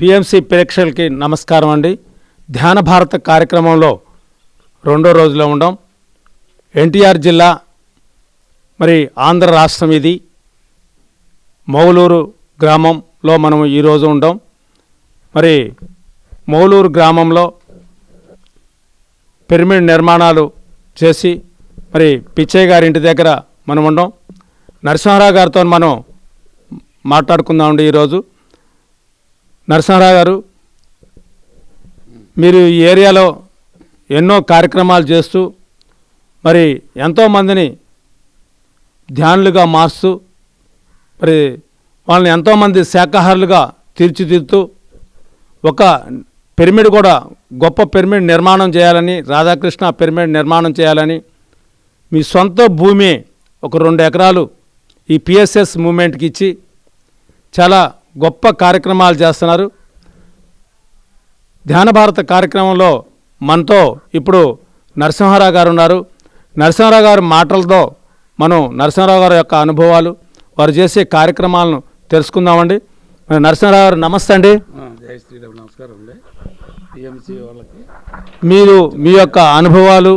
PMC ప్రేక్షకులకి నమస్కారం అండి. ధ్యాన భారత కార్యక్రమంలో రెండో రోజులో ఉండం. ఎన్టీఆర్ జిల్లా మరి ఆంధ్ర రాష్ట్రం ఇది. మౌలూరు గ్రామంలో మనం ఈరోజు ఉండం. మరి మౌలూరు గ్రామంలో పిరమిడ్ నిర్మాణాలు చేసి మరి పిచ్చయ్య గారి ఇంటి దగ్గర మనం ఉండం. నరసింహారావు గారితో మనం మాట్లాడుకుందామండి ఈరోజు. నరసింహారావు గారు, మీరు ఈ ఏరియాలో ఎన్నో కార్యక్రమాలు చేస్తూ మరి ఎంతోమందిని ధ్యానులుగా మార్చుతూ మరి వాళ్ళని ఎంతోమంది శాకాహారులుగా తీర్చిదిద్దుతూ ఒక పిరమిడ్ కూడా గొప్ప పిరమిడ్ నిర్మాణం చేయాలని, రాధాకృష్ణ పిరమిడ్ నిర్మాణం చేయాలని మీ సొంత భూమి ఒక 2 ఎకరాలు ఈ పిఎస్ఎస్ మూమెంట్కి ఇచ్చి చాలా గొప్ప కార్యక్రమాలు చేస్తున్నారు. ధ్యాన భారత కార్యక్రమంలో మనతో ఇప్పుడు నరసింహారావు గారు ఉన్నారు. నరసింహారావు గారి మాటలతో మనం నరసింహారావు గారి యొక్క అనుభవాలు, వారు చేసే కార్యక్రమాలను తెలుసుకుందామండి. నరసింహారావు గారు నమస్తే అండి. జై శ్రీరామ్. నమస్కారం అండి. పిఎంసి వాళ్ళకి మీరు మీ యొక్క అనుభవాలు,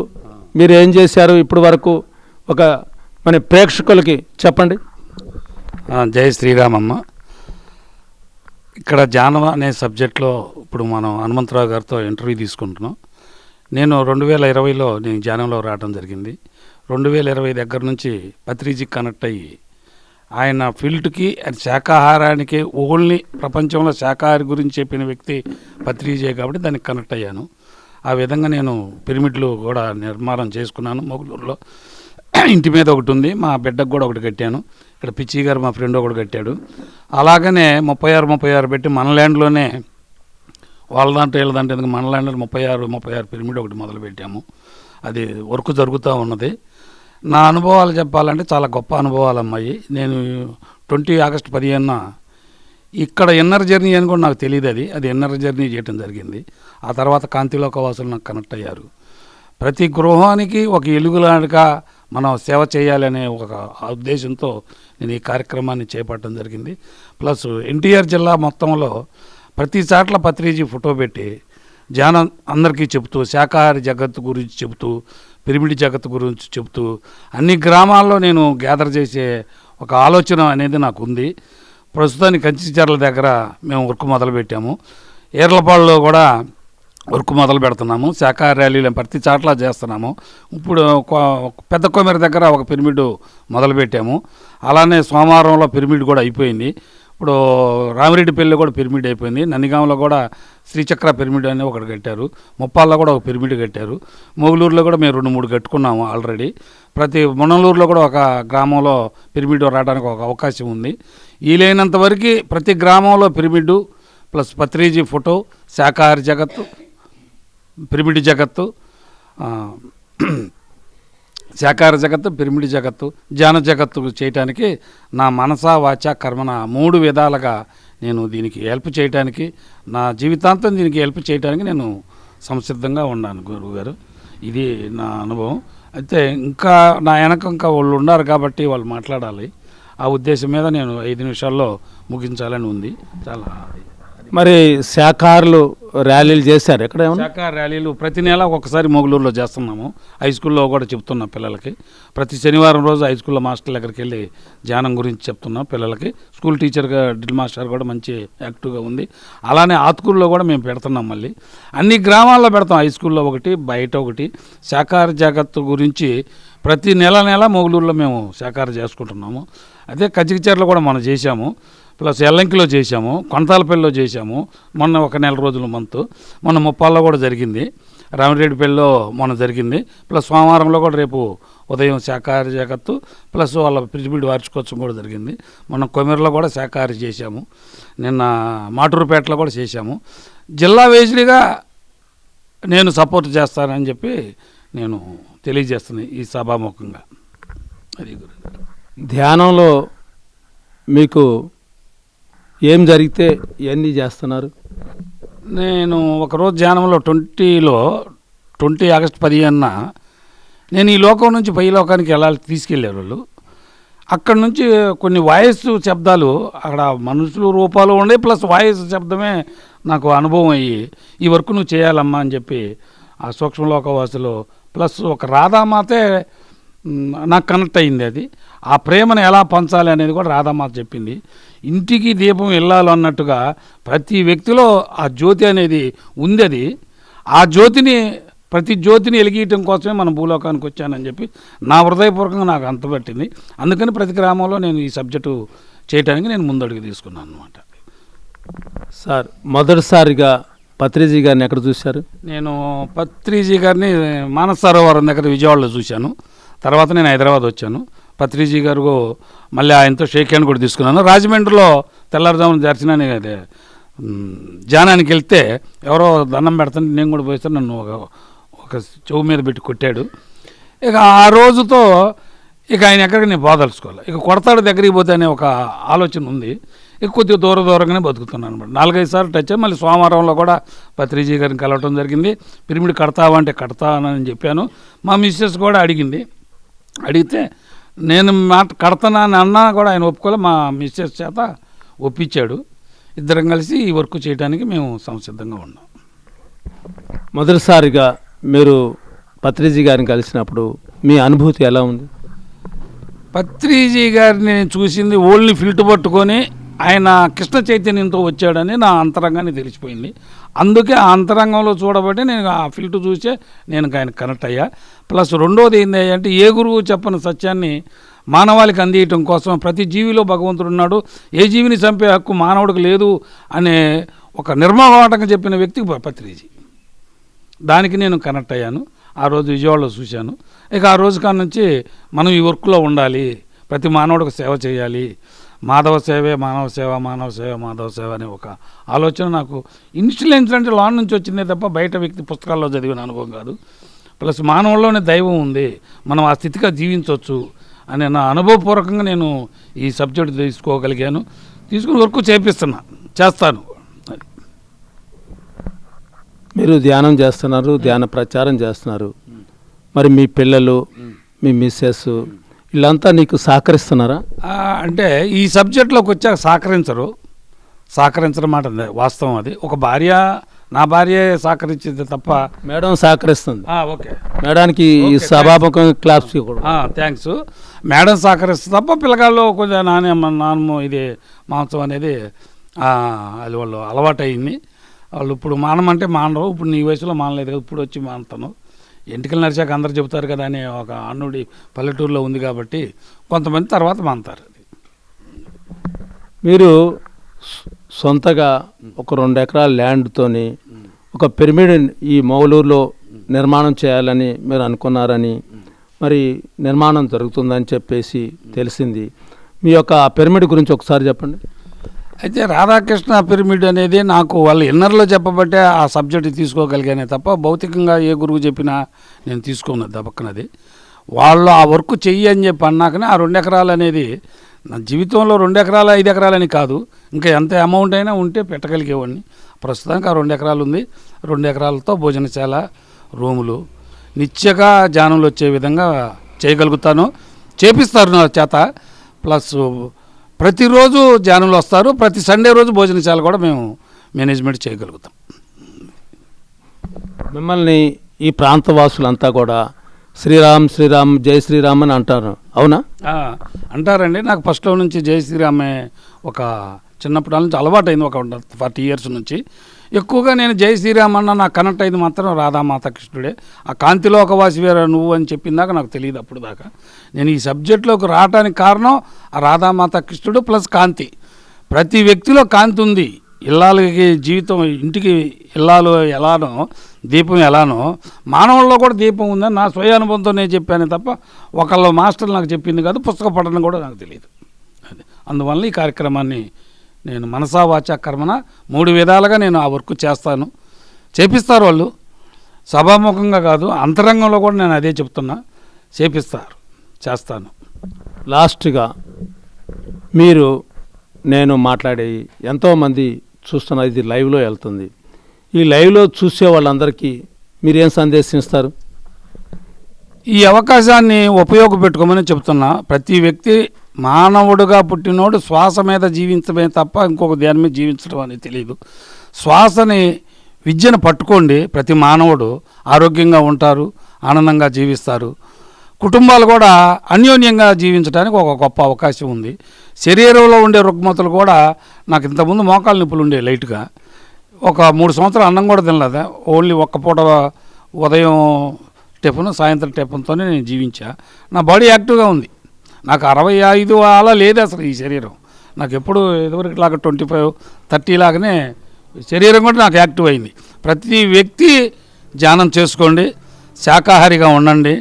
మీరు ఏం చేశారు ఇప్పుడు వరకు ఒక మన ప్రేక్షకులకి చెప్పండి. జై శ్రీరామమ్మ. ఇక్కడ ధ్యానం అనే సబ్జెక్ట్లో ఇప్పుడు మనం హనుమంతరావు గారితో ఇంటర్వ్యూ తీసుకుంటున్నాం. నేను 2020లో నేను ధ్యానంలో రావడం జరిగింది. 2020 దగ్గర నుంచి పత్రిజీకి కనెక్ట్ అయ్యి ఆయన ఫీల్డ్కి శాకాహారానికి ఓన్లీ ప్రపంచంలో శాకాహారి గురించి చెప్పిన వ్యక్తి పత్రిజీ కాబట్టి దానికి కనెక్ట్ అయ్యాను. ఆ విధంగా నేను పిరమిడ్లు కూడా నిర్మాణం చేసుకున్నాను. మొగులూరులో ఇంటి మీద ఒకటి ఉంది, మా బిడ్డకు కూడా ఒకటి కట్టాను. ఇక్కడ పిచ్చి గారు మా ఫ్రెండ్ ఒకటి కట్టాడు. అలాగనే 36 పెట్టి మన ల్యాండ్లోనే వాళ్ళ దాంట్లో వీళ్ళ దాంట్లో ఎందుకు మన ల్యాండ్లో 36 పిరమిడ్ ఒకటి మొదలు పెట్టాము. అది వర్క్ జరుగుతూ ఉన్నది. నా అనుభవాలు చెప్పాలంటే చాలా గొప్ప అనుభవాలు అమ్మాయి. నేను 20 ఆగస్టు 15న ఇక్కడ ఇన్నర్ జర్నీ అని కూడా నాకు తెలియదు. అది ఇన్నర్ జర్నీ చేయడం జరిగింది. ఆ తర్వాత కాంతిలోక వాసులు నాకు కనెక్ట్ అయ్యారు. ప్రతి గృహానికి ఒక ఎలుగులాగా మనం సేవ చేయాలనే ఒక ఉద్దేశంతో నేను ఈ కార్యక్రమాన్ని చేపట్టడం జరిగింది. ప్లస్ ఎన్టీఆర్ జిల్లా మొత్తంలో ప్రతి చాట్ల పత్రిజీ ఫోటో పెట్టి ధ్యానం అందరికీ చెబుతూ, శాకాహారి జగత్తు గురించి చెబుతూ, పిరమిడ్ జగత్తు గురించి చెబుతూ అన్ని గ్రామాల్లో నేను గ్యాదర్ చేసే ఒక ఆలోచన అనేది నాకు ఉంది. ప్రస్తుతానికి కంచిచర్ల దగ్గర మేము వర్క్ మొదలుపెట్టాము. ఏర్లపాడులో కూడా వర్క్ మొదలు పెడుతున్నాము. శాకాహార ర్యాలీలు ప్రతి చాట్లా చేస్తున్నాము. ఇప్పుడు పెద్ద కొమెర దగ్గర ఒక పిరమిడ్ మొదలుపెట్టాము. అలానే సోమవారంలో పిరమిడ్ కూడా అయిపోయింది. ఇప్పుడు రామిరెడ్డిపల్లిలో కూడా పిరమిడ్ అయిపోయింది. నందిగాంలో కూడా శ్రీచక్ర పిరమిడ్ అని ఒకటి కట్టారు. ముప్పాల్లో కూడా ఒక పిరమిడ్ కట్టారు. మొగులూరులో కూడా మేము 2-3 కట్టుకున్నాము ఆల్రెడీ. ప్రతి మునలూరులో కూడా ఒక గ్రామంలో పిరమిడ్ రావడానికి ఒక అవకాశం ఉంది. వీలైనంత వరకు ప్రతి గ్రామంలో పిరమిడ్ ప్లస్ పత్రిజీ ఫోటో, శాకాహారి జగత్తు, పిరమిడ్ జగత్తు, శాకాహార జగత్తు, పిరమిడ్ జగత్తు, ధ్యాన జగత్తు చేయటానికి నా మనసా వాచ కర్మన 3 విధాలుగా నేను దీనికి హెల్ప్ చేయడానికి, నా జీవితాంతం దీనికి హెల్ప్ చేయడానికి నేను సంసిద్ధంగా ఉన్నాను గురువు గారు. ఇది నా అనుభవం. అయితే ఇంకా నా వెనక ఇంకా వాళ్ళు ఉన్నారు కాబట్టి వాళ్ళు మాట్లాడాలి. ఆ ఉద్దేశం మీద నేను 5 నిమిషాల్లో ముగించాలని ఉంది. చాలా మరి శాకాహారులు ర్యాలీలు చేశారు ఎక్కడ? శాఖ ర్యాలీలు ప్రతి నెల ఒకసారి మొగులూరులో చేస్తున్నాము. హై స్కూల్లో కూడా చెప్తున్నాం పిల్లలకి. ప్రతి శనివారం రోజు హై స్కూల్లో మాస్టర్ల దగ్గరికి వెళ్ళి ధ్యానం గురించి చెప్తున్నాం పిల్లలకి. స్కూల్ టీచర్గా డ్రిల్ మాస్టర్ కూడా మంచి యాక్టివ్గా ఉంది. అలానే ఆత్కూరులో కూడా మేము పెడుతున్నాం. మళ్ళీ అన్ని గ్రామాల్లో పెడతాం. హై స్కూల్లో ఒకటి, బయట ఒకటి. శాకాహార జగత్తు గురించి ప్రతి నెల మొగులూరులో మేము శాకాహార చేసుకుంటున్నాము. అదే కచ్చికచర్లో కూడా మనం చేశాము. ప్లస్ ఎల్లంకిలో చేశాము, కొంతాలపల్లిలో చేశాము. మొన్న ఒక 4 రోజుల మొన్న ముప్పాల్లో కూడా జరిగింది. రామిరెడ్డిపల్లిలో మొన్న జరిగింది. ప్లస్ సోమవారంలో కూడా రేపు ఉదయం శాకాహారి జగత్తు ప్లస్ వాళ్ళ పిరమిడ్ వార్షికోత్సవం కూడా జరిగింది. మొన్న కొమెరలో కూడా శాకాహారి చేశాము. నిన్న మాటూరుపేటలో కూడా చేశాము. జిల్లా వేజ్లీగా నేను సపోర్ట్ చేస్తానని చెప్పి నేను తెలియజేస్తున్నాను ఈ సభాముఖంగా. అది గురు ధ్యానంలో మీకు ఏం జరిగితే ఇవన్నీ చేస్తున్నారు? నేను ఒకరోజు ధ్యానంలో 20 ఆగస్టు 15న నేను ఈ లోకం నుంచి పై లోకానికి వెళ్ళాలి తీసుకెళ్ళారు వాళ్ళు. అక్కడ నుంచి కొన్ని వాయిస్ శబ్దాలు, అక్కడ మనుషులు రూపాలు ఉండే ప్లస్ వాయిస్ శబ్దమే నాకు అనుభవం అయ్యి ఈ వర్క్ నువ్వు చేయాలమ్మా అని చెప్పి ఆ సూక్ష్మలోకవాసులు ప్లస్ ఒక రాధామాతే నాకు కనెక్ట్ అయింది. అది ఆ ప్రేమను ఎలా పంచాలి అనేది కూడా రాధామాత చెప్పింది. ఇంటికి దీపం ఇల్లాలు అన్నట్టుగా ప్రతి వ్యక్తిలో ఆ జ్యోతి అనేది ఉంది. అది ఆ జ్యోతిని ప్రతి జ్యోతిని వెలిగించడం కోసమే మనం భూలోకానికి వచ్చానని చెప్పి నా హృదయపూర్వకంగా నాకు అంతపట్టింది. అందుకని ప్రతి గ్రామంలో నేను ఈ సబ్జెక్టు చేయడానికి నేను ముందడుగు తీసుకున్నాను అనమాట. సార్, మొదటిసారిగా పత్రిజీ గారిని ఎక్కడ చూశారు? నేను పత్రిజీ గారిని మానస సరోవరం దగ్గర విజయవాడలో చూశాను. తర్వాత నేను హైదరాబాద్ వచ్చాను. పత్రిజీ గారు మళ్ళీ ఆయనతో షేక్ హ్యాండ్ కూడా తీసుకున్నాను. రాజమండ్రిలో తెల్లారుజామున దర్శనాన్ని అదే ధ్యానానికి వెళ్తే ఎవరో దండం పెడతాను, నేను కూడా పోయిస్తే నన్ను ఒక చెవు మీద పెట్టి కొట్టాడు. ఇక ఆ రోజుతో ఇక ఆయన ఎక్కడికి నేను పోదలుచుకోవాలి. ఇక కొడతాడు దగ్గరికి పోతే అనే ఒక ఆలోచన ఉంది. ఇక కొద్దిగా దూరంగానే బతుకుతున్నాను అనమాట. 4-5 సార్లు టచ్ అయ్యి మళ్ళీ సోమవారంలో కూడా పత్రిజీ గారిని కలవటం జరిగింది. పిరమిడ్ కడతావా అంటే కడతానని చెప్పాను. మా మిస్సెస్ కూడా అడిగింది. అడిగితే నేను కడతానని అన్నా కూడా ఆయన ఒప్పుకోలే. మా మిస్సెస్ చేత ఒప్పించాడు. ఇద్దరం కలిసి ఈ వర్క్ చేయడానికి మేము సంసిద్ధంగా ఉన్నాం. మొదటిసారిగా మీరు పత్రిజీ గారిని కలిసినప్పుడు మీ అనుభూతి ఎలా ఉంది? పత్రిజీ గారిని నేను చూసింది ఓన్లీ ఫిల్ట్ పట్టుకొని ఆయన కృష్ణ చైతన్యంతో వచ్చాడని నా అంతరంగాన్ని తెలిసిపోయింది. అందుకే ఆ అంతరంగంలో చూడబట్టి నేను ఆ ఫిల్ట్ చూసే నేను ఆయన కనెక్ట్ అయ్యా. ప్లస్ రెండోది ఏంటి అంటే ఏ గురువు చెప్పని సత్యాన్ని మానవాళికి అందియటం కోసం ప్రతి జీవిలో భగవంతుడు ఉన్నాడు, ఏ జీవిని చంపే హక్కు మానవుడికి లేదు అనే ఒక నిర్మోహమాటంగా చెప్పిన వ్యక్తి పత్రిజీ. దానికి నేను కనెక్ట్ అయ్యాను. ఆ రోజు విజయవాడలో చూశాను. ఇక ఆ రోజు కాడ నుంచి మనం ఈ వర్క్లో ఉండాలి, ప్రతి మానవుడికి సేవ చేయాలి, మాధవ సేవే మానవ సేవ, మానవ సేవ మాధవ సేవ అనే ఒక ఆలోచన నాకు ఇన్స్టిలెన్స్ అంటే లోన్ నుంచి వచ్చిందే తప్ప బయట వ్యక్తి పుస్తకాల్లో చదివిన అనుభవం కాదు. ప్లస్ మానవుల్లోనే దైవం ఉంది, మనం ఆ స్థితిగా జీవించవచ్చు అనే నా అనుభవపూర్వకంగా నేను ఈ సబ్జెక్ట్ తీసుకోగలిగాను. తీసుకుని వర్క్ చేస్తాను. మీరు ధ్యానం చేస్తున్నారు, ధ్యాన ప్రచారం చేస్తున్నారు. మరి మీ పిల్లలు, మీ మిస్సెస్ వీళ్ళంతా నీకు సహకరిస్తున్నారా? అంటే ఈ సబ్జెక్ట్లోకి వచ్చాక సహకరించడం మాట వాస్తవం. అది ఒక భార్య, నా భార్య సహకరించింది తప్ప మేడం సహకరిస్తుంది. ఓకే, మేడానికి ఈ సభాముఖం క్లాప్స్ థ్యాంక్స్. మేడం సహకరిస్తుంది తప్ప పిల్లగాళ్ళు కొంచెం నాన్నమ్మ ఇది మాంసం అనేది అది వాళ్ళు అలవాటు అయింది. వాళ్ళు ఇప్పుడు మానమంటే మానరు. ఇప్పుడు నీ వయసులో మానలేదు కదా, ఇప్పుడు వచ్చి మానుతాను. ఎంటికలు నరిచాక అందరు చెబుతారు కదా అనే ఒక అన్నుడి పల్లెటూరులో ఉంది కాబట్టి కొంతమంది తర్వాత మానుతారు. మీరు సొంతగా ఒక 2 ఎకరాల ల్యాండ్తోని ఒక పిరమిడ్ ఈ మౌలూరులో నిర్మాణం చేయాలని మీరు అనుకున్నారని, మరి నిర్మాణం జరుగుతుందని చెప్పేసి తెలిసింది. మీ యొక్క ఆ పిరమిడ్ గురించి ఒకసారి చెప్పండి. అయితే రాధాకృష్ణ పిరమిడ్ అనేది నాకు వాళ్ళ ఇన్నర్లో చెప్పబట్టే ఆ సబ్జెక్ట్ తీసుకోగలిగానే తప్ప భౌతికంగా ఏ గురువు చెప్పినా నేను తీసుకున్నది దబక్కనది. వాళ్ళు ఆ వర్క్ చెయ్యి అని చెప్పి అన్నాకనే ఆ 2 ఎకరాలు అనేది నా జీవితంలో 2 ఎకరాలు 5 ఎకరాలని కాదు, ఇంకా ఎంత అమౌంట్ అయినా ఉంటే పెట్టగలిగేవాడిని. ప్రస్తుతానికి ఆ 2 ఎకరాలు ఉంది. 2 ఎకరాలతో భోజనశాల, రూములు, నిత్యగా ధ్యానంలో వచ్చే విధంగా చేయగలుగుతాను. చేపిస్తారు నా చేత. ప్లస్ ప్రతిరోజు ధ్యానంలో వస్తారు. ప్రతి సండే రోజు భోజనశాల కూడా మేము మేనేజ్మెంట్ చేయగలుగుతాం. మిమ్మల్ని ఈ ప్రాంతవాసులంతా కూడా శ్రీరామ్ శ్రీరామ్ జై శ్రీరామ్ అని అంటారు, అవునా? అంటారండి. నాకు ఫస్ట్లో నుంచి జై శ్రీరామే ఒక చిన్నప్పటి నుంచి అలవాటైంది. ఒక 40 years నుంచి ఎక్కువగా నేను జై శ్రీరామ్ అన్న నాకు కనెక్ట్ అయింది మాత్రం రాధామాత కృష్ణుడే. ఆ కాంతిలోకవాసి వేరే నువ్వు అని చెప్పిందాక నాకు తెలియదు. అప్పుడు దాకా నేను ఈ సబ్జెక్టులోకి రావడానికి కారణం ఆ రాధామాత కృష్ణుడు ప్లస్ కాంతి. ప్రతి వ్యక్తిలో కాంతి ఉంది. ఇల్లాలకి జీవితం, ఇంటికి ఇల్లాలు ఎలానో దీపం ఎలానో మానవుల్లో కూడా దీపం ఉందని నా స్వయ అనుభవంతో నేను చెప్పాను తప్ప ఒకళ్ళ మాస్టర్ నాకు చెప్పింది కాదు. పుస్తక పఠనం కూడా నాకు తెలియదు. అందువల్ల ఈ కార్యక్రమాన్ని నేను మనసా వాచా కర్మన 3 విధాలుగా నేను ఆ వర్క్ చేస్తాను. చేపిస్తారు వాళ్ళు, సభాముఖంగా కాదు అంతరంగంలో కూడా నేను అదే చెప్తున్నా. చేస్తాను. లాస్ట్గా మీరు, నేను మాట్లాడేది ఎంతోమంది చూస్తున్నారు, ఇది లైవ్లో వెళ్తుంది. ఈ లైవ్లో చూసే వాళ్ళందరికీ మీరేం సందేశిస్తారు? ఈ అవకాశాన్ని ఉపయోగపెట్టుకోమని చెప్తున్నా. ప్రతి వ్యక్తి మానవుడుగా పుట్టినోడు శ్వాస మీద జీవించమే తప్ప ఇంకొక దేని మీద జీవించడం అనేది తెలియదు. శ్వాసని విద్యను పట్టుకోండి, ప్రతి మానవుడు ఆరోగ్యంగా ఉంటారు, ఆనందంగా జీవిస్తారు. కుటుంబాలు కూడా అన్యోన్యంగా జీవించడానికి ఒక గొప్ప అవకాశం ఉంది. శరీరంలో ఉండే రుగ్మతలు కూడా, నాకు ఇంతకుముందు మోకాలు నొప్పులు ఉండే లైట్గా, ఒక 3 సంవత్సరాలు అన్నం కూడా తినలేదా, ఓన్లీ ఒక్క పూట ఉదయం టిఫిన్ సాయంత్రం టిఫిన్తోనే నేను జీవించా. నా బాడీ యాక్టివ్గా ఉంది. నాకు 65 అలా లేదు అసలు ఈ శరీరం. నాకు ఎప్పుడు ఇదివరకు లాగా 25, 30 లాగానే శరీరం కూడా నాకు యాక్టివ్ అయింది. ప్రతి వ్యక్తి ధ్యానం చేసుకోండి, శాకాహారిగా ఉండండి.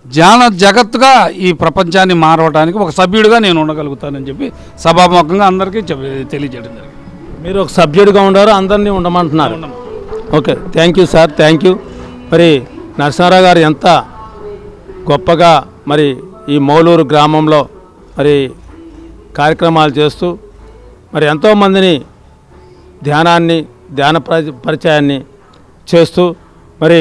ధ్యాన జగత్తుగా ఈ ప్రపంచాన్ని మారవడానికి ఒక సభ్యుడిగా నేను ఉండగలుగుతానని చెప్పి సభాముఖంగా అందరికీ తెలియజేయడం జరిగింది. మీరు ఒక సభ్యుడిగా ఉండారు, అందరినీ ఉండమంటున్నారు. Okay, thank you sir, thank you. మరి నరసింహారావు గారు ఎంత గొప్పగా మరి ఈ మౌలూరు గ్రామంలో మరి కార్యక్రమాలు చేస్తూ మరి ఎంతోమందిని ధ్యాన పరిచయాన్ని చేస్తూ మరి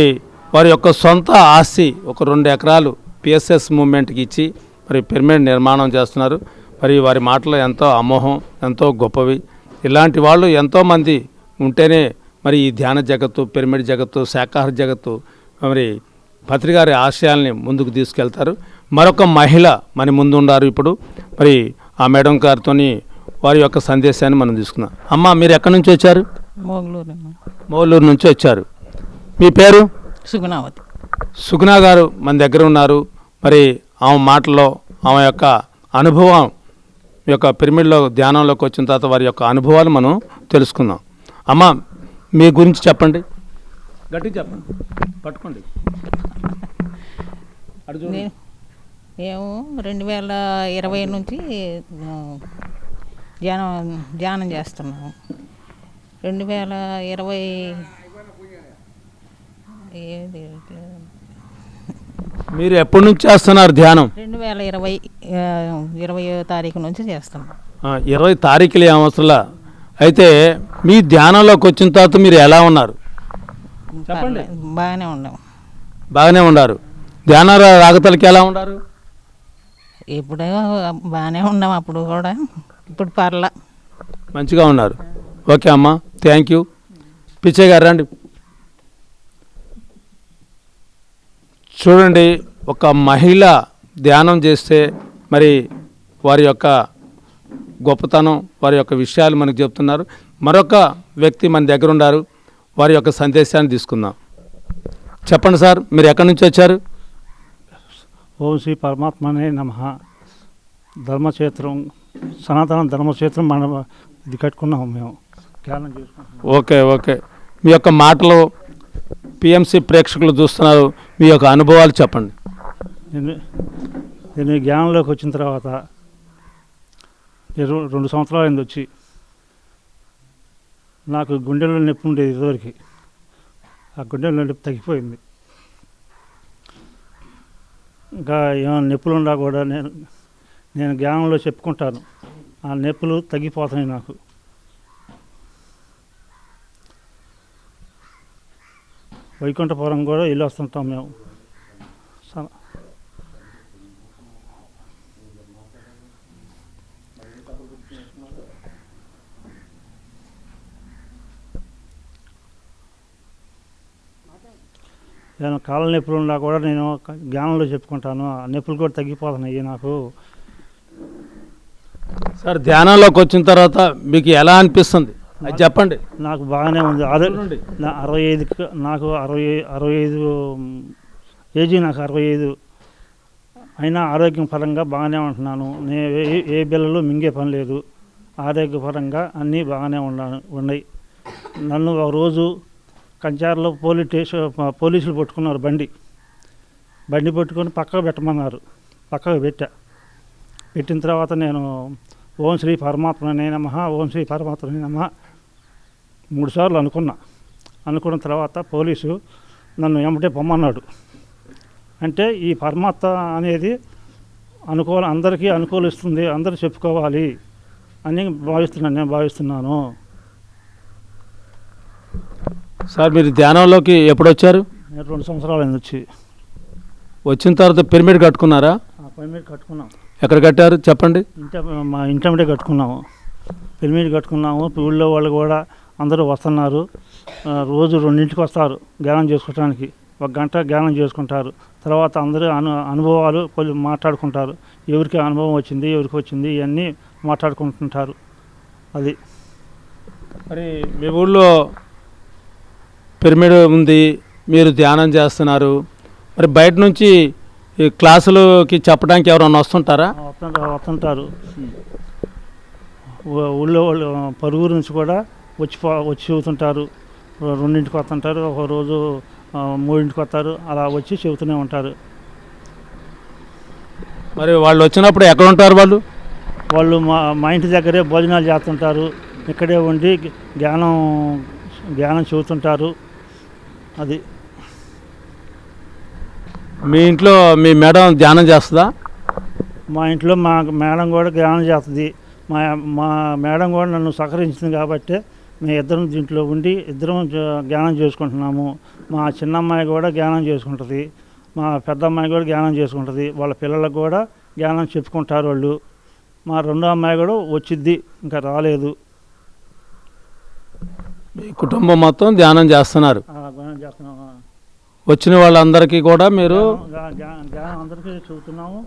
వారి యొక్క సొంత ఆస్తి ఒక 2 ఎకరాలు పిఎస్ఎస్ మూవ్మెంట్కి ఇచ్చి మరి పిరమిడ్ నిర్మాణం చేస్తున్నారు. మరి వారి మాటలు ఎంతో అమోహం, ఎంతో గొప్పవి. ఇలాంటి వాళ్ళు ఎంతోమంది ఉంటేనే మరి ఈ ధ్యాన జగత్తు, పిరమిడ్ జగత్తు, శాకాహార జగత్తు మరి పత్రిగారి ఆశయాల్ని ముందుకు తీసుకెళ్తారు. మరొక మహిళ మన ముందు ఉన్నారు ఇప్పుడు. మరి ఆ మేడం గారితో వారి యొక్క సందేశాన్ని మనం తీసుకుందాం. అమ్మ, మీరు ఎక్కడి నుంచి వచ్చారు? మౌలూరు నుంచి వచ్చారు. మీ పేరు? సుగుణావతి. సుగుణా గారు మన దగ్గర ఉన్నారు. మరి ఆమె మాటల్లో ఆమె యొక్క అనుభవం, యొక్క పిరమిడ్లో ధ్యానంలోకి వచ్చిన తర్వాత వారి యొక్క అనుభవాలు మనం తెలుసుకుందాం. అమ్మ, మీ గురించి చెప్పండి, గట్టిగా చెప్పండి, పట్టుకోండి. మేము 2020 నుంచి ధ్యానం చేస్తున్నాము. 2020 మీరు ఎప్పటి నుంచి చేస్తున్నారు ధ్యానం? 2020 తారీఖు నుంచి చేస్తున్నాం. 20 తారీఖులు ఏం అవసరంలా. అయితే మీ ధ్యానంలోకి వచ్చిన తర్వాత మీరు ఎలా ఉన్నారు చెప్పండి? బాగానే ఉన్నాం. బాగానే ఉన్నారు. ధ్యాన రాగతలకి ఎలా ఉన్నారు? ఇప్పుడు బాగానే ఉన్నాం, అప్పుడు కూడా. ఇప్పుడు పర్లా మంచిగా ఉన్నారు. ఓకే అమ్మ, థ్యాంక్ యూ. పిచ్చయ్య గారు రండి. చూడండి, ఒక మహిళ ధ్యానం చేస్తే మరి వారి యొక్క గొప్పతనం, వారి యొక్క విషయాలు మనకు చెప్తున్నారు. మరొక వ్యక్తి మన దగ్గర ఉన్నారు, వారి యొక్క సందేశాన్ని తీసుకుందాం. చెప్పండి సార్, మీరు ఎక్కడి నుంచి వచ్చారు? ఓం శ్రీ పరమాత్మనే నమః. ధర్మక్షేత్రం, సనాతన ధర్మక్షేత్రం మనం ఇది కట్టుకున్నాము, మేము ధ్యానం చేసుకుంటున్నాం. ఓకే ఓకే, మీ యొక్క మాటలు పిఎంసి ప్రేక్షకులు చూస్తున్నారు, మీ యొక్క అనుభవాలు చెప్పండి. నేను ఈ జ్ఞానంలోకి వచ్చిన తర్వాత 2 సంవత్సరాలు అయింది వచ్చి. నాకు గుండెలో నొప్పి ఉండేది ఇదివరకు, ఆ గుండెలో నొప్పి తగ్గిపోయింది. ఇంకా ఏమైనా నొప్పులు ఉన్నా కూడా నేను జ్ఞానంలో చెప్పుకుంటాను, ఆ నొప్పులు తగ్గిపోతున్నాయి నాకు. వైకుంఠపురం కూడా వెళ్ళి వస్తుంటాం మేము. ఏదైనా కాళ్ళ నొప్పులు ఉన్నా కూడా నేను జ్ఞానంలో చెప్పుకుంటాను, ఆ నొప్పులు కూడా తగ్గిపోతున్నాయి నాకు. సార్, ధ్యానంలోకి వచ్చిన తర్వాత మీకు ఎలా అనిపిస్తుంది అది చెప్పండి. నాకు బాగానే ఉంది. 65 నాకు 65 ఏజీ, నాకు 65 అయినా ఆరోగ్యం పరంగా బాగానే ఉంటున్నాను. నేను ఏ బిళ్ళలు మింగే పని లేదు. ఆరోగ్యపరంగా అన్నీ బాగానే ఉన్నాయి. నన్ను ఒక రోజు కంచార్లో పోలీసులు పట్టుకున్నారు. బండి పట్టుకొని పక్కకు పెట్టమన్నారు. పక్కకు పెట్టిన తర్వాత నేను ఓం శ్రీ పరమాత్మనే నమః, ఓం శ్రీ పరమాత్మనే నమః 3 సార్లు అనుకున్న తర్వాత పోలీసు నన్ను వెంబడే పొమ్మన్నాడు. అంటే ఈ పరమాత్మ అనేది అందరికీ అనుకూలిస్తుంది, అందరూ చెప్పుకోవాలి అని నేను భావిస్తున్నాను. సార్, మీరు ధ్యానంలోకి ఎప్పుడు వచ్చారు? నేను 2 సంవత్సరాలు వచ్చిన తర్వాత పిరమిడ్ కట్టుకున్నారా? పిరమిడ్ కట్టుకున్నాం. ఎక్కడ కట్టారు చెప్పండి? మా ఇంటి కట్టుకున్నాము. పిరమిడ్ కట్టుకున్నాము. ఊళ్ళో వాళ్ళు కూడా అందరూ వస్తున్నారు. రోజు 2ంటికి వస్తారు ధ్యానం చేసుకోవడానికి. 1 గంట ధ్యానం చేసుకుంటారు. తర్వాత అందరూ అనుభవాలు కొంచెం మాట్లాడుకుంటారు. ఎవరికి అనుభవం వచ్చింది, ఎవరికి వచ్చింది ఇవన్నీ మాట్లాడుకుంటుంటారు. అది మరి మీ ఊళ్ళో పిరమిడ్ ఉంది, మీరు ధ్యానం చేస్తున్నారు. మరి బయట నుంచి ఈ క్లాసులకి చెప్పడానికి ఎవరైనా వస్తుంటారా? వస్తుంటారు. ఊళ్ళో వాళ్ళు పరుగురు నుంచి కూడా వచ్చి చెబుతుంటారు. 2ంటికి వస్తుంటారు, ఒక రోజు 3ంటికి వస్తారు. అలా వచ్చి చెబుతూనే ఉంటారు. మరి వాళ్ళు వచ్చినప్పుడు ఎక్కడ ఉంటారు? వాళ్ళు మా ఇంటి దగ్గరే భోజనాలు చేస్తుంటారు. ఇక్కడే ఉండి ధ్యానం చెబుతుంటారు. అది మీ ఇంట్లో మీ మేడం ధ్యానం చేస్తుందా? మా ఇంట్లో మా మేడం కూడా ధ్యానం చేస్తుంది. మా మేడం కూడా నన్ను సహకరించింది కాబట్టి మేము ఇద్దరం దీంట్లో ఉండి ఇద్దరం ధ్యానం చేసుకుంటున్నాము. మా చిన్న అమ్మాయి కూడా ధ్యానం చేసుకుంటుంది. మా పెద్ద అమ్మాయి కూడా ధ్యానం చేసుకుంటుంది. వాళ్ళ పిల్లలకు కూడా ధ్యానం చెప్పుకుంటారు వాళ్ళు. మా రెండో అమ్మాయి కూడా వచ్చిద్ది, ఇంకా రాలేదు. మీ కుటుంబం మొత్తం ధ్యానం చేస్తున్నారు. ధ్యానం చేస్తున్నాము. వచ్చిన వాళ్ళందరికీ కూడా మీరు ధ్యానం అందరికీ చెబుతున్నాము.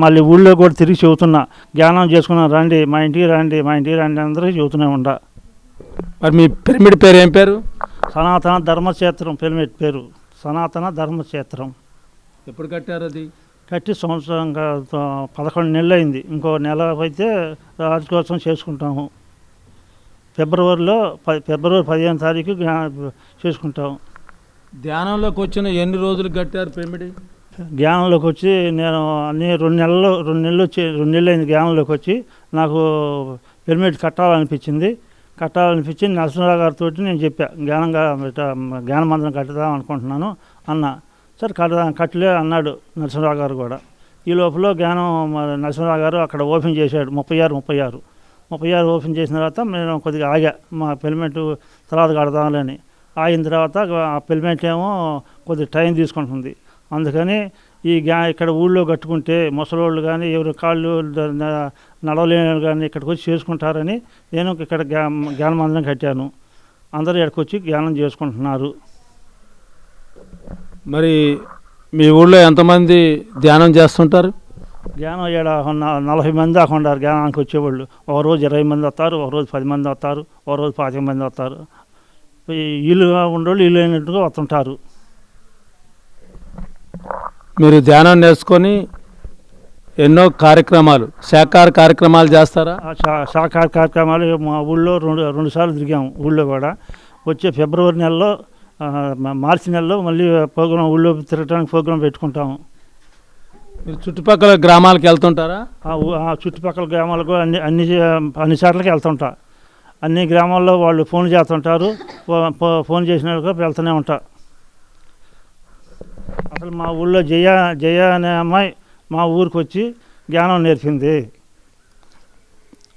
మళ్ళీ ఊళ్ళో కూడా తిరిగి చెబుతున్నా, ధ్యానం చేసుకున్నాం రండి, మా ఇంటికి రండి, మా ఇంటికి రండి అందరికీ చెబుతూనే ఉండా. మరి మీ పిరమిడ్ పేరు ఏం పేరు? సనాతన ధర్మక్షేత్రం. పిరమిడ్ పేరు సనాతన ధర్మక్షేత్రం. ఎప్పుడు కట్టారు అది? కట్టి సంవత్సరం 11 నెలలు అయింది. ఇంకో నెల అయితే రాజకోత్సవం చేసుకుంటాము. ఫిబ్రవరి 15వ తారీఖు చేసుకుంటాము. ధ్యానంలోకి వచ్చిన ఎన్ని రోజులు కట్టారు పిరమిడ్? ధ్యానంలోకి వచ్చి నేను అన్ని 2 నెలలు అయింది ధ్యానంలోకి వచ్చి. నాకు పిరమిడ్ కట్టాలనిపించి నరసింహరావు గారితో నేను చెప్పా, జ్ఞాన మందిరం కట్టుదాం అనుకుంటున్నాను అన్న. సరే కట్టలే అన్నాడు నరసింహరావు గారు కూడా. ఈ లోపల నరసింహరావు గారు అక్కడ ఓపెన్ చేశాడు 36 ఓపెన్ చేసిన తర్వాత నేను కొద్దిగా ఆగా, మా పిరమిడ్ తర్వాత కడదామని. ఆగిన తర్వాత ఆ పిరమిడ్ ఏమో కొద్దిగా టైం తీసుకుంటుంది. అందుకని ఇక్కడ ఊళ్ళో కట్టుకుంటే ముసలోళ్ళు కానీ ఎవరి కాళ్ళు నడవలేని కానీ ఇక్కడికి వచ్చి చేసుకుంటారని నేను ఇక్కడ జ్ఞాన మందిరం కట్టాను. అందరూ ఇక్కడికి వచ్చి ధ్యానం చేసుకుంటున్నారు. మరి మీ ఊళ్ళో ఎంతమంది ధ్యానం చేస్తుంటారు? ధ్యానం 40 మంది దాకా ఉన్నారు ధ్యానానికి వచ్చేవాళ్ళు. ఒక రోజు 20 మంది వస్తారు, ఒక రోజు 10 మంది వస్తారు, ఒక రోజు 25 మంది వస్తారు. ఇల్లుగా ఉండేవాళ్ళు ఇల్లు అయినట్టుగా వస్తుంటారు. మీరు ధ్యానం నేర్చుకొని ఎన్నో కార్యక్రమాలు, శాకాహార కార్యక్రమాలు చేస్తారా? శాకాహార కార్యక్రమాలు మా ఊళ్ళో 2 సార్లు తిరిగాము. ఊళ్ళో కూడా వచ్చే ఫిబ్రవరి నెలలో, మార్చి నెలలో మళ్ళీ ప్రోగ్రాం ఊళ్ళో తిరగడానికి ప్రోగ్రాం పెట్టుకుంటాము. మీరు చుట్టుపక్కల గ్రామాలకు వెళ్తుంటారా? చుట్టుపక్కల గ్రామాలకు అన్ని సార్లకి వెళ్తుంటా. అన్ని గ్రామాల్లో వాళ్ళు ఫోన్ చేస్తుంటారు. ఫోన్ చేసినాక వెళ్తూనే ఉంటా. అసలు మా ఊళ్ళో జయ అనే అమ్మాయి మా ఊరికి వచ్చి జ్ఞానం నేర్పింది.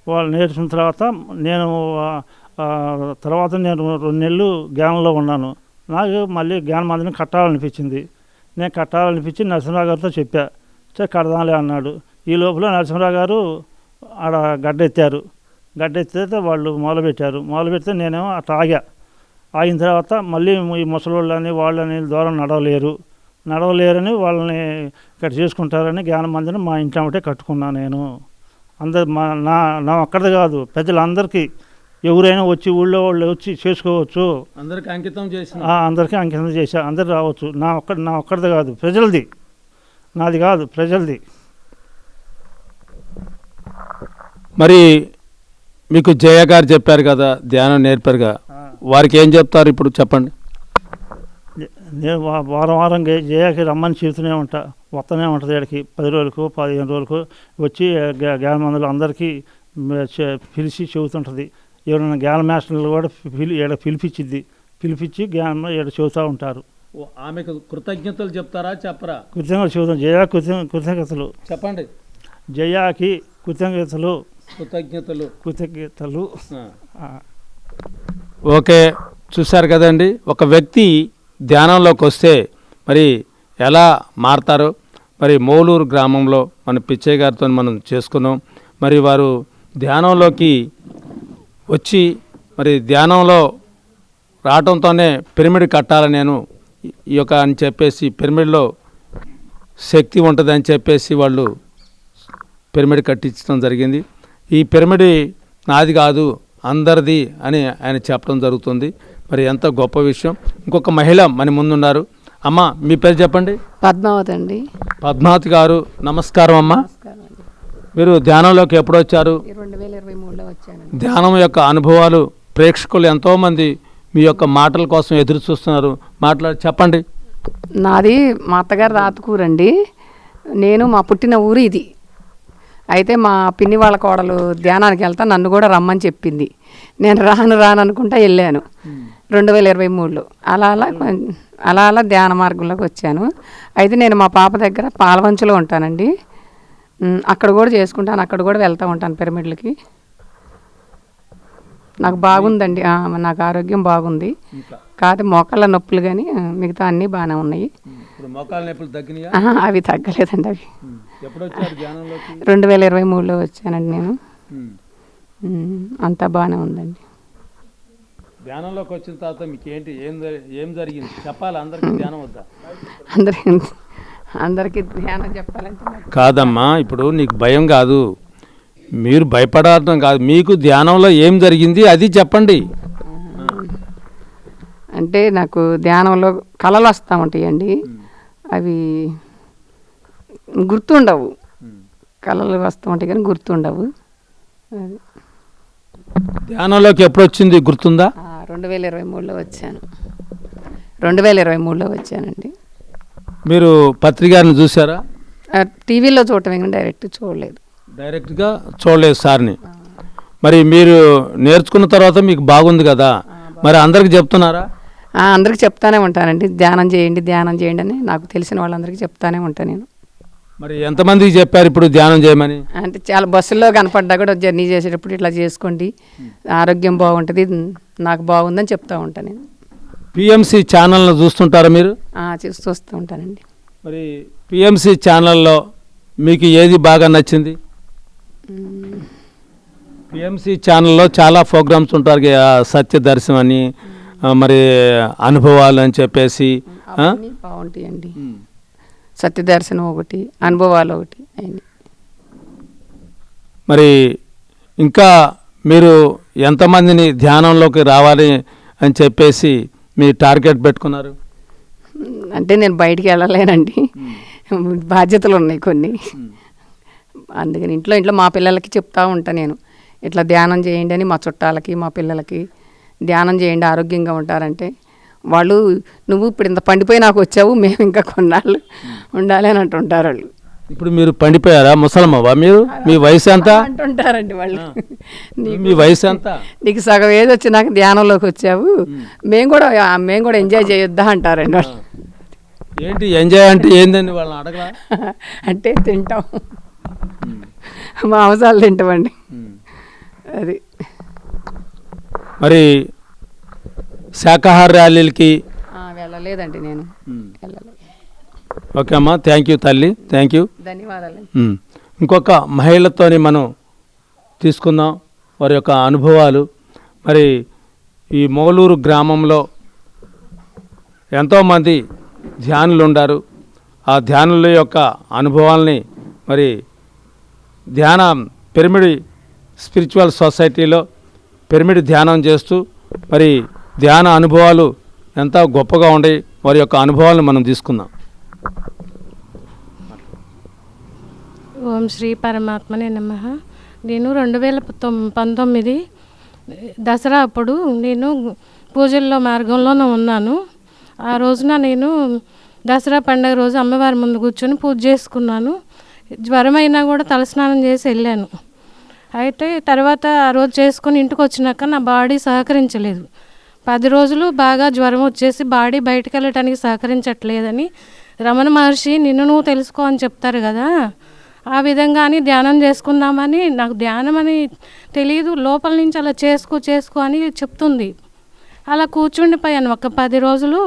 వాళ్ళు నేర్చిన తర్వాత నేను 2 నెలలు జ్ఞానంలో ఉన్నాను. నాకు మళ్ళీ జ్ఞాన మందిరం కట్టాలనిపించింది. నేను కట్టాలనిపించి నరసింహరావు గారితో చెప్పా. సరే కడదాంలే అన్నాడు. ఈ లోపల నరసింహరావు గారు ఆడ గడ్డెత్తితే వాళ్ళు మొదలుపెడితే నేనేమో అట్లా ఆగిన తర్వాత మళ్ళీ ఈ ముసలోళ్ళని వాళ్ళని దూరం నడవలేరని వాళ్ళని ఇక్కడ చేసుకుంటారని జ్ఞాన మందిరం మా ఇంట్లో ఒకటే కట్టుకున్నాను నేను. అందరు నా ఒక్కడిది కాదు, ప్రజలందరికీ ఎవరైనా వచ్చి ఊళ్ళో వాళ్ళు వచ్చి చేసుకోవచ్చు. అందరికీ అంకితం చేశా. అందరు రావచ్చు. నా ఒక్కడిది కాదు, ప్రజలది, నాది కాదు, ప్రజలది. మరి మీకు జయ గారు చెప్పారు కదా, ధ్యానం నేర్పారుగా, వారికి ఏం చెప్తారు ఇప్పుడు చెప్పండి. నేను వారం జయకి రమ్మని చెబుతూనే వస్తూనే ఉంటుంది. ఇక్కడికి 10 రోజులకు 15 రోజులకు వచ్చి జ్ఞాన మందిరం అందరికీ పిలిచి చెబుతుంటుంది. ఎవరైనా జ్ఞాన మాస్టర్లు కూడా పిలిపించి జ్ఞానం ఇక్కడ చెబుతూ ఉంటారు. ఆమెకు కృతజ్ఞతలు చెప్తారా? చెప్పరా? కృతజ్ఞతలు చెబుతాం. జయ కృతజ్ఞతలు చెప్పండి. జయాకి కృతజ్ఞతలు. ఓకే, చూశారు కదండి, ఒక వ్యక్తి ధ్యానంలోకి వస్తే మరి ఎలా మారతారో మరి మోలూరు గ్రామంలో మన పిచ్చయ్య గారితో మనం చేసుకున్నాం. మరి వారు ధ్యానంలోకి వచ్చి మరి ధ్యానంలో రావడంతోనే పిరమిడ్ కట్టాలని నేను ఈ యొక్క అని చెప్పేసి పిరమిడ్లో శక్తి ఉంటుందని చెప్పేసి వాళ్ళు పిరమిడ్ కట్టించడం జరిగింది. ఈ పిరమిడ్ నాది కాదు అందరిది అని ఆయన చెప్పడం జరుగుతుంది. మరి ఎంత గొప్ప విషయం. ఇంకొక మహిళ మన ముందున్నారు. అమ్మ మీ పేరు చెప్పండి. పద్మావతి అండి. పద్మావతి గారు నమస్కారం అమ్మ. మీరు ధ్యానంలోకి ఎప్పుడు వచ్చారు? 2023లో వచ్చానండి. ధ్యానం యొక్క అనుభవాలు ప్రేక్షకులు ఎంతోమంది మీ యొక్క మాటల కోసం ఎదురు చూస్తున్నారు. చెప్పండి. నాది మా అత్తగారు రాతకూరండి. నేను మా పుట్టిన ఊరు ఇది. అయితే మా పిన్ని వాళ్ళ కోడలు ధ్యానానికి వెళ్తా నన్ను కూడా రమ్మని చెప్పింది. నేను రాను అనుకుంటా వెళ్ళాను 2023లో. అలా ధ్యాన మార్గంలోకి వచ్చాను. అయితే నేను మా పాప దగ్గర పాలవంచులో ఉంటానండి. అక్కడ కూడా చేసుకుంటాను, అక్కడ కూడా వెళ్తూ ఉంటాను పిరమిడ్లకి. నాకు బాగుందండి, నాకు ఆరోగ్యం బాగుంది. కాదు మోకాళ్ళ నొప్పులు కానీ మిగతా అన్నీ బాగానే ఉన్నాయి. అవి తగ్గలేదండి. అవి 2023లో వచ్చానండి నేను. అంతా బాగానే ఉందండి. ధ్యానంలోకి వచ్చిన తర్వాత మీకు ఏంటి ఏం జరిగింది చెప్పాలి అందరికీ. ధ్యానం వద్దా? అందరికీ ధ్యానం చెప్పాలంటే కాదమ్మా, ఇప్పుడు నీకు భయం కాదు, మీరు భయపడటం కాదు, మీకు ధ్యానంలో ఏం జరిగింది అది చెప్పండి. అంటే నాకు ధ్యానంలో కళలు వస్తూ ఉంటాయండి. అవి గుర్తుండవు. కళలు వస్తూ ఉంటాయి కానీ గుర్తుండవు. అది ధ్యానంలోకి ఎప్పుడు వచ్చింది గుర్తుందా? 2023లో వచ్చాను. 2023లో వచ్చానండి. మీరు పత్రికారిని చూసారా? టీవీలో చూడటమే కానీ డైరెక్ట్గా చూడలేదు సార్ని. మరి మీరు నేర్చుకున్న తర్వాత మీకు బాగుంది కదా, మరి అందరికి చెప్తున్నారా? అందరికి చెప్తానే ఉంటానండి. ధ్యానం చేయండి అని నాకు తెలిసిన వాళ్ళందరికీ చెప్తానే ఉంటాను నేను. మరి ఎంతమందికి చెప్పారు ఇప్పుడు ధ్యానం చేయమని? అంటే చాలా బస్సుల్లో కనపడ్డా కూడా జర్నీ చేసేటప్పుడు ఇట్లా చేసుకోండి, ఆరోగ్యం బాగుంటుంది, నాకు బాగుందని చెప్తూ ఉంటాను నేను. పిఎంసి ఛానల్ను చూస్తుంటారా మీరు? చూస్తూ ఉంటానండి. మరి పిఎంసి ఛానల్లో మీకు ఏది బాగా నచ్చింది? పిఎంసి ఛానల్లో చాలా ప్రోగ్రామ్స్ ఉంటారు, సత్యదర్శనం అని, మరి అనుభవాలు అని చెప్పేసి బాగుంటాయండి. సత్యదర్శనం ఒకటి, అనుభవాలు ఒకటి అయింది. మరి ఇంకా మీరు ఎంతమందిని ధ్యానంలోకి రావాలి అని చెప్పేసి మీ టార్గెట్ పెట్టుకున్నారు? అంటే నేను బయటికి వెళ్ళలేనండి, బాధ్యతలు ఉన్నాయి కొన్ని. అందుకని ఇంట్లో మా పిల్లలకి చెప్తా ఉంటాను నేను, ఇట్లా ధ్యానం చేయండి అని. మా చుట్టాలకి మా పిల్లలకి ధ్యానం చేయండి ఆరోగ్యంగా ఉంటారంటే వాళ్ళు, నువ్వు ఇప్పుడు ఇంత పండిపోయి నాకు వచ్చావు, మేము ఇంకా కొన్నాళ్ళు ఉండాలి అని అంటుంటారు వాళ్ళు. ఇప్పుడు మీరు పండిపోయారా? ముసలమ్మవా మీరు? మీ వయసు ఎంత అంటుంటారండి వాళ్ళు. మీ వయసు ఎంత? నీకు సగం ఏది వచ్చి నాకు ధ్యానంలోకి వచ్చావు, మేము కూడా ఎంజాయ్ చేయొద్దా అంటారండి వాళ్ళు. ఏంటి ఎంజాయ్ అంటే ఏందండి వాళ్ళని అడగలా? అంటే తింటాం, మాంసాలు తింటామండి. అది మరి శాకాహార ర్యాలీలకి వెళ్ళలేదండి నేను. ఓకే అమ్మా, థ్యాంక్ యూ తల్లి, థ్యాంక్ యూ, ధన్యవాదాలు. ఇంకొక మహిళతోని మనం తీసుకుందాం వారి యొక్క అనుభవాలు. మరి ఈ మొగలూరు గ్రామంలో ఎంతోమంది ధ్యానులు ఉన్నారు. ఆ ధ్యానుల యొక్క అనుభవాల్ని మరి పిరమిడ్ స్పిరిచువల్ సొసైటీలో పిరమిడ్ ధ్యానం చేస్తూ మరి ధ్యాన అనుభవాలు ఎంత గొప్పగా ఉండే వారి యొక్క అనుభవాలను మనం తీసుకుందాం. ఓం శ్రీ పరమాత్మనే నమః. నేను 2019 దసరా అప్పుడు నేను పూజల్లో మార్గంలోనే ఉన్నాను. ఆ రోజున నేను దసరా పండుగ రోజు అమ్మవారి ముందు కూర్చొని పూజ చేసుకున్నాను. జ్వరమైనా కూడా తలస్నానం చేసి వెళ్ళాను. అయితే తర్వాత ఆ రోజు చేసుకొని ఇంటికి వచ్చినాక నా బాడీ సహకరించలేదు. 10 రోజులు బాగా జ్వరం వచ్చేసి బాడీ బయటకు వెళ్ళటానికి సహకరించట్లేదని రమణ మహర్షి నిన్ను నువ్వు తెలుసుకో అని చెప్తారు కదా, ఆ విధంగా అని ధ్యానం చేసుకుందామని, నాకు ధ్యానం అని తెలియదు, లోపల నుంచి అలా చేసుకో అని చెప్తుంది. అలా కూర్చుండిపోయాను ఒక 10 రోజులు.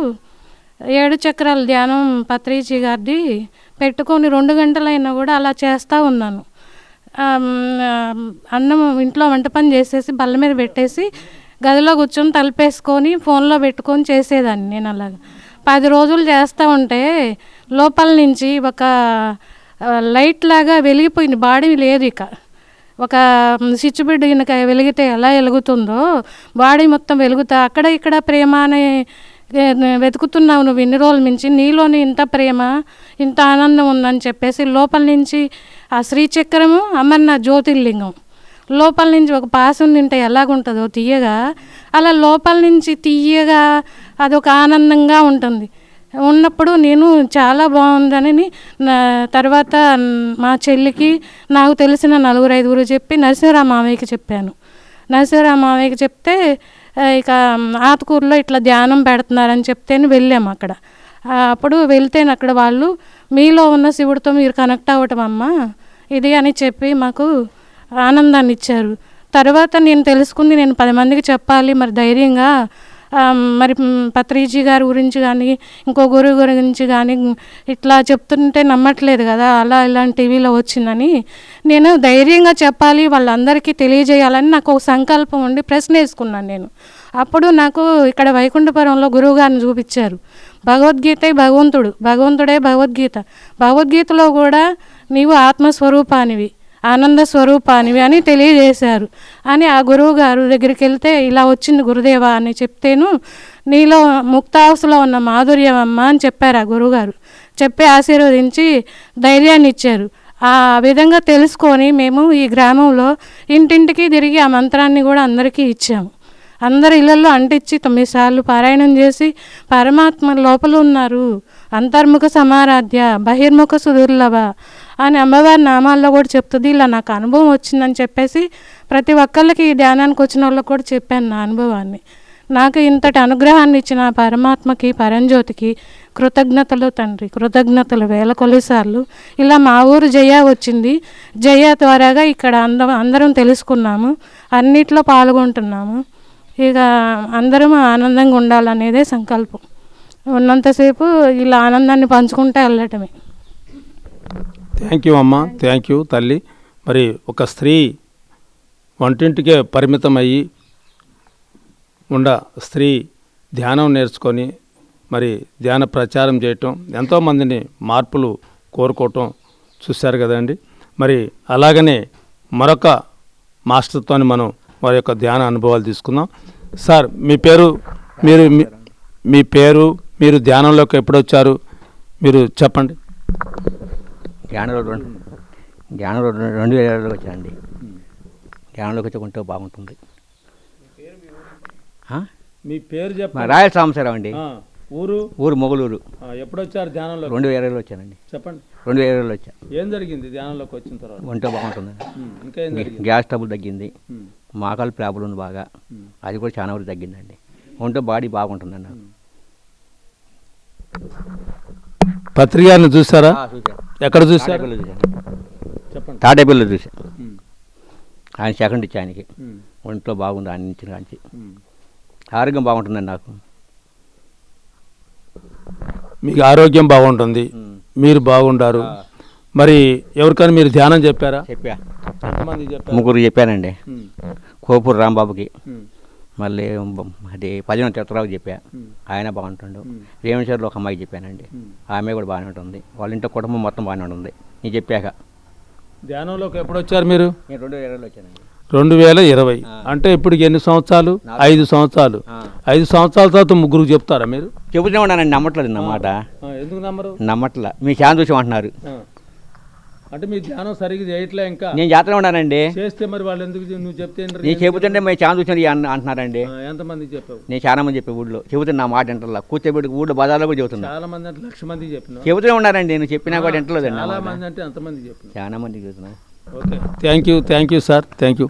7 చక్రాల ధ్యానం పత్రిజీ గారిది పెట్టుకొని 2 గంటలైనా కూడా అలా చేస్తూ ఉన్నాను. అన్నం ఇంట్లో వంట పని చేసేసి బల్ల మీద పెట్టేసి గదిలో కూర్చొని తలుపేసుకొని ఫోన్లో పెట్టుకొని చేసేదాన్ని. నేను అలాగా 10 రోజులు చేస్తూ ఉంటే లోపల నుంచి ఒక లైట్ లాగా వెలిగిపోయింది. బాడీ లేదు ఇక. ఒక స్విచ్ బిడ్ కనుక వెలిగితే ఎలా వెలుగుతుందో బాడీ మొత్తం వెలుగుతా, అక్కడ ఇక్కడ ప్రేమ అనే వెతుకుతున్నావు నువ్వు ఇన్ని రోజుల నుంచి, నీలోని ఇంత ప్రేమ ఇంత ఆనందం ఉందని చెప్పేసి లోపల నుంచి ఆ శ్రీచక్రము అమర్నాథ్ జ్యోతిర్లింగం లోపల నుంచి ఒక పాసం తింటే ఎలాగుంటుందో తీయగా, అలా లోపల నుంచి తీయగా అదొక ఆనందంగా ఉంటుంది. ఉన్నప్పుడు నేను చాలా బాగుందని తర్వాత మా చెల్లికి నాకు తెలిసిన 4-5 చెప్పి నరసింహరావు మామయ్యకి చెప్పాను. నరసింహరావు మామయ్యకి చెప్తే ఇక ఆతుకూరులో ఇట్లా ధ్యానం పెడుతున్నారని చెప్తేనే వెళ్ళాము అక్కడ. అప్పుడు వెళ్తేనే అక్కడ వాళ్ళు మీలో ఉన్న శివుడితో మీరు కనెక్ట్ అవ్వటం అమ్మా ఇది అని చెప్పి మాకు ఆనందాన్ని ఇచ్చారు. తర్వాత నేను తెలుసుకుంది, నేను 10 మందికి చెప్పాలి మరి ధైర్యంగా, మరి పత్రిజీ గారి గురించి కానీ ఇంకో గురువు గురించి కానీ ఇట్లా చెప్తుంటే నమ్మట్లేదు కదా, అలా ఇలాంటి టీవీలో వచ్చిందని నేను ధైర్యంగా చెప్పాలి, వాళ్ళందరికీ తెలియజేయాలని నాకు ఒక సంకల్పం ఉండి ప్రశ్న వేసుకున్నాను నేను. అప్పుడు నాకు ఇక్కడ వైకుంఠపురంలో గురువు గారిని చూపించారు. భగవద్గీతే భగవంతుడు, భగవంతుడే భగవద్గీత, భగవద్గీతలో కూడా నీవు ఆత్మస్వరూపానివి, ఆనంద స్వరూపానివి అని తెలియజేశారు అని ఆ గురువు గారు దగ్గరికి వెళ్తే ఇలా వచ్చింది గురుదేవా అని చెప్తేను, నీలో ముక్తావస్థలో ఉన్న మాధుర్యం అమ్మ అని చెప్పారు ఆ గురువుగారు. చెప్పి ఆశీర్వదించి ధైర్యాన్ని ఇచ్చారు. ఆ విధంగా తెలుసుకొని మేము ఈ గ్రామంలో ఇంటింటికి తిరిగి ఆ మంత్రాన్ని కూడా అందరికీ ఇచ్చాము. అందరి ఇళ్లలో అంటించి 9 సార్లు పారాయణం చేసి పరమాత్మ లోపల ఉన్నారు, అంతర్ముఖ సమారాధ్య బహిర్ముఖ సుదుర్లభ అని అమ్మవారి నామాల్లో కూడా చెప్తుంది. ఇలా నాకు అనుభవం వచ్చిందని చెప్పేసి ప్రతి ఒక్కళ్ళకి ఈ ధ్యానానికి వచ్చిన వాళ్ళకి కూడా చెప్పాను నా అనుభవాన్ని. నాకు ఇంతటి అనుగ్రహాన్ని ఇచ్చిన పరమాత్మకి పరంజ్యోతికి కృతజ్ఞతలు తండ్రి, కృతజ్ఞతలు వేల కొలిసార్లు. ఇలా మా ఊరు జయ వచ్చింది, జయ ద్వారాగా ఇక్కడ అందరం తెలుసుకున్నాము, అన్నిట్లో పాల్గొంటున్నాము. ఇక అందరం ఆనందంగా ఉండాలనేదే సంకల్పం. ఉన్నంతసేపు ఇలా ఆనందాన్ని పంచుకుంటే వెళ్ళటమే. థ్యాంక్ యూ అమ్మ, థ్యాంక్ యూ తల్లి. మరి ఒక స్త్రీ వంటింటికే పరిమితం అయ్యి స్త్రీ ధ్యానం నేర్చుకొని మరి ధ్యాన ప్రచారం చేయటం, ఎంతోమందిని మార్పులు కోరుకోవటం చూశారు కదండి. మరి అలాగనే మరొక మాస్టర్తో మనం వారి యొక్క ధ్యాన అనుభవాలు తీసుకుందాం. సార్ మీ పేరు, మీ పేరు, మీరు ధ్యానంలోకి ఎప్పుడు వచ్చారు మీరు చెప్పండి. ధ్యానంలో 2020లో వచ్చానండి. ధ్యానంలోకి వచ్చుకుంటే బాగుంటుంది. మీ పేరు చెప్పండి. రాయల సాంబశివరావు అండి. ఊరు మొగలూరు. ఎప్పుడు వచ్చారు ధ్యానంలో? 2020లో వచ్చానండి. చెప్పండి. 2020లో వచ్చా. ఏం జరిగింది ధ్యానంలోకి వచ్చిన తర్వాత? ఒంటో బాగుంటుందండి. ఇంకా ఏం జరిగింది? గ్యాస్ ట్రబుల్ తగ్గింది, మోకాలు ప్రాబ్లం ఉంది బాగా, అది కూడా చాలా వరకు తగ్గిందండి. ఒంటో బాడీ బాగుంటుందండి. పత్రికను చూసారా? ఎక్కడ చూసారు? చెప్పండి. తాడేపల్లిలో చూసా. ఆయన సెకండ్ ఇచ్చి ఆయనకి ఒంట్లో బాగుంది ఆయన ఇచ్చిన కాంచి. ఆరోగ్యం బాగుంటుందండి నాకు. మీకు ఆరోగ్యం బాగుంటుంది, మీరు బాగుంటారు. మరి ఎవరికైనా మీరు ధ్యానం చెప్పారా? చెప్పా. ఎంతమంది చెప్పారు? 3 చెప్పానండి. కోపూరు రాంబాబుకి, మళ్ళీ అది 10 తీర్థరావుకి చెప్పా, ఆయన బాగుంటుండు. రేమేశ్వర్లో ఒక అమ్మాయికి చెప్పానండి, ఆమె కూడా బాగానే ఉంటుంది. వాళ్ళ ఇంట్లో కుటుంబం మొత్తం బాగానే ఉంటుంది. నేను చెప్పాక. ధ్యానంలోకి ఎప్పుడు వచ్చారు మీరు? నేను 2020లో వచ్చానండి. 2020 అంటే ఇప్పుడు ఎన్ని సంవత్సరాలు? 5 సంవత్సరాలు. 5 సంవత్సరాల తర్వాత 3 చెప్తారా మీరు? చెబుతూనే ఉన్నానండి, నమ్మట్లేదు అన్నమాట. ఎందుకు నమ్మరు? నమ్మట్లా. మీ ఛాన్స్ చూసి అంటున్నారు. అంటే మీ ధ్యానం సరిగ్గా చేయట్లే. ఇంకా నేను జాతర ఉన్నానండి. చేస్తే మరి వాళ్ళు ఎందుకు నువ్వు చెప్తే? నేను చెబుతుంటే మీ ఛాన్స్ చూసి అంటున్నారండి. ఎంతమంది చెప్పావు? నేను చాలా మంది చెప్పే ఊళ్ళో చెబుతున్నా, నా మాట ఇంటర్లా కూర్చోబెట్టి ఊళ్ళో బజార్లో కూడా చెబుతున్నా. చాలా మంది అంటే 1,00,000 మంది చెప్పిన. చెబుతూనే ఉన్నారండి, నేను చెప్పినా కూడా ఇంటలేదండి. చాలా మంది అంటే ఎంతమంది చెప్పిన? చాలా మంది చెబుతున్నా. Okay, thank you sir, thank you.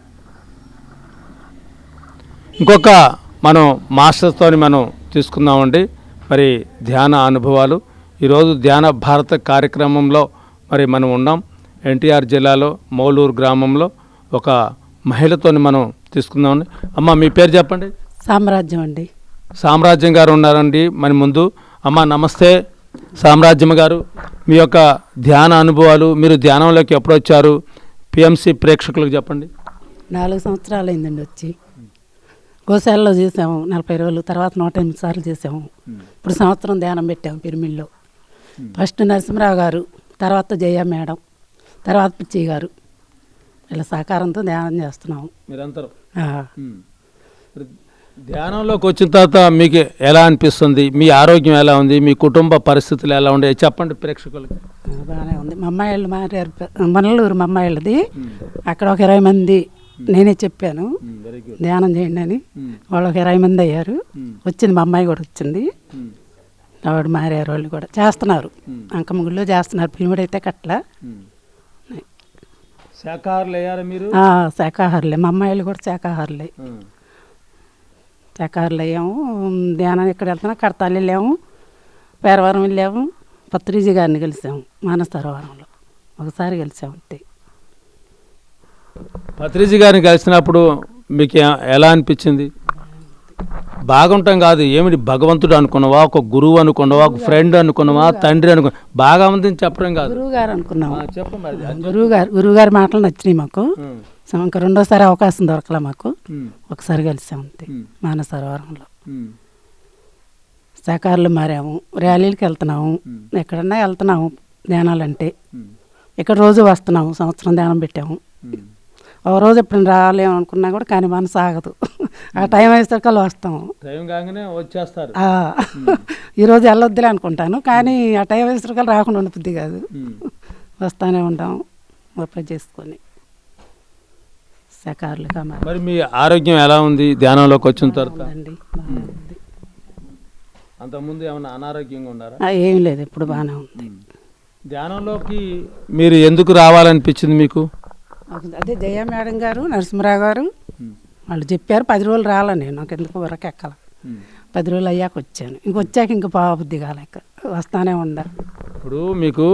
ఇంకొక మనం మాస్టర్స్తో మనం తీసుకుందామండి మరి ధ్యాన అనుభవాలు. ఈరోజు ధ్యాన భారత కార్యక్రమంలో మరి మనం ఉన్నాం ఎన్టీఆర్ జిల్లాలో మౌలూరు గ్రామంలో. ఒక మహిళతో మనం తీసుకుందామండి. అమ్మ మీ పేరు చెప్పండి. సామ్రాజ్యం అండి. సామ్రాజ్యం గారు ఉన్నారండి మన ముందు. అమ్మ నమస్తే సామ్రాజ్యం గారు, మీ యొక్క ధ్యాన అనుభవాలు, మీరు ధ్యానంలోకి ఎప్పుడు వచ్చారు పిఎంసి ప్రేక్షకులకు చెప్పండి. 4 సంవత్సరాలు అయిందండి వచ్చి. గోశాలలో చేసాము 40 రోజులు, తర్వాత 108 సార్లు చేసాము. ఇప్పుడు సంవత్సరం ధ్యానం పెట్టాము పిరిమిల్లో. ఫస్ట్ నరసింహరావు గారు, తర్వాత జయ మేడం, తర్వాత పిచ్చయ్య గారు, ఇలా సహకారంతో ధ్యానం చేస్తున్నాము. మీరందరూ ఆ. మరి ధ్యానంలోకి వచ్చిన తర్వాత మీకు ఎలా అనిపిస్తుంది? మీ ఆరోగ్యం ఎలా ఉంది? మీ కుటుంబ పరిస్థితులు ఎలా ఉండే చెప్పండి ప్రేక్షకులకి. బాగానే ఉంది. మా అమ్మాయిళ్ళు మారారు, మనలూరు మా అమ్మాయిళ్ళది. అక్కడ ఒక 20 మంది నేనే చెప్పాను ధ్యానం చేయండి అని. వాళ్ళు ఒక 20 మంది అయ్యారు. వచ్చింది, మా అమ్మాయి కూడా వచ్చింది. ఆవిడ మారారు, వాళ్ళు కూడా చేస్తున్నారు. అంకమ్మ గుడిలో చేస్తున్నారు. పిలుముడైతే కట్ల శాఖాహారులు అయ్యారా మీరు? శాఖాహారులే. మా అమ్మాయిలు కూడా శాఖాహారులే. శాఖాహారులు అయ్యాము. ధ్యానం ఎక్కడ వెళ్తున్నా కడతాలు వెళ్ళాము, పేరవరం వెళ్ళాము, పత్రిజీ గారిని కలిసాము మానసరోవరంలో ఒకసారి కలిసాము అంతే. పత్రిజీ గారిని కలిసినప్పుడు మీకు ఎలా అనిపించింది? బాగుంటాం కాదు, ఏమిటి భగవంతుడు అనుకున్నావా, ఒక గురువు అనుకున్నావా, ఒక ఫ్రెండ్ అనుకున్నావా, తండ్రి అనుకున్నా, బాగా ఉందని చెప్పడం కాదు, గురువు గారు అనుకున్నాము. చెప్పండి. గురువు గారి మాటలు నచ్చినాయి మాకు. ఇంకా రెండోసారి అవకాశం దొరకలే మాకు. ఒకసారి కలిసాం అంతే మానసరోవరంలో. శాఖాహారులు మారాము, ర్యాలీలకు వెళ్తున్నాము, ఎక్కడన్నా వెళ్తున్నాము ధ్యానాలంటే. ఇక్కడ రోజు వస్తున్నాము, సంవత్సరం ధ్యానం పెట్టాము. ఒక రోజు ఎప్పుడు రాలేము అనుకున్నా కూడా కానీ మనసు ఆగదు. ఆ టైం వేసరికల్లా వస్తాము. టైం కాగానే వచ్చేస్తారు. ఈరోజు వెళ్ళొద్దులే అనుకుంటాను, కానీ ఆ టైం వేసరికల్లా రాకుండా ఉండబుద్ధి కాదు. వస్తూనే ఉంటాము అప్లై చేసుకొని శాఖాహారులుగా. మరి మీ ఆరోగ్యం ఎలా ఉంది ధ్యానంలోకి వచ్చిన తర్వాత? అంతకుముందు ఏమైనా అనారోగ్యంగా ఉన్నారా? ఏం లేదు, ఇప్పుడు బాగానే ఉంది. ధ్యానంలోకి మీరు ఎందుకు రావాలనిపించింది మీకు? అదే జయ మేడం గారు, నరసింహరావు గారు వాళ్ళు చెప్పారు. 10 రోజులు రాలే, నేను నాకు ఎందుకు వరకు ఎక్కల. 10 రోజులు అయ్యాక వచ్చాను. ఇంకొచ్చాక ఇంక బాబుద్ది కాలేక వస్తానే ఉండా. ఇప్పుడు మీకు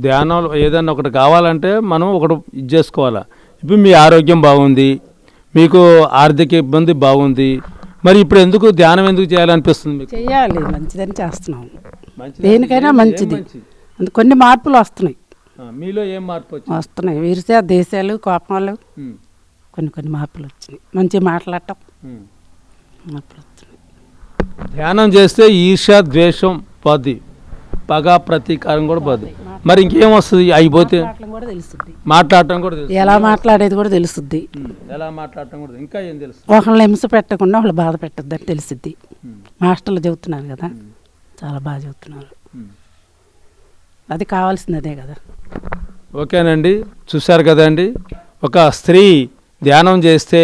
ధ్యానంలో ఏదైనా ఒకటి కావాలంటే మనం ఒకటి ఇది చేసుకోవాలా. ఇప్పుడు మీ ఆరోగ్యం బాగుంది, మీకు ఆర్థిక ఇబ్బంది బాగుంది, మరి ఇప్పుడు ఎందుకు ధ్యానం ఎందుకు చేయాలనిపిస్తుంది మీకు? చెయ్యాలి, మంచిదని చేస్తున్నాము. దేనికైనా మంచిది. కొన్ని మార్పులు వస్తున్నాయి. మీలో ఏం మార్పు వస్తున్నాయి? ఈర్ష్య, దేశాలు, కోపాలు, కొన్ని మార్పులు వచ్చినాయి. మంచి మాట్లాడటం, మార్పులు వస్తున్నాయి. ధ్యానం చేస్తే ఈర్ష్య, ద్వేషం పోద్ది, పగ, ప్రతీకారం కూడా పోద్ది. మరి ఇంకేం వస్తుంది? అయిపోతే మాట్లాడటం కూడా తెలుసు, ఎలా మాట్లాడేది కూడా తెలుస్తుంది. ఎలా మాట్లాడటం కూడా ఇంకా ఏం తెలుసు? ఒకళ్ళని హింస పెట్టకుండా ఒకళ్ళు బాధ పెట్టద్దు అని తెలిసిద్ది. మాస్టర్లు చెబుతున్నారు కదా, చాలా బాగా చెబుతున్నారు. అది కావాల్సింది అదే కదా. ఓకేనండి, చూశారు కదండి, ఒక స్త్రీ ధ్యానం చేస్తే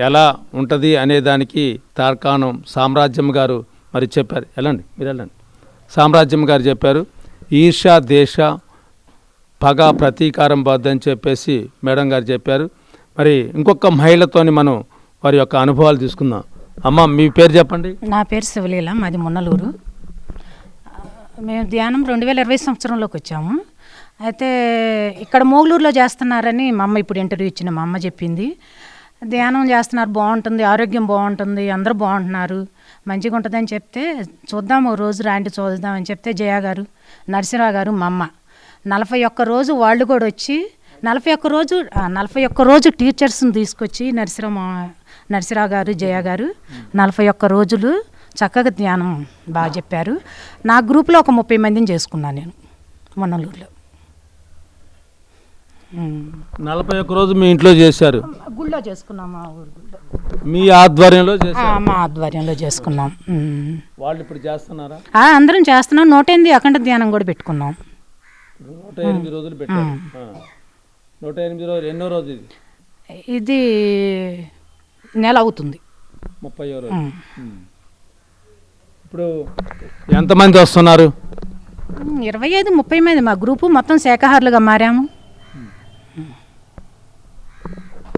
ఎలా ఉంటుంది అనే దానికి తార్కాణం సామ్రాజ్యం గారు మరి చెప్పారు. వెళ్ళండి, మీరు వెళ్ళండి. సామ్రాజ్యం గారు చెప్పారు, ఈర్ష, దేశ, పగ, ప్రతీకారం బద్దని చెప్పేసి మేడం గారు చెప్పారు. మరి ఇంకొక మహిళతోని మనం వారి యొక్క అనుభవాలు తీసుకుందాం. అమ్మ, మీ పేరు చెప్పండి. నా పేరు శివలీల, మాది మున్నలూరు. మేము ధ్యానం 2020 సంవత్సరంలోకి వచ్చాము. అయితే ఇక్కడ మోగులూరులో చేస్తున్నారని మా అమ్మ ఇప్పుడు ఇంటర్వ్యూ ఇచ్చిన మా అమ్మ చెప్పింది. ధ్యానం చేస్తున్నారు, బాగుంటుంది, ఆరోగ్యం బాగుంటుంది, అందరూ బాగుంటున్నారు, మంచిగా ఉంటుందని చెప్తే చూద్దాం ఓ రోజు రాండి చూద్దామని చెప్తే జయ గారు, నరసింహరావు గారు, మా అమ్మ 41 రోజు వాళ్ళు కూడా వచ్చి 41 రోజు టీచర్స్ని తీసుకొచ్చి నరసింహరావు గారు, జయ గారు 41 రోజులు చక్కగా ధ్యానం బాగా చెప్పారు. నా గ్రూప్లో ఒక 30 మందిని చేసుకున్నాను నేను మొన్నలూరులో. 41 రోజు మీ ఇంట్లో చేశారు? గుళ్ళో చేసుకున్నాం, మా ఊరు గుళ్ళో, మీ ఆధ్వర్యంలో చేశారు? మా ఆధ్వర్యంలో చేసుకున్నాం. వాళ్ళు ఇప్పుడు చేస్తున్నారా? అందరం చేస్తున్నాం. 108 అఖండ ధ్యానం కూడా పెట్టుకున్నాం. 108 రోజులు పెట్టారు. 108 రోజులు ఎన్నో రోజు ఇది? ఇది నెల అవుతుంది, 30వ రోజు. ఇప్పుడు ఎంతమంది వస్తున్నారు? 25-30 మంది మా గ్రూపు మొత్తం శాఖాహారులుగా మారాము.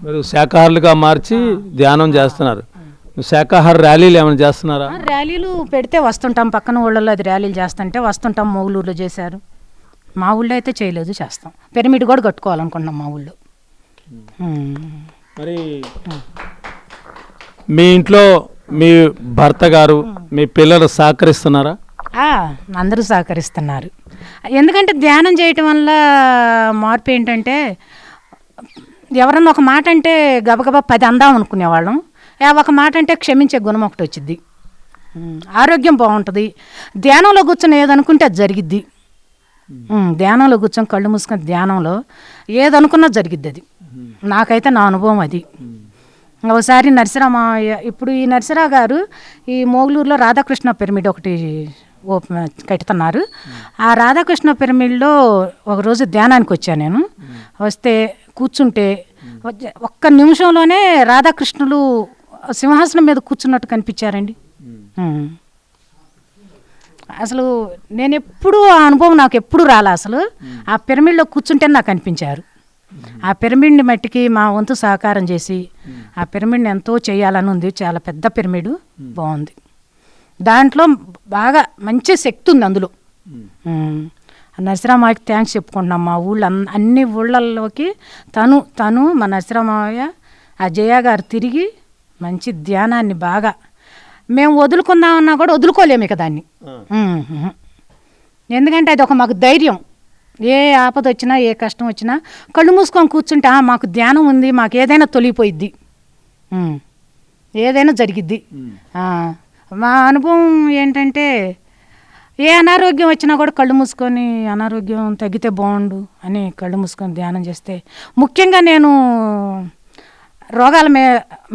మీరు శాఖాహారులుగా మార్చి ధ్యానం చేస్తున్నారు. శాఖాహార ర్యాలీలు ఏమైనా చేస్తున్నారా? ర్యాలీలు పెడితే వస్తుంటాం, పక్కన ఊళ్ళలో అది ర్యాలీలు చేస్తుంటే వస్తుంటాం. మోగులూరులో చేశారు, మా ఊళ్ళో అయితే చేయలేదు, చేస్తాం. పిరమిడ్ కూడా కట్టుకోవాలనుకుంటున్నాం మా ఊళ్ళో. మరి మీ ఇంట్లో మీ భర్త గారు, మీ పిల్లలు సహకరిస్తున్నారా? అందరూ సహకరిస్తున్నారు. ఎందుకంటే ధ్యానం చేయటం వల్ల మార్పు ఏంటంటే ఎవరన్నా ఒక మాట అంటే గబగబా 10 అందాం అనుకునేవాళ్ళం. ఒక మాట అంటే క్షమించే గుణం ఒకటి వచ్చింది. ఆరోగ్యం బాగుంటుంది. ధ్యానంలో కూర్చొని ఏదనుకుంటే అది జరిగిద్ది. ధ్యానంలో కూర్చొని కళ్ళు మూసుకొని ధ్యానంలో ఏదనుకున్నా జరిగిద్ది. అది నాకైతే నా అనుభవం అది. ఒకసారి ఇప్పుడు ఈ నరసరావు గారు ఈ మోగులూరులో రాధాకృష్ణ పిరమిడ్ ఒకటి కట్టుతున్నారు. ఆ రాధాకృష్ణ పిరమిడ్లో ఒకరోజు ధ్యానానికి వచ్చాను నేను. వస్తే కూర్చుంటే ఒక్క నిమిషంలోనే రాధాకృష్ణులు సింహాసనం మీద కూర్చున్నట్టు కనిపించారండి. అసలు నేను ఎప్పుడూ ఆ అనుభవం నాకు ఎప్పుడు రాలే. అసలు ఆ పిరమిడ్లో కూర్చుంటే నాకు అనిపించారు. ఆ పిరమిడ్ని మట్టికి మా వంతు సహకారం చేసి ఆ పిరమిడ్ని ఎంతో చేయాలని ఉంది. చాలా పెద్ద పిరమిడ్, బాగుంది. దాంట్లో బాగా మంచి శక్తి ఉంది అందులో. నరసింహమావయ్యకి థ్యాంక్స్ చెప్పుకుంటున్నాం. మా ఊళ్ళో అన్ని ఊళ్ళల్లోకి తను మా నరసింహమావయ్య ఆ జయ గారు తిరిగి మంచి ధ్యానాన్ని బాగా మేము వదులుకుందామన్నా కూడా వదులుకోలేము ఇక దాన్ని. ఎందుకంటే అది ఒక మాకు ధైర్యం. ఏ ఆపద వచ్చినా ఏ కష్టం వచ్చినా కళ్ళు మూసుకొని కూర్చుంటే మాకు ధ్యానం ఉంది, మాకు ఏదైనా తొలిగిపోయిద్ది, ఏదైనా జరిగిద్ది. మా అనుభవం ఏంటంటే ఏ అనారోగ్యం వచ్చినా కూడా కళ్ళు మూసుకొని అనారోగ్యం తగ్గితే బాగుండు అని కళ్ళు మూసుకొని ధ్యానం చేస్తే, ముఖ్యంగా నేను రోగాల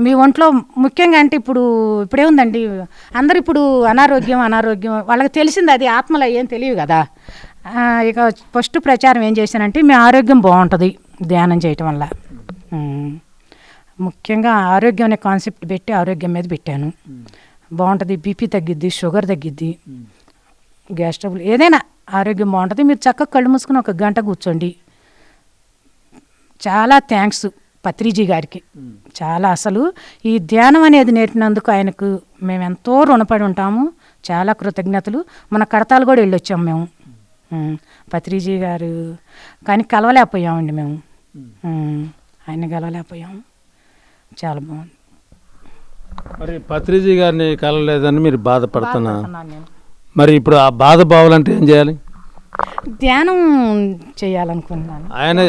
మీ ఒంట్లో ముఖ్యంగా అంటే ఇప్పుడేముందండి, అందరు ఇప్పుడు అనారోగ్యం వాళ్ళకి తెలిసింది, అది ఆత్మలో ఏం తెలియదు కదా. ఇక ఫస్ట్ ప్రచారం ఏం చేశానంటే మీ ఆరోగ్యం బాగుంటుంది ధ్యానం చేయటం వల్ల. ముఖ్యంగా ఆరోగ్యం అనే కాన్సెప్ట్ పెట్టి ఆరోగ్యం మీద పెట్టాను. బాగుంటుంది, బీపీ తగ్గిద్ది, షుగర్ తగ్గిద్ది, గ్యాస్ ట్రబుల్ ఏదైనా ఆరోగ్యం బాగుంటుంది. మీరు చక్కగా కళ్ళు మూసుకుని 1 గంట కూర్చోండి. చాలా థ్యాంక్స్ పత్రిజీ గారికి. చాలా అసలు ఈ ధ్యానం అనేది నేర్పినందుకు ఆయనకు మేము ఎంతో రుణపడి ఉంటాము. చాలా కృతజ్ఞతలు. మన కడతాలు కూడా వెళ్ళొచ్చాము మేము పత్రిజీ గారు, కానీ కలవలేకపోయామండి మేము. ఆయన కలవలేకపోయాము. చాలా బాగుంది. మరి పత్రిజీ గారిని కలవలేదని మీరు బాధపడుతున్నా, మరి ఇప్పుడు ఆ బాధ బావాలంటే ఏం చేయాలి? ధ్యానం చేయాలనుకున్నాను. ఆయన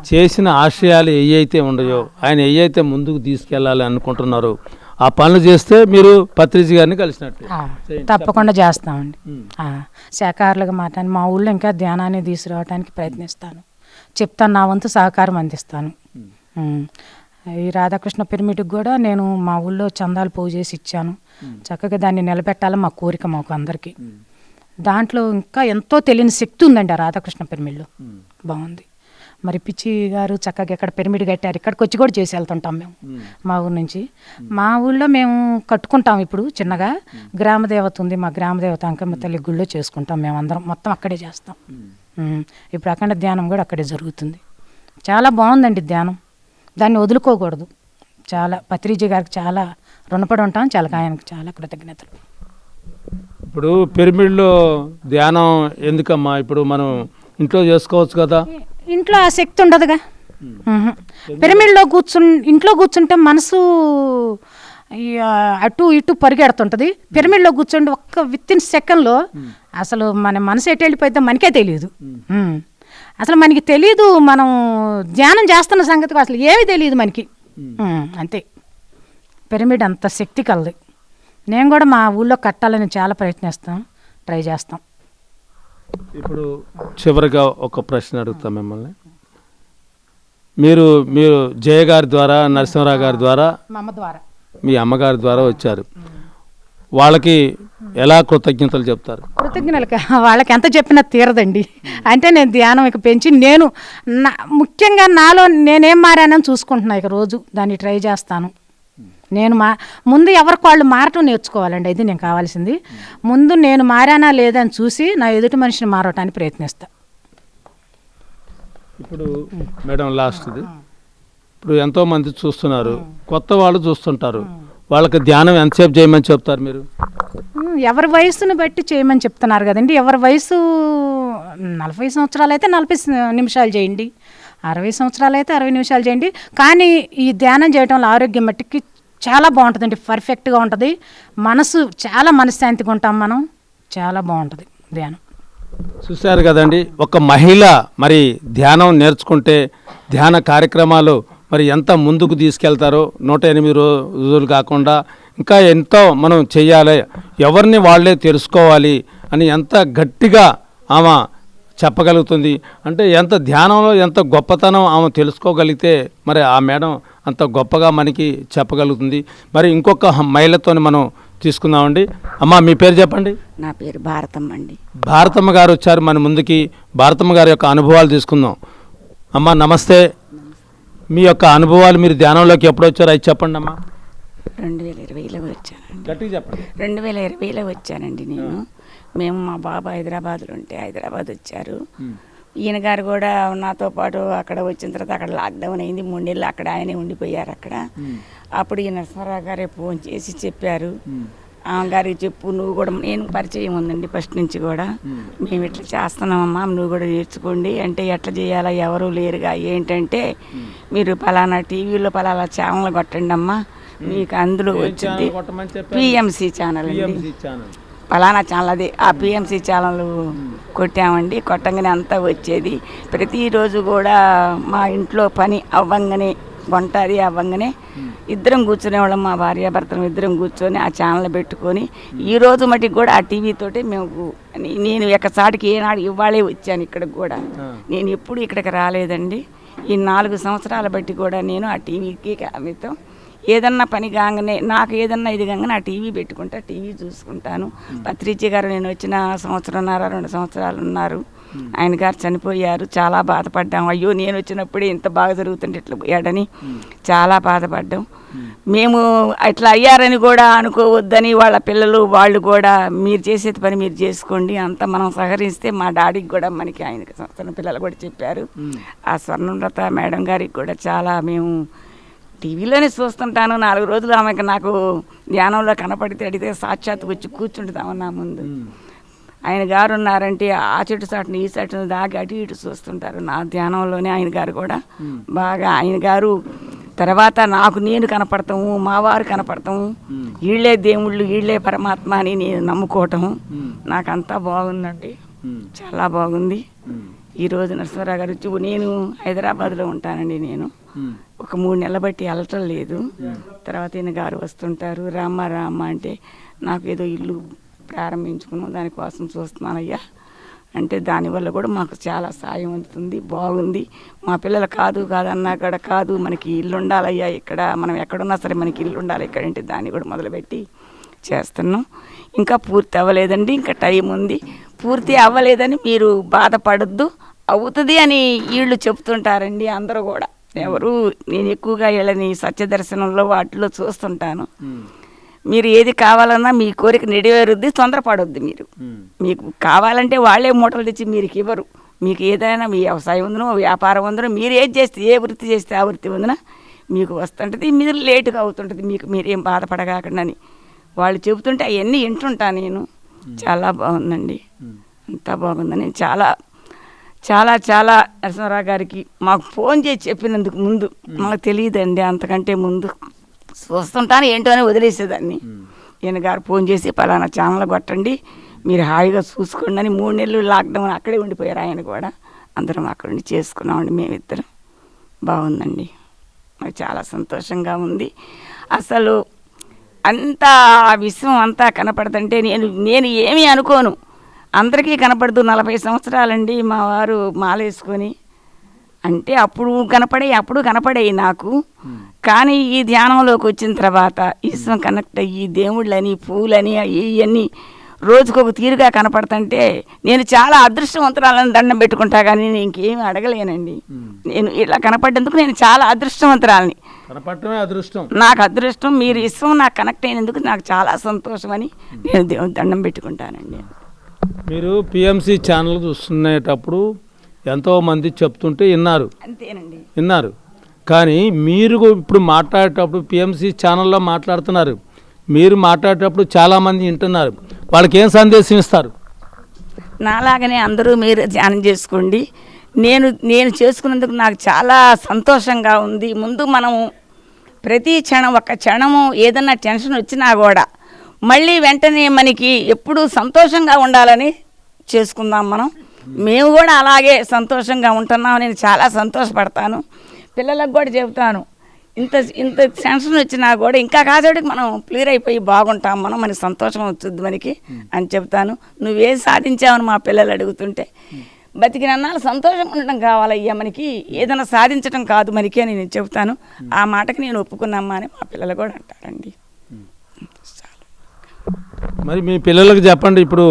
చేసిన ఆశయాలు ఏవైతే ఉన్నాయో, ఆయన ఏవైతే ముందుకు తీసుకెళ్ళాలి అనుకుంటున్నారో ఆ పనులు చేస్తే మీరు పత్రిజీ గారిని కలిసినట్టు. తప్పకుండా చేస్తామండి. శాఖాహారులుగా మాట్లాడి మా ఊళ్ళో ఇంకా ధ్యానాన్ని తీసుకురావడానికి ప్రయత్నిస్తాను. చెప్తాను, నా వంతు సహకారం అందిస్తాను. ఈ రాధాకృష్ణ పిరమిడ్కి కూడా నేను మా ఊళ్ళో చందాలు పోగు చేసి ఇచ్చాను. చక్కగా దాన్ని నిలబెట్టాలని మా కోరిక మాకు అందరికీ. దాంట్లో ఇంకా ఎంతో తెలియని శక్తి ఉందండి ఆ రాధాకృష్ణ పిరమిడ్లో. బాగుంది. మరి పిచ్చి గారు చక్కగా ఎక్కడ పిరమిడ్ కట్టారు, ఇక్కడికి వచ్చి కూడా చేసి వెళ్తుంటాం మేము మా ఊరు నుంచి. మా ఊళ్ళో మేము కట్టుకుంటాం ఇప్పుడు చిన్నగా. గ్రామదేవత ఉంది, మా గ్రామదేవత అంకమ్మ తల్లి గుళ్ళో చేసుకుంటాం మేము అందరం, మొత్తం అక్కడే చేస్తాం. ఇప్పుడు అఖండ ధ్యానం కూడా అక్కడే జరుగుతుంది. చాలా బాగుందండి ధ్యానం, దాన్ని వదులుకోకూడదు. చాలా పత్రిజీ గారికి చాలా రుణపడి ఉంటాం. చాలా ఆయనకు చాలా కృతజ్ఞతలు. ఇప్పుడు పిరమిడ్లో ధ్యానం ఎందుకమ్మా? ఇప్పుడు మనం ఇంట్లో చేసుకోవచ్చు కదా. ఇంట్లో ఆ శక్తి ఉండదుగా. పిరమిడ్లో ఇంట్లో కూర్చుంటే మనసు అటు ఇటు పరిగెడుతుంటుంది. పిరమిడ్లో కూర్చుంటే విత్ ఇన్ సెకండ్లో అసలు మన మనసు ఎటు వెళ్ళిపోయిద్దో మనకే తెలియదు. అసలు మనకి తెలియదు, మనం ధ్యానం చేస్తున్న సంగతి అసలు ఏమీ తెలియదు మనకి. అంతే, పిరమిడ్ అంత శక్తి కలది. నేను కూడా మా ఊళ్ళో కట్టాలని చాలా ట్రై చేస్తాం. ఇప్పుడు చివరిగా ఒక ప్రశ్న అడుగుతాం మిమ్మల్ని. మీరు జయ గారి ద్వారా, నరసింహరావు గారి ద్వారా, మీ అమ్మగారి ద్వారా వచ్చారు. వాళ్ళకి ఎలా కృతజ్ఞతలు చెప్తారు? కృతజ్ఞతలు వాళ్ళకి ఎంత చెప్పినా తీరదండి. అంటే నేను ధ్యానం ఇక పెంచి నేను ముఖ్యంగా నాలో నేనేం మారానని చూసుకుంటున్నా. ఇక రోజు దాన్ని ట్రై చేస్తాను. నేను ముందు ఎవరికి వాళ్ళు మారటం నేర్చుకోవాలండి. ఇది నేను కావాల్సింది. ముందు నేను మారానా లేదా అని చూసి నా ఎదుటి మనిషిని మారటానికి ప్రయత్నిస్తా. ఇప్పుడు మేడం లాస్ట్ది, ఇప్పుడు ఎంతోమంది చూస్తున్నారు, కొత్త వాళ్ళు చూస్తుంటారు. వాళ్ళకి ధ్యానం ఎంతసేపు చేయమని చెప్తారు మీరు? ఎవరి వయసును బట్టి చేయమని చెప్తున్నారు కదండి. ఎవరి వయసు 40 సంవత్సరాలు అయితే 40 నిమిషాలు చేయండి, 60 సంవత్సరాలు అయితే 60 నిమిషాలు చేయండి. కానీ ఈ ధ్యానం చేయడంలో ఆరోగ్యం మట్టికి చాలా బాగుంటుందండి, పర్ఫెక్ట్గా ఉంటుంది. మనసు చాలా మనశ్శాంతిగా ఉంటాం మనం. చాలా బాగుంటుంది ధ్యానం. చూశారు కదండి, ఒక మహిళ మరి ధ్యానం నేర్చుకుంటే ధ్యాన కార్యక్రమాలు మరి ఎంత ముందుకు తీసుకెళ్తారో 108 రోజులు కాకుండా ఇంకా ఎంతో మనం చెయ్యాలి, ఎవరిని వాళ్ళే తెలుసుకోవాలి అని ఎంత గట్టిగా ఆమె చెప్పగలుగుతుంది. అంటే ఎంత ధ్యానంలో ఎంత గొప్పతనం ఆమె తెలుసుకోగలిగితే మరి ఆ మేడం అంత గొప్పగా మనకి చెప్పగలుగుతుంది. మరి ఇంకొక మహిళతో మనం తీసుకుందామండి. అమ్మ మీ పేరు చెప్పండి. నా పేరు భారతమ్మ అండి. భారతమ్మ గారు వచ్చారు మన ముందుకి. భారతమ్మ గారి యొక్క అనుభవాలు తీసుకుందాం. అమ్మ నమస్తే. మీ యొక్క అనుభవాలు, మీరు ధ్యానంలోకి ఎప్పుడు వచ్చారు అది చెప్పండి అమ్మా. 2020లో వచ్చానండి. గట్టిగా చెప్పండి. 2020లో వచ్చానండి నేను. మేము మా బాబు హైదరాబాద్లో ఉంటే హైదరాబాద్ వచ్చారు. ఈయన గారు కూడా నాతో పాటు అక్కడ వచ్చిన తర్వాత అక్కడ లాక్డౌన్ అయింది, 3 నెలలు అక్కడ ఆయనే ఉండిపోయారు అక్కడ. అప్పుడు ఈ నరసింహారావు గారే ఫోన్ చేసి చెప్పారు, గారికి చెప్పు, నువ్వు కూడా, నేను పరిచయం ఉందండి ఫస్ట్ నుంచి కూడా, మేము ఇట్లా చేస్తున్నామమ్మా, నువ్వు కూడా నేర్చుకోండి అంటే ఎట్లా చేయాలా, ఎవరు లేరుగా, ఏంటంటే మీరు పలానా టీవీలో పలానా ఛానల్ కొట్టండి అమ్మా, మీకు అందులో వచ్చింది పిఎంసి ఛానల్ అండి, పలానా ఛానల్, అది ఆ పిఎంసి ఛానల్ కొట్టామండి. కొట్టంగానే అంతా వచ్చేది. ప్రతిరోజు కూడా మా ఇంట్లో పని అవ్వంగానే, వంట అది అవ్వంగానే ఇద్దరం కూర్చునేవాళ్ళం, మా భార్యాభర్తలు ఇద్దరం కూర్చొని ఆ ఛానల్ పెట్టుకొని ఈరోజు మటుకు కూడా ఆ టీవీతోటి మేము, నేను ఎక్కసాటికి ఏనాడు ఇవ్వాలే వచ్చాను ఇక్కడికి కూడా, నేను ఎప్పుడు ఇక్కడికి రాలేదండి. ఈ 4 సంవత్సరాల బట్టి కూడా నేను ఆ టీవీకి ఆమెతో ఏదన్నా పని కాగానే, నాకు ఏదన్నా ఇది కాగానే ఆ టీవీ పెట్టుకుంటా, టీవీ చూసుకుంటాను. పత్రిజీ గారు నేను వచ్చిన 1.5-2 సంవత్సరాలు ఉన్నారు, ఆయన గారు చనిపోయారు. చాలా బాధపడ్డాం. అయ్యో నేను వచ్చినప్పుడే ఇంత బాగా జరుగుతుంటే ఇట్లా పోయాడని చాలా బాధపడ్డాం. మేము అట్లా అయ్యారని కూడా అనుకోవద్దని వాళ్ళ పిల్లలు వాళ్ళు కూడా, మీరు చేసేది పని మీరు చేసుకోండి, అంత మనం సహకరిస్తే, మా డాడీకి కూడా మనకి ఆయనకి సంవత్సరం పిల్లలు కూడా చెప్పారు. ఆ స్వర్ణలత మేడం గారికి కూడా చాలా, మేము టీవీలోనే చూస్తుంటాను, 4 రోజులు ఆమెకు నాకు ధ్యానంలో కనపడితే అడిగితే సాక్షాత్తు వచ్చి కూర్చుంటున్నామని నా ముందు. ఆయన గారు ఉన్నారంటే ఆ చెట్టు చాటును ఈ చెట్టును దాగి అటు ఇటు చూస్తుంటారు. నా ధ్యానంలోనే ఆయన గారు కూడా బాగా, ఆయన గారు తర్వాత నాకు నేను కనపడతాము, మా వారు కనపడతాము, వీళ్ళే దేవుళ్ళు, వీళ్ళే పరమాత్మ అని నేను నమ్ముకోవటము, నాకంతా బాగుందండి, చాలా బాగుంది. ఈరోజు నరసింహారావు గారు వచ్చి, నేను హైదరాబాద్లో ఉంటానండి, నేను ఒక 3 నెలల బట్టి వెళ్ళటం లేదు. తర్వాత ఈయన గారు వస్తుంటారు, రామ్మ అంటే నాకు ఏదో ఇల్లు ప్రారంభించుకున్నాం, దానికోసం చూస్తున్నానయ్యా అంటే దానివల్ల కూడా మాకు చాలా సాయం అందుతుంది, బాగుంది. మా పిల్లలు కాదన్నా కూడా కాదు, మనకి ఇల్లు ఉండాలయ్యా ఇక్కడ, మనం ఎక్కడున్నా సరే మనకి ఇల్లు ఉండాలి ఇక్కడ అంటే దాన్ని కూడా మొదలుపెట్టి చేస్తున్నాం. ఇంకా పూర్తి అవ్వలేదండి, ఇంకా టైం ఉంది. పూర్తి అవ్వలేదని మీరు బాధపడద్దు, అవుతుంది అని వీళ్ళు చెప్తుంటారండి అందరూ కూడా. ఎవరు, నేను ఎక్కువగా వీళ్ళని సత్యదర్శనంలో వాటిలో చూస్తుంటాను. మీరు ఏది కావాలన్నా మీ కోరిక నెరవేరుద్ది, తొందరపడొద్దు. మీరు, మీకు కావాలంటే వాళ్ళే మూటలు తెచ్చి మీరు ఇవ్వరు. మీకు ఏదైనా, మీ వ్యవసాయం ఉందనో వ్యాపారం ఉందనో, మీరు ఏది చేస్తే, ఏ వృత్తి చేస్తే ఆ వృత్తి ఉందన మీకు వస్తుంటుంది, మీరు లేటుగా అవుతుంటుంది, మీకు మీరేం బాధపడగాకుండా అని వాళ్ళు చెబుతుంటే అవన్నీ వింటుంటాను నేను. చాలా బాగుందండి, అంతా బాగుందని చాలా చాలా చాలా నరసింహారావు గారికి మాకు ఫోన్ చేసి చెప్పినందుకు ముందు మాకు తెలియదండి, అంతకంటే ముందు చూస్తుంటాను ఏంటో అని వదిలేసేదాన్ని. ఈయన గారు ఫోన్ చేసి పలానా ఛానల్ కొట్టండి, మీరు హాయిగా చూసుకోండి అని 3 నెలలు లాక్డౌన్ అక్కడే ఉండిపోయారు. ఆయన కూడా అందరం అక్కడ ఉండి చేసుకున్నామండి మేమిద్దరం. బాగుందండి, నాకు చాలా సంతోషంగా ఉంది. అసలు అంతా ఆ విశ్వం అంతా కనపడుతుంటే నేను ఏమీ అనుకోను, అందరికీ కనపడదు. 40 సంవత్సరాలండి మా వారు మాలేసుకొని, అంటే అప్పుడు కనపడేవి నాకు. కానీ ఈ ధ్యానంలోకి వచ్చిన తర్వాత ఈశ్వరం కనెక్ట్ అయ్యి దేవుళ్ళని పూలని ఇవన్నీ రోజుకొక తీరుగా కనపడుతుంటే నేను చాలా అదృష్టవంతురాలని దండం పెట్టుకుంటా, కానీ నేను ఇంకేమీ అడగలేనండి. నేను ఇలా కనపడేందుకు నేను చాలా అదృష్టవంతురాలని, నాకు అదృష్టం. మీరు విశ్వం నాకు కనెక్ట్ అయినందుకు నాకు చాలా సంతోషం అని నేను దేవుని దండం పెట్టుకుంటానండి. మీరు పిఎంసి ఛానల్ చూస్తునేటప్పుడు ఎంతోమంది చెప్తుంటే విన్నారు, అంతేనండి, విన్నారు. కానీ మీరు ఇప్పుడు మాట్లాడేటప్పుడు పిఎంసి ఛానల్లో మాట్లాడుతున్నారు, మీరు మాట్లాడేటప్పుడు చాలామంది వింటున్నారు, వాళ్ళకి ఏం సందేశం ఇస్తారు? నాలాగనే అందరూ మీరు ధ్యానం చేసుకోండి. నేను చేసుకున్నందుకు నాకు చాలా సంతోషంగా ఉంది. ముందు మనము ప్రతి క్షణం, ఒక్క క్షణము ఏదన్నా టెన్షన్ వచ్చినా కూడా మళ్ళీ వెంటనే మనకి ఎప్పుడు సంతోషంగా ఉండాలని చేసుకుందాం మనం. మేము కూడా అలాగే సంతోషంగా ఉంటున్నాం, నేను చాలా సంతోషపడతాను. పిల్లలకు కూడా చెబుతాను, ఇంత ఇంత టెన్షన్ వచ్చినా కూడా ఇంకా కాసేటికి మనం క్లియర్ అయిపోయి బాగుంటాం, మనకి సంతోషం వచ్చుద్ది మనకి అని చెప్తాను. నువ్వేం సాధించావని మా పిల్లలు అడుగుతుంటే, బతికినన్నాళ్ళు సంతోషం ఉండడం కావాలయ్యా మనకి, ఏదైనా సాధించడం కాదు మనకి అని నేను చెబుతాను. ఆ మాటకి నేను ఒప్పుకున్నామ్మా అని మా పిల్లలు కూడా అంటారండి. మరి మీ పిల్లలకు చెప్పండి, ఇప్పుడు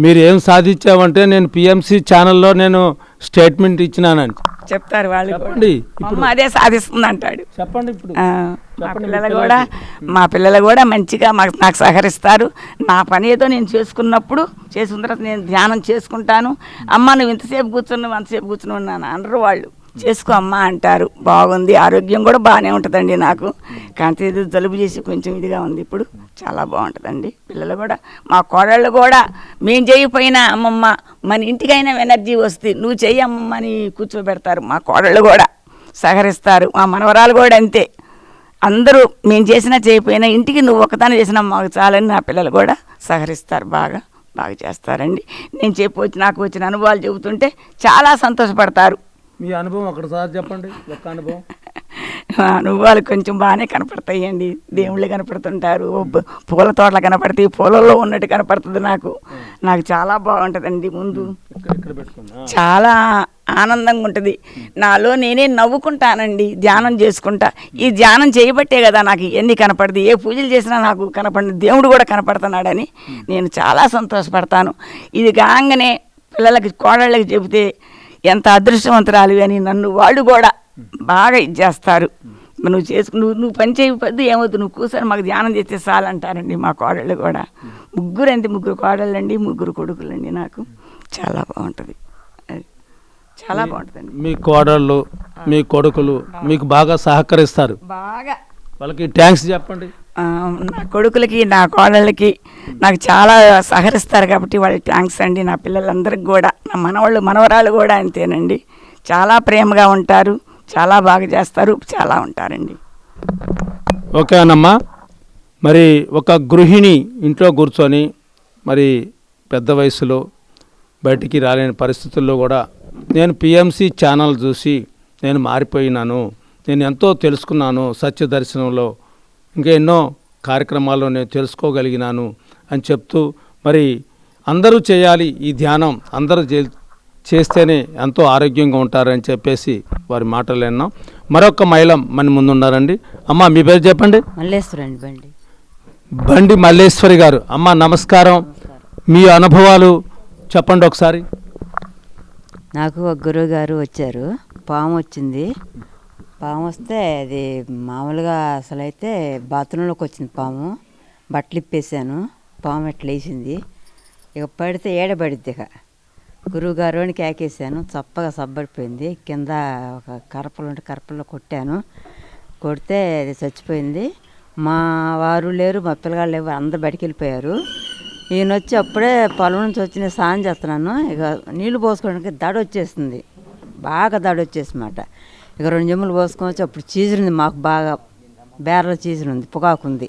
మీరు ఏం సాధించావంటే నేను పిఎంసి ఛానల్లో నేను స్టేట్మెంట్ ఇచ్చినానండి చెప్తారు వాళ్ళు. చెప్పండి అమ్మ అదే సాధిస్తుంది అంటాడు. చెప్పండి ఇప్పుడు మా పిల్లలు కూడా మంచిగా నాకు సహకరిస్తారు. నా పని ఏదో నేను చేసుకున్నప్పుడు చేసుకున్న తర్వాత నేను ధ్యానం చేసుకుంటాను. అమ్మ నువ్వు ఇంతసేపు కూర్చున్నావు అంతసేపు కూర్చున్నావు నాన్న అనరు వాళ్ళు. చేసుకో అమ్మ అంటారు. బాగుంది, ఆరోగ్యం కూడా బాగానే ఉంటుందండి నాకు. కాంతి ఇది జలుబు చేసి కొంచెం ఇదిగా ఉంది, ఇప్పుడు చాలా బాగుంటుందండి. పిల్లలు కూడా మా కోడళ్ళు కూడా మేము చేయకపోయినా అమ్మమ్మ మన ఇంటికైనా ఎనర్జీ వస్తుంది, నువ్వు చెయ్యి అమ్మమ్మ అని కూర్చోబెడతారు. మా కోడళ్ళు కూడా సహకరిస్తారు. మా మనవరాలు కూడా అంతే. అందరూ మేము చేసినా చేయకపోయినా ఇంటికి నువ్వు ఒకదాన్ని చేసినా మాకు చాలని నా పిల్లలు కూడా సహకరిస్తారు. బాగా చేస్తారండి. నేను నాకు వచ్చిన అనుభవాలు చెబుతుంటే చాలా సంతోషపడతారు. మీ అనుభవం ఒకటిసారి చెప్పండి, ఒక్క అనుభవం. అనుభవాలు కొంచెం బాగానే కనపడతాయండి. దేవుళ్ళు కనపడుతుంటారు, పూల తోటలు కనపడతాయి, పూలలో ఉన్నట్టు కనపడుతుంది నాకు చాలా బాగుంటుందండి. ముందు చాలా ఆనందంగా ఉంటుంది. నాలో నేనే నవ్వుకుంటానండి ధ్యానం చేసుకుంటా. ఈ ధ్యానం చేయబట్టే కదా నాకు ఇవన్నీ కనపడదు. ఏ పూజలు చేసినా నాకు కనపడి దేవుడు కూడా కనపడుతున్నాడని నేను చాలా సంతోషపడతాను. ఇది కాగానే పిల్లలకి కోడళ్ళకి చెబితే ఎంత అదృష్టవంతురాలు అని నన్ను వాళ్ళు కూడా బాగా ఇచ్చేస్తారు. నువ్వు పని చేయకపోతే ఏమవుతుంది, నువ్వు కూర్చొని మాకు ధ్యానం చేస్తే చాలంటారండి మా కోడళ్ళు కూడా. ముగ్గురు కోడళ్ళండి, 3 కొడుకులండి. నాకు చాలా బాగుంటుంది, చాలా బాగుంటుందండి. మీ కోడళ్ళు మీ కొడుకులు మీకు బాగా సహకరిస్తారు, బాగా వాళ్ళకి థ్యాంక్స్ చెప్పండి. నా కొడుకులకి నా కోడళ్ళకి నాకు చాలా సహకరిస్తారు కాబట్టి వాళ్ళకి థ్యాంక్స్ అండి. నా పిల్లలందరికీ కూడా, నా మనవరాళ్ళు కూడా అంతేనండి. చాలా ప్రేమగా ఉంటారు, చాలా బాగా చేస్తారు, చాలా ఉంటారండి. ఓకే అన్నమ్మా. మరి ఒక గృహిణి ఇంట్లో కూర్చొని మరి పెద్ద వయసులో బయటికి రాలేని పరిస్థితుల్లో కూడా నేను పిఎంసి ఛానల్ చూసి నేను మారిపోయినాను, నేను ఎంతో తెలుసుకున్నాను, సత్య దర్శనంలో ఇంకా ఎన్నో కార్యక్రమాల్లో నేను తెలుసుకోగలిగినాను అని చెప్తూ మరి అందరూ చేయాలి ఈ ధ్యానం, అందరూ చేస్తేనే ఎంతో ఆరోగ్యంగా ఉంటారని చెప్పేసి వారి మాటలు విన్నాం. మరొక మహిళ మన ముందు ఉన్నారండి. అమ్మ మీ పేరు చెప్పండి. మల్లేశ్వరి అండి. బండి మల్లేశ్వరి గారు. అమ్మ నమస్కారం. మీ అనుభవాలు చెప్పండి ఒకసారి. నాకు ఒక గురువు గారు వచ్చారు, పాము వచ్చింది. పాము వస్తే అది మామూలుగా అసలైతే బాత్రూంలోకి వచ్చింది పాము. బట్టలు ఇప్పేసాను, పాము ఎట్లా వేసింది. ఇక పడితే ఏడబడిద్ది. ఇక గురువుగారు అని కేకేసాను, చప్పగా సబ్బడిపోయింది. కింద ఒక కరపలో కొట్టాను. కొడితే అది చచ్చిపోయింది. మా వారు లేరు, మా పిల్లగాళ్ళు లేవు, అందరు బయటికి వెళ్ళిపోయారు. ఈయన వచ్చి అప్పుడే పొలం నుంచి వచ్చి నేను స్నానం చేస్తున్నాను. ఇక నీళ్లు పోసుకోవడానికి దడ వచ్చేస్తుంది, బాగా దడ వచ్చేసమాట. ఇక 2 చెంబులు పోసుకోవచ్చు. అప్పుడు చీజరుంది మాకు, బాగా బేర్ల చీజరు ఉంది, పొగాకు ఉంది.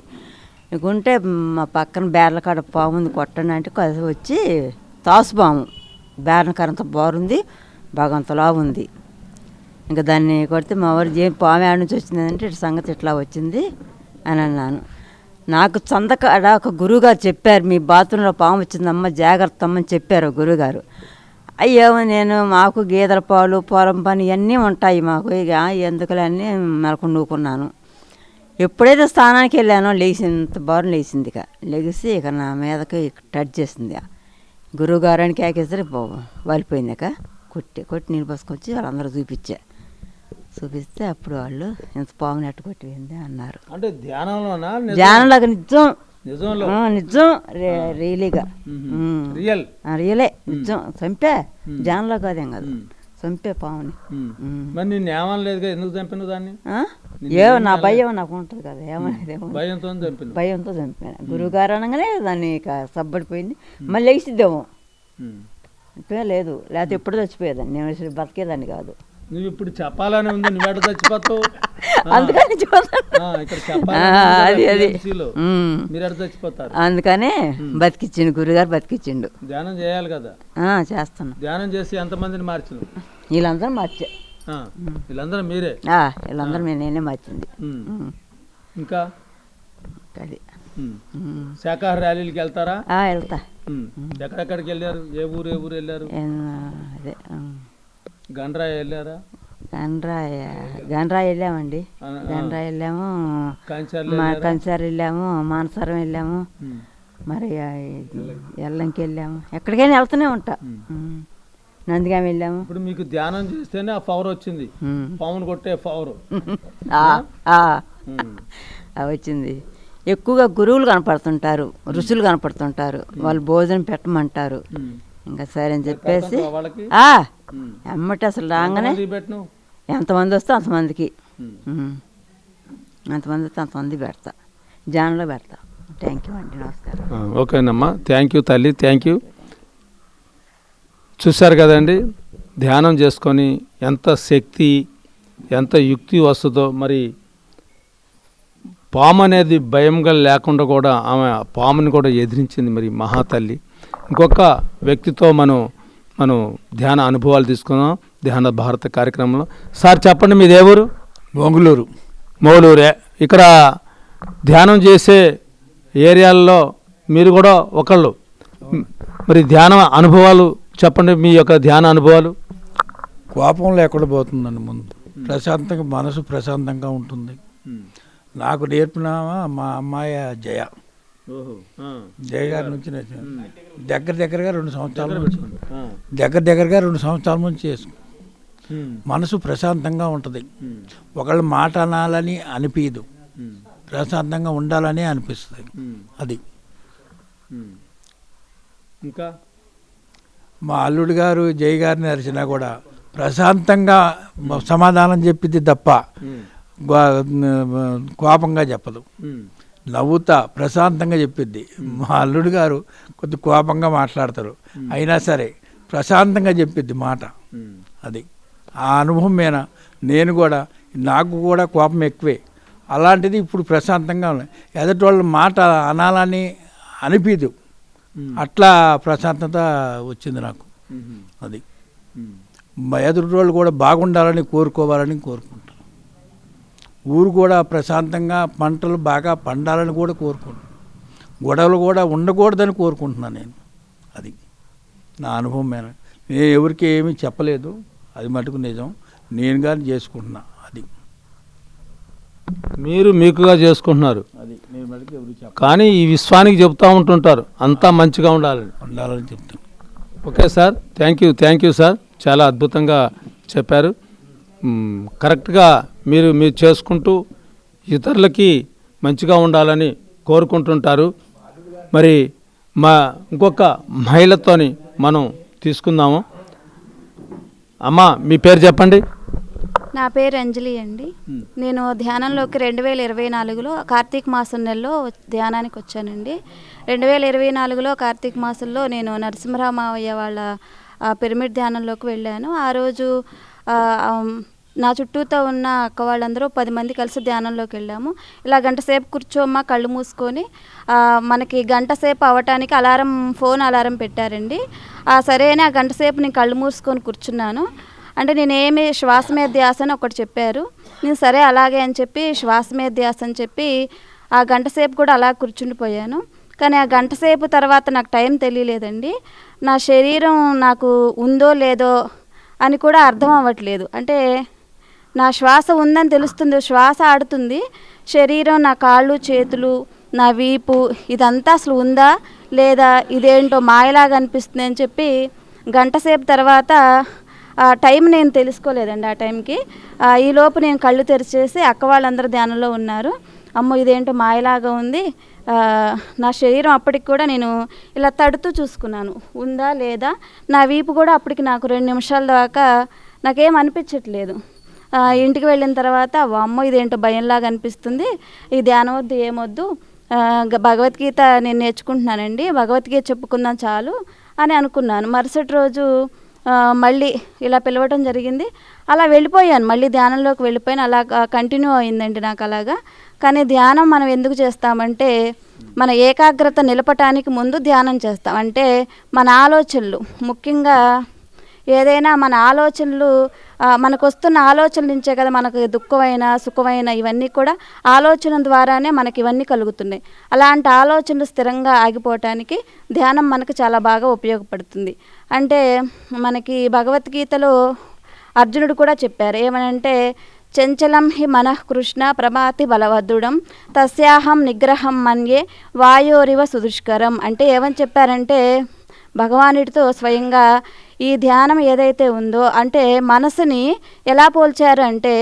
ఇక ఉంటే మా పక్కన బేర్ల కాడ పాము ఉంది, కొట్టండి అంటే అది వచ్చి తాసుపాము. బేర్ల కారంత బారుంది, బాగా అంత లావు ఉంది. ఇంకా దాన్ని కొడితే మా వారు ఏం పాము ఆడ నుంచి వచ్చిందంటే ఇటు సంగతి ఇట్లా వచ్చింది అని అన్నాను. నాకు చందకాడ ఒక గురువుగారు చెప్పారు, మీ బాత్రూంలో పాము వచ్చిందమ్మ జాగ్రత్త అమ్మని చెప్పారు గురువుగారు. అయ్యో నేను మాకు గేదెల పాలు, పొలం పని ఇవన్నీ ఉంటాయి మాకు, ఇక ఎందుకులే అని మెలకు నూకున్నాను. ఎప్పుడైతే స్థానానికి వెళ్ళానో లేచింది, బారు లేచింది. ఇక లెగిసి ఇక నా మీదకి టచ్ చేసింది. గురువుగారు అని కేకేసరి వాలిపోయింది. ఇక కొట్టి నీళ్ళు పోసుకొచ్చి వాళ్ళందరూ చూపిస్తే అప్పుడు వాళ్ళు ఇంత పాము నెట్టు కొట్టింది అన్నారు. అంటే ధ్యానంలాగా నిజం రియలీగా రియలే నిజం. చంపే ధ్యానంలో కాదేం కాదు, చంపే పాముని. ఏమో నా భయం నాకు ఉంటుంది కదా, ఏమనేది భయంతో చంపాను. గురువుగారు అనగానే దాన్ని ఇక సబ్బడిపోయింది. మళ్ళీ లేచిద్దాము లేదు, లేకపోతే ఎప్పుడు చచ్చిపోయేదాన్ని, నేను బతికేదాన్ని కాదు. నువ్వు ఇప్పుడు చెప్పాలని ఉంది, నువ్వు చచ్చిపోతావు. అందుకని చచ్చిపోతారు, అందుకనే బతికిచ్చిండు గురుగారు, బతికిచ్చిండు. ధ్యానం చేయాలి కదా. చేస్తాను. ధ్యానం చేసి ఎంతమందిని మార్చిన? వీళ్ళందరూ మార్చా. వీళ్ళందరూ మీరే? వీళ్ళందరూ నేనే మార్చింది. ఇంకా అది శాకాహార ర్యాలీలకి వెళ్తారా? వెళ్తా. ఎక్కడెక్కడికి వెళ్ళారు? ఏ ఊరు వెళ్ళారు? అదే గండ్రాయి వెళ్ళారా? గండ్రాయి వెళ్ళామండి. గండ్రాయి వెళ్ళాము, కంచారు వెళ్ళాము, మానసరం వెళ్ళాము, మరి ఎల్లంకి వెళ్ళాము. ఎక్కడికైనా వెళ్తూనే ఉంటా. నందిగామ వెళ్ళాము. ఇప్పుడు మీకు ధ్యానం చేస్తేనే ఆ పవర్ వచ్చింది, పామును కొట్టే పవర్ వచ్చింది. ఎక్కువగా గురువులు కనపడుతుంటారు, ఋషులు కనపడుతుంటారు, వాళ్ళు భోజనం పెట్టమంటారు. ఇంకా సరే అని చెప్పేసి ఎమ్మటి అసలు రాగానే ఎంతమంది వస్తే అంతమందికి, అంతమంది వస్తే అంతమంది పెడతా, జాన్లో పెడతా. థ్యాంక్ యూ అండి, నమస్కారం. ఓకేనమ్మా, థ్యాంక్ యూ తల్లి, థ్యాంక్ యూ. చూశారు కదండి, ధ్యానం చేసుకొని ఎంత శక్తి ఎంత యుక్తి వస్తుందో. మరి పాము అనేది భయంగా లేకుండా కూడా ఆమె పాముని కూడా ఎదిరించింది మరి మహాతల్లి. ఇంకొక వ్యక్తితో మనం ధ్యాన అనుభవాలు తీసుకున్నాం ధ్యాన భారత కార్యక్రమంలో. సార్ చెప్పండి, మీది ఏ ఊరు? మౌలూరే. ఇక్కడ ధ్యానం చేసే ఏరియాల్లో మీరు కూడా ఒకళ్ళు. మరి ధ్యాన అనుభవాలు చెప్పండి, మీ యొక్క ధ్యాన అనుభవాలు. కోపం లేకుండా పోతుందండి. ముందు ప్రశాంతంగా, మనసు ప్రశాంతంగా ఉంటుంది. నాకు నేర్పిన మా అమ్మాయి జయ గారి నుంచి దగ్గరగా 2 సంవత్సరాల నుంచి దగ్గరగా 2 సంవత్సరాల నుంచి చేసుకు. మనసు ప్రశాంతంగా ఉంటుంది. ఒకళ్ళు మాట అనాలని అనిపించదు, ప్రశాంతంగా ఉండాలని అనిపిస్తుంది. అది ఇంకా మా అల్లుడు గారు జయ గారిని అరిచినా కూడా ప్రశాంతంగా సమాధానం చెప్పింది తప్ప కోపంగా చెప్పదు. నవ్వుతా ప్రశాంతంగా చెప్పిద్ది. మా అల్లుడు గారు కొద్ది కోపంగా మాట్లాడతారు, అయినా సరే ప్రశాంతంగా చెప్పిద్ది మాట. అది ఆ అనుభవం మీద నేను కూడా, నాకు కూడా కోపం ఎక్కువే. అలాంటిది ఇప్పుడు ప్రశాంతంగా ఉన్నాయి. ఎదుటి వాళ్ళ మాట అనాలని అనిపించదు, అట్లా ప్రశాంతత వచ్చింది నాకు. అది ఎదుటి వాళ్ళు కూడా బాగుండాలని కోరుకోవాలని కోరుకుంటాను. ఊరు కూడా ప్రశాంతంగా పంటలు బాగా పండాలని కూడా కోరుకుంటున్నాను. గొడవలు కూడా ఉండకూడదని కోరుకుంటున్నాను నేను. అది నా అనుభవం మీద. నేను ఎవరికి ఏమీ చెప్పలేదు, అది మటుకు నిజం. నేను కానీ చేసుకుంటున్నా. అది మీరు మీకుగా చేసుకుంటున్నారు. అది నేను మటుకు ఎవరికి చెప్ప, కానీ ఈ విశ్వానికి చెప్తూ ఉంటుంటారు అంతా మంచిగా ఉండాలని చెప్తాను. Okay sir, thank you sir, చాలా అద్భుతంగా చెప్పారు. కరెక్ట్గా మీరు చేసుకుంటూ ఇతరులకి మంచిగా ఉండాలని కోరుకుంటుంటారు. మరి ఇంకొక మహిళతోని మనం తీసుకుందాము. అమ్మా, మీ పేరు చెప్పండి. నా పేరు అంజలి అండి. నేను ధ్యానంలోకి 2024లో కార్తీక మాసం నెలలో ధ్యానానికి వచ్చానండి. 2024లో కార్తీక మాసంలో నేను నరసింహరామయ్య వాళ్ళ పిరమిడ్ ధ్యానంలోకి వెళ్ళాను. ఆ రోజు నా చుట్టూతో ఉన్న అక్క వాళ్ళందరూ 10 మంది కలిసి ధ్యానంలోకి వెళ్ళాము. ఇలా గంట సేపు కూర్చోమ్మా, కళ్ళు మూసుకొని, మనకి గంట సేపు అవ్వటానికి ఫోన్ అలారం పెట్టారండి. సరే అని ఆ గంట సేపు నేను కళ్ళు మూసుకొని కూర్చున్నాను. అంటే నేనేమి శ్వాస మీద ధ్యాస అని ఒకటి చెప్పారు. నేను సరే అలాగే అని చెప్పి శ్వాస మీద ధ్యాస అని చెప్పి ఆ గంట సేపు కూడా అలా కూర్చుండిపోయాను. కానీ ఆ గంట సేపు తర్వాత నాకు టైం తెలియలేదండి. నా శరీరం నాకు ఉందో లేదో అని కూడా అర్థం అవ్వట్లేదు. అంటే నా శ్వాస ఉందని తెలుస్తుంది, శ్వాస ఆడుతుంది, శరీరం, నా కాళ్ళు చేతులు, నా వీపు ఇదంతా అసలు ఉందా లేదా, ఇదేంటో మాయలాగా అనిపిస్తుంది అని చెప్పి గంట సేపు తర్వాత టైం నేను తెలుసుకోలేదండి. ఆ టైంకి ఈలోపు నేను కళ్ళు తెరిచేసి అక్క వాళ్ళందరూ ధ్యానంలో ఉన్నారు. అమ్మో ఇదేంటో మాయలాగా ఉంది, నా శరీరం అప్పటికి కూడా నేను ఇలా తడుతూ చూసుకున్నాను ఉందా లేదా. నా వీపు కూడా అప్పటికి నాకు 2 నిమిషాల దాకా నాకేం అనిపించట్లేదు. ఇంటికి వెళ్ళిన తర్వాత అమ్మో ఇదేంటో భయంలాగా అనిపిస్తుంది, ఈ ధ్యానం వద్దు ఏమొద్దు, భగవద్గీత నేను నేర్చుకుంటున్నానండి, భగవద్గీత చెప్పుకుందాం చాలు అని అనుకున్నాను. మరుసటి రోజు మళ్ళీ ఇలా పిలవటం జరిగింది. అలా వెళ్ళిపోయాను, మళ్ళీ ధ్యానంలోకి వెళ్ళిపోయాను. అలా కంటిన్యూ అయిందండి నాకు అలాగా. కానీ ధ్యానం మనం ఎందుకు చేస్తామంటే మన ఏకాగ్రత నిలపటానికి ముందు ధ్యానం చేస్తాం. అంటే మన ఆలోచనలు, ముఖ్యంగా ఏదైనా మన ఆలోచనలు మనకు వస్తున్న ఆలోచనల నుంచే కదా మనకు దుఃఖమైన సుఖమైన ఇవన్నీ కూడా ఆలోచన ద్వారానే మనకి ఇవన్నీ కలుగుతున్నాయి. అలాంటి ఆలోచనలు స్థిరంగా ఆగిపోవటానికి ధ్యానం మనకు చాలా బాగా ఉపయోగపడుతుంది. అంటే మనకి భగవద్గీతలో అర్జునుడు కూడా చెప్పారు ఏమనంటే, చంచలం హి మనః కృష్ణ ప్రభాతి బలవద్రుడం తస్యాహం నిగ్రహం మన్యే వాయోరివ సుదుష్కరం. అంటే ఏమని చెప్పారంటే భగవానుడితో స్వయంగా ఈ ధ్యానం ఏదైతే ఉందో అంటే మనసుని ఎలా పోల్చారు అంటే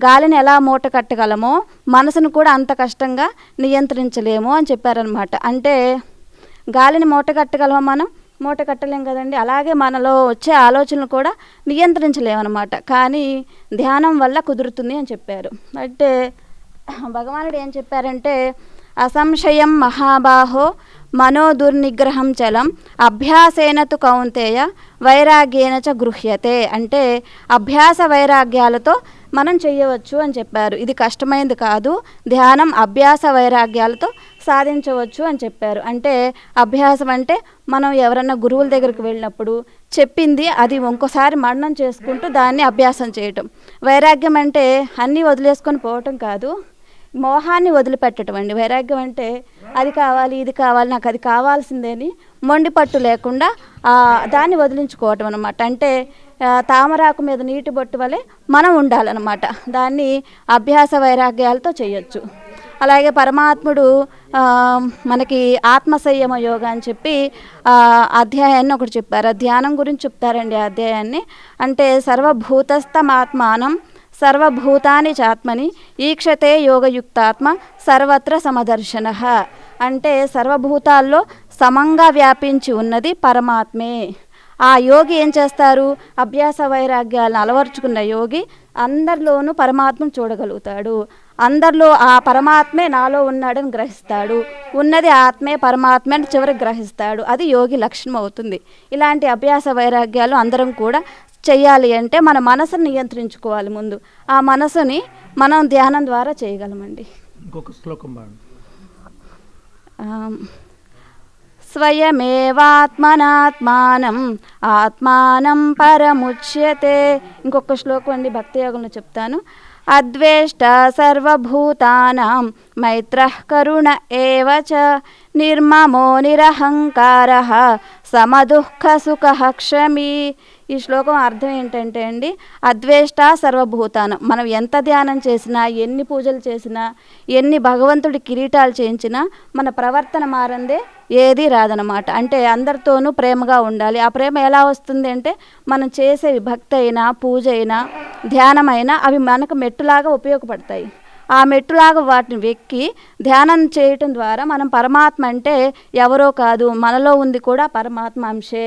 గాలిని ఎలా మూట కట్టగలమో మనసును కూడా అంత కష్టంగా నియంత్రించలేము అని చెప్పారనమాట. అంటే గాలిని మూట కట్టగలమా మనం? మూట కట్టలేం కదండి. అలాగే మనలో వచ్చే ఆలోచనలు కూడా నియంత్రించలేమన్నమాట. కానీ ధ్యానం వల్ల కుదురుతుంది అని చెప్పారు. అంటే భగవానుడు ఏం చెప్పారంటే, అసంశయం మహాబాహో మనో దుర్నిగ్రహం చలం అభ్యాసేన తు కౌంతేయ వైరాగ్యేన చ గృహ్యతే. అంటే అభ్యాస వైరాగ్యాలతో మనం చేయవచ్చు అని చెప్పారు. ఇది కష్టమైనది కాదు, ధ్యానం అభ్యాస వైరాగ్యాలతో సాధించవచ్చు అని చెప్పారు. అంటే అభ్యాసం అంటే మనం ఎవరన్నా గురువుల దగ్గరికి వెళ్ళినప్పుడు చెప్పింది అది ఇంకోసారి మననం చేసుకుంటూ దాన్ని అభ్యాసం చేయటం. వైరాగ్యం అంటే అన్నీ వదిలేసుకొని పోవటం కాదు, మోహాన్ని వదిలిపెట్టడం అండి. వైరాగ్యం అంటే అది కావాలి ఇది కావాలి నాకు అది కావాల్సిందేని మొండి పట్టు లేకుండా దాన్ని వదిలించుకోవటం అనమాట. అంటే తామరాకు మీద నీటి బొట్టు వలె మనం ఉండాలన్నమాట. దాన్ని అభ్యాస వైరాగ్యాలతో చేయొచ్చు. అలాగే పరమాత్ముడు మనకి ఆత్మసంయమ యోగా అని చెప్పి అధ్యాయాన్ని ఒకటి చెప్పారు. ధ్యానం గురించి చెప్తారండి ఆ అధ్యాయాన్ని. అంటే సర్వభూతస్థమాత్మానం సర్వభూతాని చాత్మని ఈక్షతే యోగయుక్తాత్మ సర్వత్ర సమదర్శన. అంటే సర్వభూతాల్లో సమంగా వ్యాపించి ఉన్నది పరమాత్మే. ఆ యోగి ఏం చేస్తారు? అభ్యాస వైరాగ్యాలను అలవర్చుకున్న యోగి అందరిలోనూ పరమాత్మను చూడగలుగుతాడు. అందరిలో ఆ పరమాత్మే నాలో ఉన్నాడని గ్రహిస్తాడు. ఉన్నది ఆత్మే పరమాత్మే అని చివరికి గ్రహిస్తాడు. అది యోగి లక్షణం అవుతుంది. ఇలాంటి అభ్యాస వైరాగ్యాలు అందరం కూడా చెయ్యాలి అంటే మన మనసుని నియంత్రించుకోవాలి ముందు. ఆ మనసుని మనం ధ్యానం ద్వారా చేయగలమండి. ఇంకొక శ్లోకం బాగా స్వయమేవాత్మనాత్మానం ఆత్మానం పరముచ్యతే. ఇంకొక శ్లోకం అండి భక్తి యోగంలో చెప్తాను. అద్వేష్ట సర్వభూతానాం మైత్రః కరుణ ఏవ చ నిర్మమో నిరహంకారః సమదుఃఖ సుఖః క్షమీ. ఈ శ్లోకం అర్థం ఏంటంటే అండి, అద్వేష్ట సర్వభూతానం. మనం ఎంత ధ్యానం చేసినా, ఎన్ని పూజలు చేసినా, ఎన్ని భగవంతుడి కిరీటాలు చేయించినా మన ప్రవర్తన మారందే ఏదీ రాదనమాట. అంటే అందరితోనూ ప్రేమగా ఉండాలి. ఆ ప్రేమ ఎలా వస్తుంది అంటే మనం చేసే భక్తి అయినా పూజ అయినా ధ్యానమైనా అవి మనకు మెట్టులాగా ఉపయోగపడతాయి. ఆ మెట్టులాగా వాటిని వెక్కి ధ్యానం చేయటం ద్వారా మనం పరమాత్మ అంటే ఎవరో కాదు, మనలో ఉంది కూడా పరమాత్మ అంశే,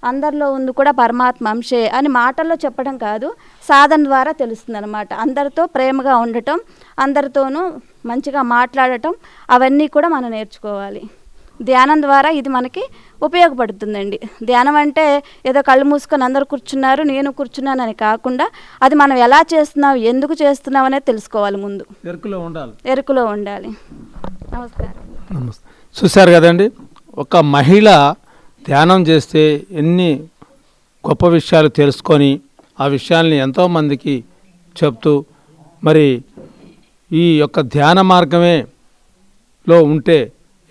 అందరిలో ఉంది కూడా పరమాత్మ అంశే అని మాటల్లో చెప్పడం కాదు, సాధన ద్వారా తెలుస్తుంది అనమాట. అందరితో ప్రేమగా ఉండటం, అందరితోనూ మంచిగా మాట్లాడటం, అవన్నీ కూడా మనం నేర్చుకోవాలి. ధ్యానం ద్వారా ఇది మనకి ఉపయోగపడుతుందండి. ధ్యానం అంటే ఏదో కళ్ళు మూసుకొని అందరు కూర్చున్నారు నేను కూర్చున్నానని కాకుండా అది మనం ఎలా చేస్తున్నాం, ఎందుకు చేస్తున్నాం అనేది తెలుసుకోవాలి. ముందు ఎరుకులో ఉండాలి. నమస్కారం. నమస్తే. చూశారు కదండి, ఒక మహిళ ధ్యానం చేస్తే ఎన్ని గొప్ప విషయాలు తెలుసుకొని ఆ విషయాల్ని ఎంతోమందికి చెప్తూ మరి ఈ యొక్క ధ్యాన మార్గమే లో ఉంటే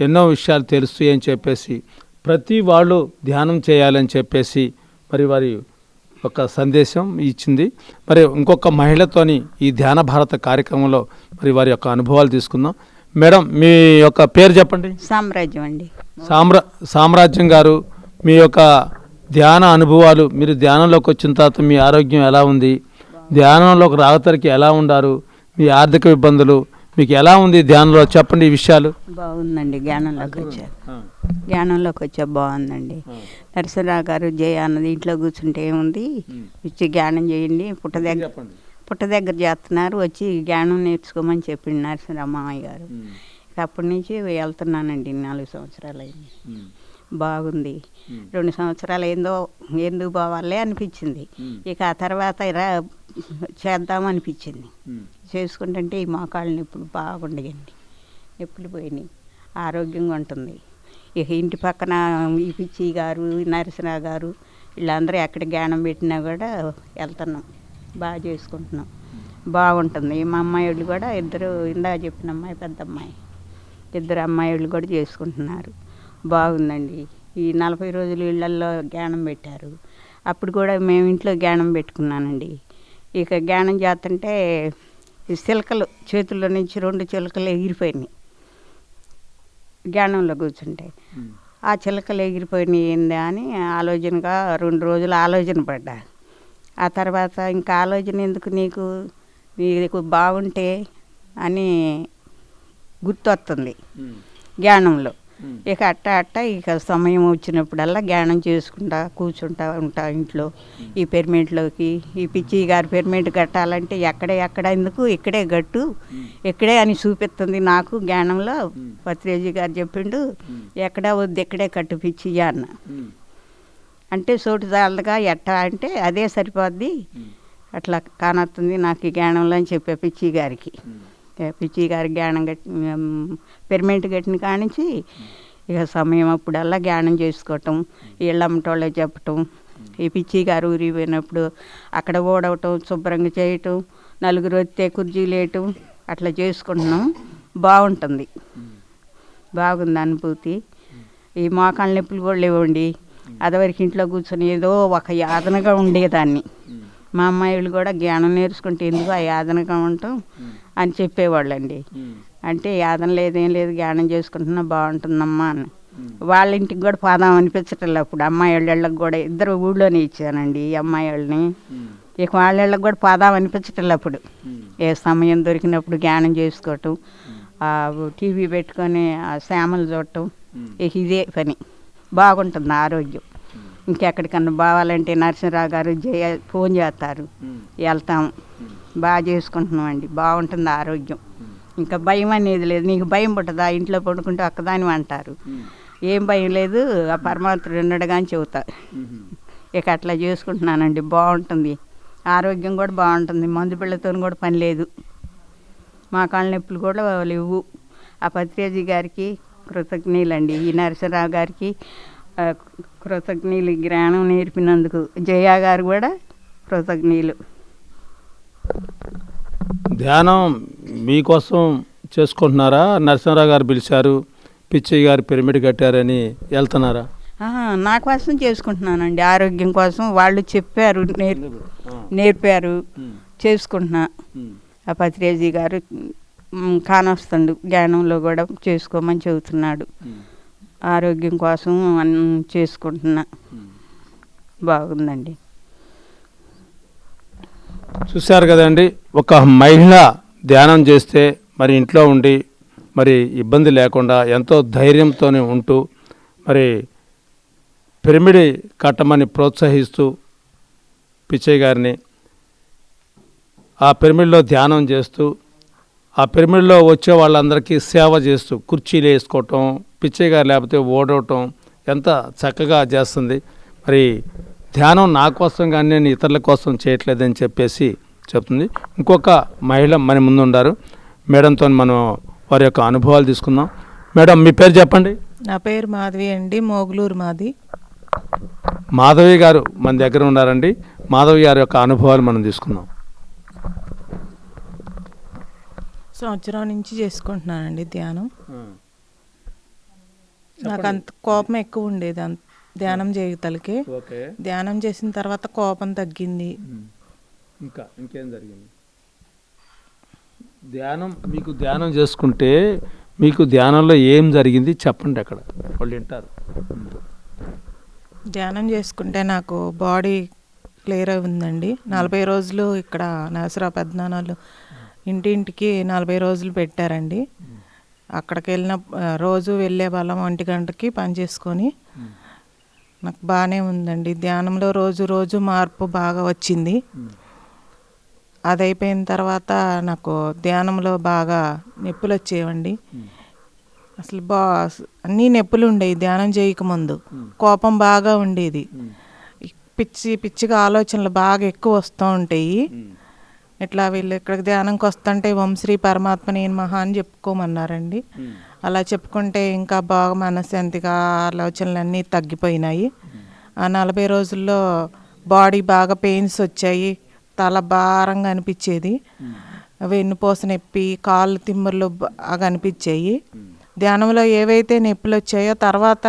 ఎన్నో విషయాలు తెలుస్తాయి అని చెప్పేసి ప్రతి వాళ్ళు ధ్యానం చేయాలని చెప్పేసి మరి వారి ఒక సందేశం ఇచ్చింది. మరి ఇంకొక మహిళతోని ఈ ధ్యాన భారత కార్యక్రమంలో మరి వారి యొక్క అనుభవాలు తీసుకుందాం. మేడం, మీ యొక్క పేరు చెప్పండి. సామ్రాజ్యం అండి. సామ్రాజ్యం గారు, మీ యొక్క ధ్యాన అనుభవాలు, మీరు ధ్యానంలోకి వచ్చిన తర్వాత మీ ఆరోగ్యం ఎలా ఉంది, ధ్యానంలోకి రావతరికి ఎలా ఉండారు, మీ ఆర్థిక ఇబ్బందులు మీకు ఎలా ఉంది ధ్యానంలో చెప్పండి ఈ విషయాలు. బాగుందండి, ధ్యానంలోకి వచ్చా బాగుందండి. నరసింహరావు గారు జయ అన్నది ఇంట్లో కూర్చుంటే ఏముంది, వచ్చి జ్ఞానం చేయండి, పుట్ట దగ్గర చేస్తున్నారు, వచ్చి జ్ఞానం నేర్చుకోమని చెప్పింది నరసింహరావు మామయ్య గారు. అప్పటి నుంచి వెళ్తున్నానండి, 4 సంవత్సరాలు అయింది. బాగుంది. 2 సంవత్సరాలు ఎందుకు పోవాలే అనిపించింది. ఇక ఆ తర్వాత చేద్దామనిపించింది. చేసుకుంటుంటే ఈ మోకాళ్ళు నొప్పులు బాగుండయండి, నొప్పులు పోయినాయి, ఆరోగ్యంగా ఉంటుంది. ఇక ఇంటి పక్కన ఈ పిచ్చి గారు, నరసింహరావు గారు వీళ్ళందరూ ఎక్కడ జ్ఞానం పెట్టినా కూడా వెళ్తున్నాం. బాగా చేసుకుంటున్నాం. బాగుంటుంది. మా అమ్మాయి వాళ్ళు కూడా ఇద్దరు, ఇందాక చెప్పిన అమ్మాయి పెద్ద అమ్మాయి, ఇద్దరు అమ్మాయి వాళ్ళు కూడా చేసుకుంటున్నారు. బాగుందండి. ఈ 40 రోజులు ఇళ్లల్లో జ్ఞానం పెట్టారు. అప్పుడు కూడా మేము ఇంట్లో జ్ఞానం పెట్టుకున్నానండి. ఇక జ్ఞానం చేస్తుంటే ఈ చిలకలు చేతుల్లో నుంచి 2 చిలకలు ఎగిరిపోయినాయి జ్ఞానంలో కూర్చుంటే. ఆ చిలకలు ఎగిరిపోయినాయి ఏందా అని ఆలోచనగా 2 రోజులు ఆలోచన పడ్డా. ఆ తర్వాత ఇంకా ఆలోచన ఎందుకు నీకు బాగుంటే అని గుర్తొస్తుంది జ్ఞానంలో. ఇక ఇక సమయం వచ్చినప్పుడల్లా జ్ఞానం చేసుకుంటా కూర్చుంటా ఇంట్లో. ఈ పెర్మెంట్లోకి ఈ పిచ్చి గారి పెర్మెంట్ కట్టాలంటే ఎక్కడ ఎందుకు ఇక్కడే గట్టు, ఇక్కడే అని చూపిస్తుంది నాకు జ్ఞానంలో. పత్రిజీ గారు చెప్పిండు, ఎక్కడా వద్దు ఇక్కడే కట్టు పిచ్చి అన్న. అంటే చోటు చాలదుగా ఎట్టా అంటే అదే సరిపోద్ది, అట్లా కానొస్తుంది నాకు ఈ జ్ఞానంలో అని చెప్పే పిచ్చి గారికి. పిచ్చి గారి జ్ఞానం పెర్మెంట్ కట్టిన కానించి ఇక సమయం అప్పుడల్లా జ్ఞానం చేసుకోవటం, ఇళ్ళమ్మటోళ్ళే చెప్పటం. ఈ పిచ్చి గారు ఊరికి పోయినప్పుడు అక్కడ ఓడవటం, శుభ్రంగా చేయటం, నలుగురు వస్తే కుర్చీలు వేయటం, అట్లా చేసుకుంటున్నాం. బాగుంటుంది, బాగుంది అనుభూతి. ఈ మోకాళ్ళ నొప్పులు కూడా లేవండి. అదివరకు ఇంట్లో కూర్చొని ఏదో ఒక యాతనగా ఉండేదాన్ని. మా అమ్మాయిలు కూడా జ్ఞానం నేర్చుకుంటే ఎందుకు ఆ యాతనగా ఉంటాం అని చెప్పేవాళ్ళండి. అంటే యాదన లేదేం లేదు, జ్ఞానం చేసుకుంటున్నా బాగుంటుందమ్మా అని. వాళ్ళ ఇంటికి కూడా పోదాం అనిపించటం. అప్పుడు అమ్మాయి వాళ్ళకి కూడా ఇద్దరు ఊళ్ళోనే ఇచ్చానండి ఈ అమ్మాయి వాళ్ళని. ఇక వాళ్ళకి కూడా పోదాం అనిపించటం. అప్పుడు ఏ సమయం దొరికినప్పుడు జ్ఞానం చేసుకోవటం, టీవీ పెట్టుకొని ఆ శ్యామలు చూడటం, ఇక ఇదే పని. బాగుంటుంది ఆరోగ్యం. ఇంకెక్కడికన్నా పోవాలంటే నరసింహరావు గారు ఫోన్ చేస్తారు, వెళ్తాం. బాగా చేసుకుంటున్నామండి. బాగుంటుంది ఆరోగ్యం. ఇంకా భయం అనేది లేదు. నీకు భయం పుట్టదా ఇంట్లో పడుకుంటే ఒక్కదాని అంటారు. ఏం భయం లేదు, ఆ పరమాత్ముడు ఉన్నాడుగా అని చెబుతా. ఇక అట్లా చేసుకుంటున్నానండి. బాగుంటుంది, ఆరోగ్యం కూడా బాగుంటుంది. మందు పిల్లతో కూడా పని లేదు. మా కాళ్ళ నొప్పులు కూడా లేవు. ఆ పత్రిజీ గారికి కృతజ్ఞులండి. ఈ నరసింహరావు గారికి కృతజ్ఞులు, జ్ఞానం నేర్పినందుకు. జయా గారు కూడా కృతజ్ఞులు. ధ్యానం మీకోసం చేసుకుంటున్నారా? నరసింహరావు గారు పిలిచారు, పిచ్చయ్య గారు పిరమిడ్ కట్టారని వెళ్తున్నారా? నా కోసం చేసుకుంటున్నానండి, ఆరోగ్యం కోసం. వాళ్ళు చెప్పారు, నేర్పారు, చేసుకుంటున్నా. ఆ పత్రిజీ గారు కానొస్తుండు, జ్ఞానంలో కూడా చేసుకోమని చెబుతున్నాడు. ఆరోగ్యం కోసం చేసుకుంటున్నా. బాగుందండి. చూశారు కదండి, ఒక మహిళ ధ్యానం చేస్తే మరి ఇంట్లో ఉండి మరి ఇబ్బంది లేకుండా ఎంతో ధైర్యంతోనే ఉంటూ మరి పిరమిడ్ కట్టమని ప్రోత్సహిస్తూ పిచ్చయ్య గారిని ఆ పిరమిడ్లో ధ్యానం చేస్తూ ఆ పిరమిడ్లో వచ్చే వాళ్ళందరికీ సేవ చేస్తూ కుర్చీలు వేసుకోవటం, పిచ్చయ్య గారు లేకపోతే ఓడవటం ఎంత చక్కగా చేస్తుంది. మరి ధ్యానం నా కోసం కానీ నేను ఇతరుల కోసం చేయట్లేదని చెప్పేసి చెప్తుంది. ఇంకొక మహిళ మన ముందు ఉన్నారు. మేడంతో మనం వారి యొక్క అనుభవాలు తీసుకుందాం. మేడం, మీ పేరు చెప్పండి. నా పేరు మాధవి అండి, మోగులూరు మాది. మాధవి గారు మన దగ్గర ఉన్నారండి. మాధవి గారి యొక్క అనుభవాలు మనం తీసుకుందాం. సంవత్సరం నుంచి చేసుకుంటున్నానండి ధ్యానం. నాకు అంత కోపం ఎక్కువ ఉండేది ధ్యానం చేయగలిగే. ధ్యానం చేసిన తర్వాత కోపం తగ్గింది. ఇంకేం జరిగింది? మీకు ధ్యానం చేసుకుంటే మీకు ధ్యానంలో ఏం జరిగింది చెప్పండి, అక్కడ వాళ్ళు వింటారు. ధ్యానం చేసుకుంటే నాకు బాడీ క్లియర్ ఉందండి. 40 రోజులు ఇక్కడ నరసరావు పెద్దనాన్నలు ఇంటింటికి 40 రోజులు పెట్టారండి. అక్కడికి వెళ్ళిన రోజు వెళ్ళే వాళ్ళం 1 గంటకి పని చేసుకొని. నాకు బాగానే ఉందండి. ధ్యానంలో రోజు మార్పు బాగా వచ్చింది. అది అయిపోయిన తర్వాత నాకు ధ్యానంలో బాగా నొప్పులు వచ్చేవండి. అసలు అన్నీ నొప్పులు ఉండేవి ధ్యానం చేయకముందు. కోపం బాగా ఉండేది. పిచ్చిగా ఆలోచనలు బాగా ఎక్కువ వస్తూ ఉంటాయి. ఇట్లా వీళ్ళు ఇక్కడికి ధ్యానంకి వస్తుంటే వంశ్రీ పరమాత్మ నేను మహా అని చెప్పుకోమన్నారండి. అలా చెప్పుకుంటే ఇంకా బాగా మనశ్శాంతిగా ఆలోచనలన్నీ తగ్గిపోయినాయి. ఆ 40 రోజుల్లో బాడీ బాగా పెయిన్స్ వచ్చాయి, తల భారంగా అనిపించేది, వెన్నుపూస నొప్పి, కాళ్ళు తిమ్మర్లు బాగా అనిపించాయి. ధ్యానంలో ఏవైతే నొప్పులు వచ్చాయో తర్వాత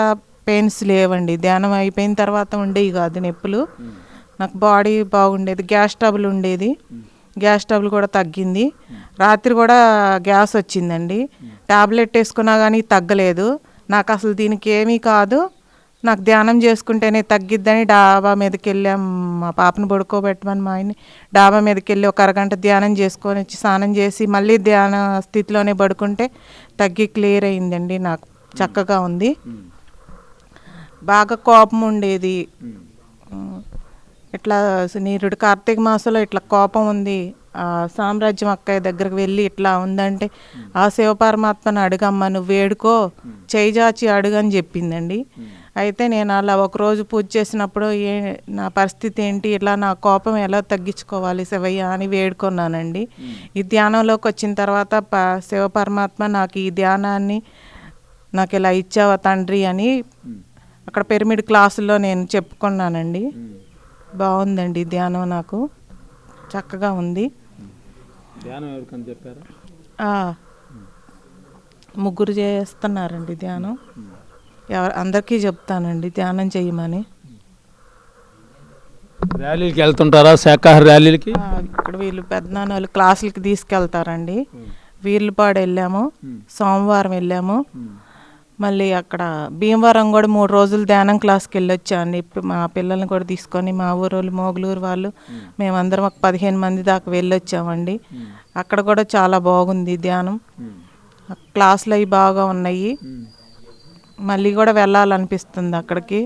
పెయిన్స్ లేవండి. ధ్యానం అయిపోయిన తర్వాత ఉండేవి కాదు నొప్పులు. నాకు బాడీ బాగుండేది. గ్యాస్ ట్రబుల్ ఉండేది, గ్యాస్ ట్రబుల్ కూడా తగ్గింది. రాత్రి కూడా గ్యాస్ వచ్చిందండి. టాబ్లెట్ వేసుకున్నా కానీ తగ్గలేదు. నాకు అసలు దీనికి ఏమీ కాదు, నాకు ధ్యానం చేసుకుంటేనే తగ్గిద్దని డాబా మీదకి వెళ్ళాం. మా పాపను పడుకోబెట్టమని మా ఆయన్ని డాబా మీదకి వెళ్ళి ఒక అరగంట ధ్యానం చేసుకొని వచ్చి స్నానం చేసి మళ్ళీ ధ్యాన స్థితిలోనే పడుకుంటే తగ్గి క్లియర్ అయిందండి. నాకు చక్కగా ఉంది. బాగా కోపం ఉండేది. ఇట్లా నీరుడు కార్తీక మాసంలో ఇట్లా కోపం ఉంది, సామ్రాజ్యం అక్కయ్య దగ్గరకు వెళ్ళి ఇట్లా ఉందంటే ఆ శివపరమాత్మను అడుగమ్మా, నువ్వు వేడుకో, చేయిజాచి అడుగని చెప్పిందండి. అయితే నేను అలా ఒకరోజు పూజ చేసినప్పుడు నా పరిస్థితి ఏంటి, ఇట్లా నా కోపం ఎలా తగ్గించుకోవాలి శివయ్య అని వేడుకున్నానండి. ఈ ధ్యానంలోకి వచ్చిన తర్వాత శివపరమాత్మ నాకు ఈ ధ్యానాన్ని నాకు ఇలా ఇచ్చావా తండ్రి అని అక్కడ పిరమిడ్ క్లాసుల్లో నేను చెప్పుకున్నానండి. బాగుందండి ధ్యానం, నాకు చక్కగా ఉంది. ముగ్గురు చేస్తున్నారండి ధ్యానం. అందరికీ చెప్తానండి ధ్యానం చేయమని. ర్యాలీకి వెళ్తుంటారా? శాకాహార ర్యాలీలకి ఇక్కడ వీళ్ళు పెద్దనాన్న వాళ్ళు క్లాసులకి తీసుకెళ్తారండి. వీర్లపాడు వెళ్ళాము, సోమవారం వెళ్ళాము, మళ్ళీ అక్కడ భీమవరం కూడా 3 రోజులు ధ్యానం క్లాస్కి వెళ్ళొచ్చామండి. మా పిల్లల్ని కూడా తీసుకొని మా ఊరోళ్ళు మోగులూరు వాళ్ళు మేమందరం ఒక 15 మంది దాకా వెళ్ళొచ్చామండి. అక్కడ కూడా చాలా బాగుంది ధ్యానం, క్లాసులు అవి బాగా ఉన్నాయి. మళ్ళీ కూడా వెళ్ళాలనిపిస్తుంది అక్కడికి.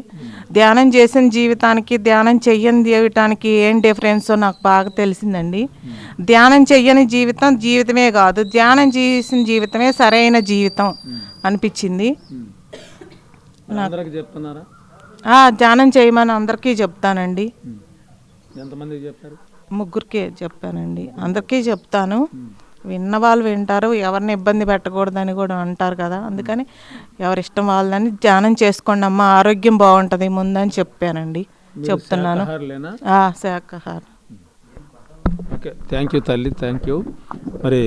ధ్యానం చేసిన జీవితానికి ధ్యానం చెయ్యని జీవితానికి ఏం డిఫరెన్సో నాకు బాగా తెలిసిందండి. ధ్యానం చెయ్యని జీవితం జీవితమే కాదు, ధ్యానం చేసిన జీవితమే సరైన జీవితం అనిపించింది. ధ్యానం చేయమని అందరికీ చెప్తానండి. ముగ్గురికే చెప్పానండి, అందరికీ చెప్తాను. విన్న వాళ్ళు వింటారు, ఎవరిని ఇబ్బంది పెట్టకూడదని కూడా అంటారు కదా, అందుకని ఎవరిష్టం వాళ్ళని ధ్యానం చేసుకోండి అమ్మ, ఆరోగ్యం బాగుంటుంది ముందని చెప్పానండి, చెప్తున్నాను. శాకాహారం. ఓకే, థ్యాంక్ యూ తల్లి, థ్యాంక్ యూ. మరి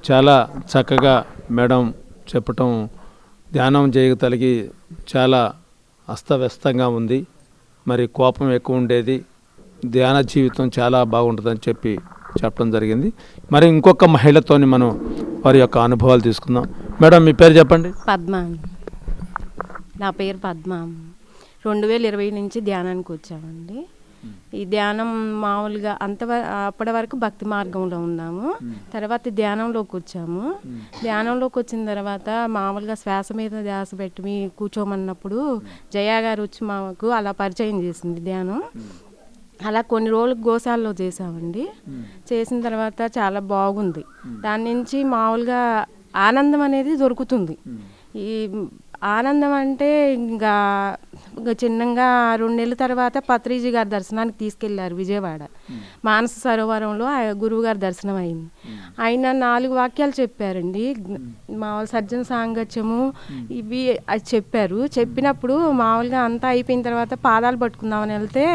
చాలా చక్కగా మేడం చెప్పటం, ధ్యానం చేయగలిగి చాలా అస్తవ్యస్తంగా ఉంది, మరి కోపం ఎక్కువ ఉండేది, ధ్యాన జీవితం చాలా బాగుంటుందని చెప్పడం జరిగింది. మరి ఇంకొక మహిళతోని మనం వారి యొక్క అనుభవాలు తీసుకుందాం. మేడం, మీ పేరు చెప్పండి. పద్మ. నా పేరు పద్మ. 2020 నుంచి ధ్యానానికి వచ్చామండి. ఈ ధ్యానం మామూలుగా అప్పటి వరకు భక్తి మార్గంలో ఉన్నాము. తర్వాత ధ్యానంలోకి వచ్చాము. ధ్యానంలోకి వచ్చిన తర్వాత మామూలుగా శ్వాస మీద ధ్యాస పెట్టి కూర్చోమన్నప్పుడు జయా గారు వచ్చి మాకు అలా పరిచయం చేసింది ధ్యానం. అలా కొన్ని రోజులు గోశాలలో చేసామండి. చేసిన తర్వాత చాలా బాగుంది. దాని నుంచి మామూలుగా ఆనందం అనేది దొరుకుతుంది. ఈ ఆనందం అంటే ఇంకా చిన్నగా 2 నెలల తర్వాత పత్రిజీ గారి దర్శనానికి తీసుకెళ్లారు విజయవాడ. మానస సరోవరంలో గురువు గారి దర్శనం అయింది. ఆయన 4 వాక్యాలు చెప్పారండి. మామూలు సజ్జన సాంగత్యము ఇవి చెప్పారు. చెప్పినప్పుడు మామూలుగా అంతా అయిపోయిన తర్వాత పాదాలు పట్టుకుందామని వెళ్తే